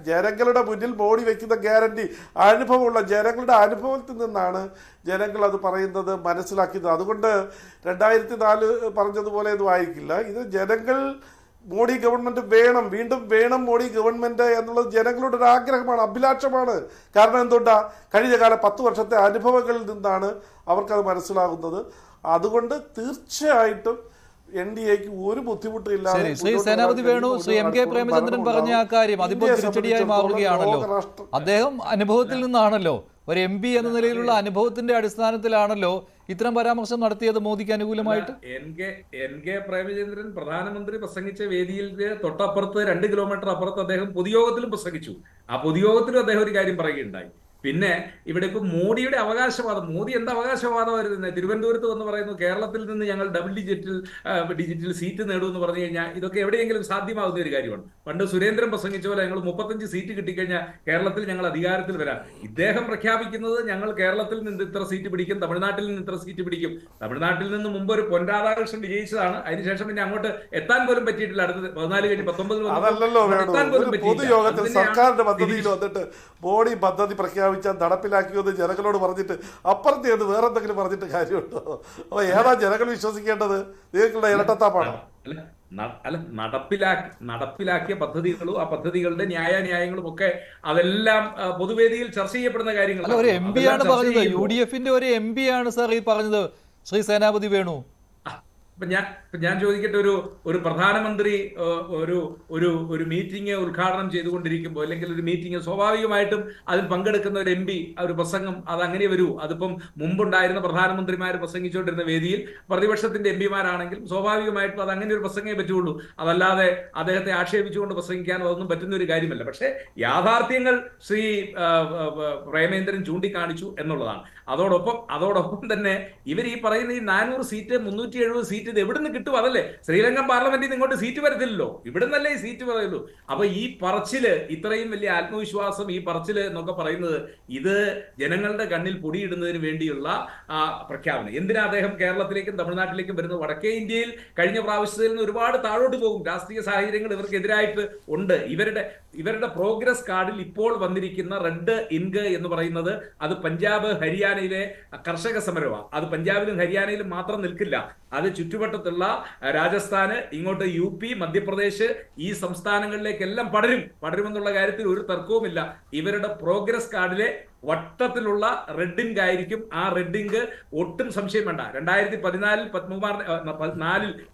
ജനങ്ങളുടെ മുന്നിൽ മോഡി വെക്കുന്ന ഗ്യാരണ്ടി, അനുഭവമുള്ള ജനങ്ങളുടെ അനുഭവത്തിൽ നിന്നാണ് ജനങ്ങൾ അത് പറയുന്നത്, മനസ്സിലാക്കിയത്. അതുകൊണ്ട് 2004 പറഞ്ഞതുപോലെ ഒന്നും ആയിരിക്കില്ല. ഇത് ജനങ്ങൾ മോഡി ഗവൺമെന്റ് വേണം, വീണ്ടും വേണം മോഡി ഗവൺമെന്റ് എന്നുള്ളത് ജനങ്ങളുടെ ഒരു ആഗ്രഹമാണ്, അഭിലാഷമാണ്. കാരണം എന്തുകൊണ്ടാ, കഴിഞ്ഞ കാല 10 വർഷത്തെ അനുഭവങ്ങളിൽ നിന്നാണ് അവർക്കത് മനസ്സിലാകുന്നത്. അതുകൊണ്ട് തീർച്ചയായിട്ടും NDAക്ക് ഒരു ബുദ്ധിമുട്ടില്ല. ശ്രീ സേനാപതി വേണു, ശ്രീ MK പ്രേമചന്ദ്രൻ പറഞ്ഞ ആ കാര്യം അതിപ്പോൾ തിരിച്ചടിയായി മാറുകയാണല്ലോ. അദ്ദേഹം അനുഭവത്തിൽ നിന്നാണല്ലോ, ഒരു MP എന്ന നിലയിലുള്ള അനുഭവത്തിന്റെ അടിസ്ഥാനത്തിലാണല്ലോ ഇത്തരം പരാമർശം നടത്തിയത് മോദിക്ക് അനുകൂലമായിട്ട്. NK പ്രേമചന്ദ്രൻ പ്രധാനമന്ത്രി പ്രസംഗിച്ച വേദിയിൽ തൊട്ടപ്പുറത്ത് 2 കിലോമീറ്റർ അപ്പുറത്ത് അദ്ദേഹം പൊതുയോഗത്തിലും പ്രസംഗിച്ചു. ആ പൊതുയോഗത്തിലും അദ്ദേഹം ഒരു കാര്യം പറയുകയുണ്ടായി. പിന്നെ ഇവിടെ ഇപ്പൊ മോഡിയുടെ അവകാശവാദം, മോദി എന്താ അവകാശവാദം വരുന്നത്? തിരുവനന്തപുരത്ത് വന്ന് പറയുന്നു കേരളത്തിൽ നിന്ന് ഞങ്ങൾ ഡബിൾ ഡിജിറ്റൽ സീറ്റ് നേടുമെന്ന് പറഞ്ഞു കഴിഞ്ഞാൽ ഇതൊക്കെ എവിടെയെങ്കിലും സാധ്യമാകുന്ന ഒരു കാര്യമാണ്. പണ്ട് സുരേന്ദ്രൻ പ്രസംഗിച്ച പോലെ ഞങ്ങൾ 35 സീറ്റ് കിട്ടിക്കഴിഞ്ഞാൽ കേരളത്തിൽ ഞങ്ങൾ അധികാരത്തിൽ വരാം. ഇദ്ദേഹം പ്രഖ്യാപിക്കുന്നത് ഞങ്ങൾ കേരളത്തിൽ നിന്ന് ഇത്ര സീറ്റ് പിടിക്കും, തമിഴ്നാട്ടിൽ നിന്ന് ഇത്ര സീറ്റ് പിടിക്കും. തമിഴ്നാട്ടിൽ നിന്ന് മുമ്പ് ഒരു പൊൻ രാധാകൃഷ്ണൻ വിജയിച്ചതാണ്, അതിനുശേഷം പിന്നെ അങ്ങോട്ട് എത്താൻ പോലും പറ്റിയിട്ടില്ല. അടുത്ത് 14 കഴിഞ്ഞ് 19 അതല്ലല്ലോ പൊതുയോഗത്തിൽ സർക്കാരിന്റെ പദ്ധതിയിൽ വന്നിട്ട് മോഡി പദ്ധതി പ്രഖ്യാപിച്ചാൽ നടപ്പിലാക്കിയത് ജനങ്ങളോട് പറഞ്ഞിട്ട് അപ്പുറത്തെ അത് വേറെ എന്തെങ്കിലും പറഞ്ഞിട്ട് കാര്യമുണ്ടോ? അപ്പൊ ഏതാ ജനങ്ങൾ വിശ്വസിക്കേണ്ടത്? നിങ്ങൾക്കുള്ള ഇരട്ടത്താപ്പാണ്. അല്ല, നടപ്പിലാക്കിയ പദ്ധതികളും ആ പദ്ധതികളുടെ ന്യായങ്ങളും ഒക്കെ അതെല്ലാം പൊതുവേദിയിൽ ചർച്ച ചെയ്യപ്പെടുന്ന കാര്യങ്ങൾ. ഒരു MP ആണ് പറഞ്ഞത്, UDFന്റെ ഒരു MP ആണ് സാർ ഈ പറഞ്ഞത്, ശ്രീ സേനാപതി വേണു. ഇപ്പൊ ഞാൻ ചോദിക്കട്ടെ, ഒരു പ്രധാനമന്ത്രി ഒരു മീറ്റിംഗ് ഉദ്ഘാടനം ചെയ്തുകൊണ്ടിരിക്കുമ്പോൾ, അല്ലെങ്കിൽ ഒരു മീറ്റിംഗ് സ്വാഭാവികമായിട്ടും അതിൽ പങ്കെടുക്കുന്ന ഒരു MP ഒരു പ്രസംഗം അത് അങ്ങനെ വരൂ. അതിപ്പം മുമ്പുണ്ടായിരുന്ന പ്രധാനമന്ത്രിമാർ പ്രസംഗിച്ചുകൊണ്ടിരുന്ന വേദിയിൽ പ്രതിപക്ഷത്തിന്റെ MP-മാരാണെങ്കിൽ സ്വാഭാവികമായിട്ടും അത് അങ്ങനെ ഒരു പ്രസംഗമേ പറ്റുള്ളൂ. അതല്ലാതെ അദ്ദേഹത്തെ ആക്ഷേപിച്ചുകൊണ്ട് പ്രസംഗിക്കാനോ അതൊന്നും പറ്റുന്ന ഒരു കാര്യമല്ല. പക്ഷേ യാഥാർത്ഥ്യങ്ങൾ ശ്രീ പ്രേമേന്ദ്രൻ ചൂണ്ടിക്കാണിച്ചു എന്നുള്ളതാണ്. അതോടൊപ്പം തന്നെ ഇവർ ഈ പറയുന്ന ഈ 400 സീറ്റ് 370 സീറ്റ് ഇത് എവിടുന്ന് കിട്ടും? അതല്ലേ ശ്രീലങ്കൻ പാർലമെന്റിൽ നിന്ന് ഇങ്ങോട്ട് സീറ്റ് വരത്തില്ലല്ലോ, ഇവിടുന്നല്ലേ ഈ സീറ്റ് പറയുള്ളൂ. അപ്പൊ ഈ പറച്ചില്, ഇത്രയും വലിയ ആത്മവിശ്വാസം ഈ പറച്ചില് എന്നൊക്കെ പറയുന്നത് ഇത് ജനങ്ങളുടെ കണ്ണിൽ പൊടിയിടുന്നതിന് വേണ്ടിയുള്ള പ്രഖ്യാപനം. എന്തിനാ അദ്ദേഹം കേരളത്തിലേക്കും തമിഴ്നാട്ടിലേക്കും വരുന്നത്? വടക്കേ ഇന്ത്യയിൽ കഴിഞ്ഞ പ്രാവശ്യത്തിൽ നിന്ന് ഒരുപാട് താഴോട്ട് പോകും. രാഷ്ട്രീയ സാഹചര്യങ്ങൾ ഇവർക്കെതിരായിട്ട് ഉണ്ട്. ഇവരുടെ പ്രോഗ്രസ് കാർഡിൽ ഇപ്പോൾ വന്നിരിക്കുന്ന റെഡ് ഇങ്ക് എന്ന് പറയുന്നത് അത് പഞ്ചാബ് ഹരിയാനയിലെ കർഷക സമരമാണ്. അത് പഞ്ചാബിലും ഹരിയാനയിലും മാത്രം നിൽക്കില്ല, അത് ചുറ്റുവട്ടത്തുള്ള രാജസ്ഥാന്, ഇങ്ങോട്ട് UP, മധ്യപ്രദേശ്, ഈ സംസ്ഥാനങ്ങളിലേക്കെല്ലാം പടരുമെന്നുള്ള കാര്യത്തിൽ ഒരു തർക്കവുമില്ല. ഇവരുടെ പ്രോഗ്രസ് കാർഡിലെ വട്ടത്തിലുള്ള റെഡ് ഇങ്ക് ആയിരിക്കും. ആ റെഡ് ഇങ്ക് ഒട്ടും സംശയം വേണ്ട. 2014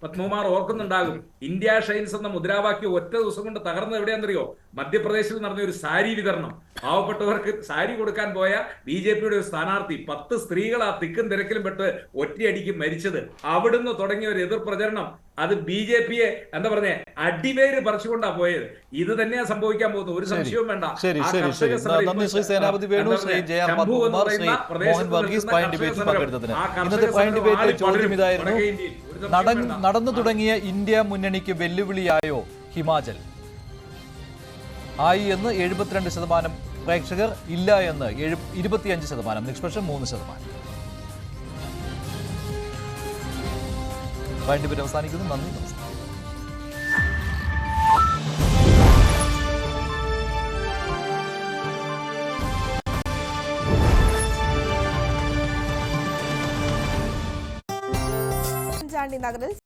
പത്മകുമാർ ഓർക്കുന്നുണ്ടാകും, ഇന്ത്യ ഷൈൻസ് എന്ന മുദ്രാവാക്യം ഒറ്റ ദിവസം കൊണ്ട് തകർന്നത് എവിടെയാണെന്നറിയോ? മധ്യപ്രദേശിൽ നടന്ന ഒരു സാരി വിതരണം. പാവപ്പെട്ടവർക്ക് സാരി കൊടുക്കാൻ പോയ BJPയുടെ ഒരു സ്ഥാനാർത്ഥി 10 സ്ത്രീകൾ ആ തിക്കും തിരക്കിലും പെട്ട് ഒറ്റയടിക്ക് മരിച്ചത്. അവിടുന്ന് തുടങ്ങിയ ഒരു എതിർ പ്രചരണം അത് BJPയെ എന്താ പറഞ്ഞേ അടിവേര് പറിച്ചുകൊണ്ടാ പോയത്. ഇത് തന്നെയാ സംഭവിക്കാൻ പോകുന്നത്, ഒരു സംശയവും വേണ്ട. ശ്രീ സേനാപതി വേണു, ശ്രീ JR പത്മകുമാർ, ശ്രീ മോഹൻ വർഗീസ് പ്രൈം ഡിബേറ്റിൽ പങ്കെടുത്തതിന്. ഇന്നത്തെ പ്രൈം ഡിബേറ്റിലെ ചോദ്യം ഇതായിരുന്നു: നടന്നു തുടങ്ങിയ ഇന്ത്യ മുന്നണിക്ക് വെല്ലുവിളിയായോ ഹിമാചൽ? ആയി എന്ന് 72% പ്രേക്ഷകർ, ഇല്ല എന്ന് 25%, നിഷ്പക്ഷം 3%. പ്രൈം ഡിബേറ്റ് അവസാനിക്കുന്നു. നന്ദി, നമസ്കാരം. നഗറിൽ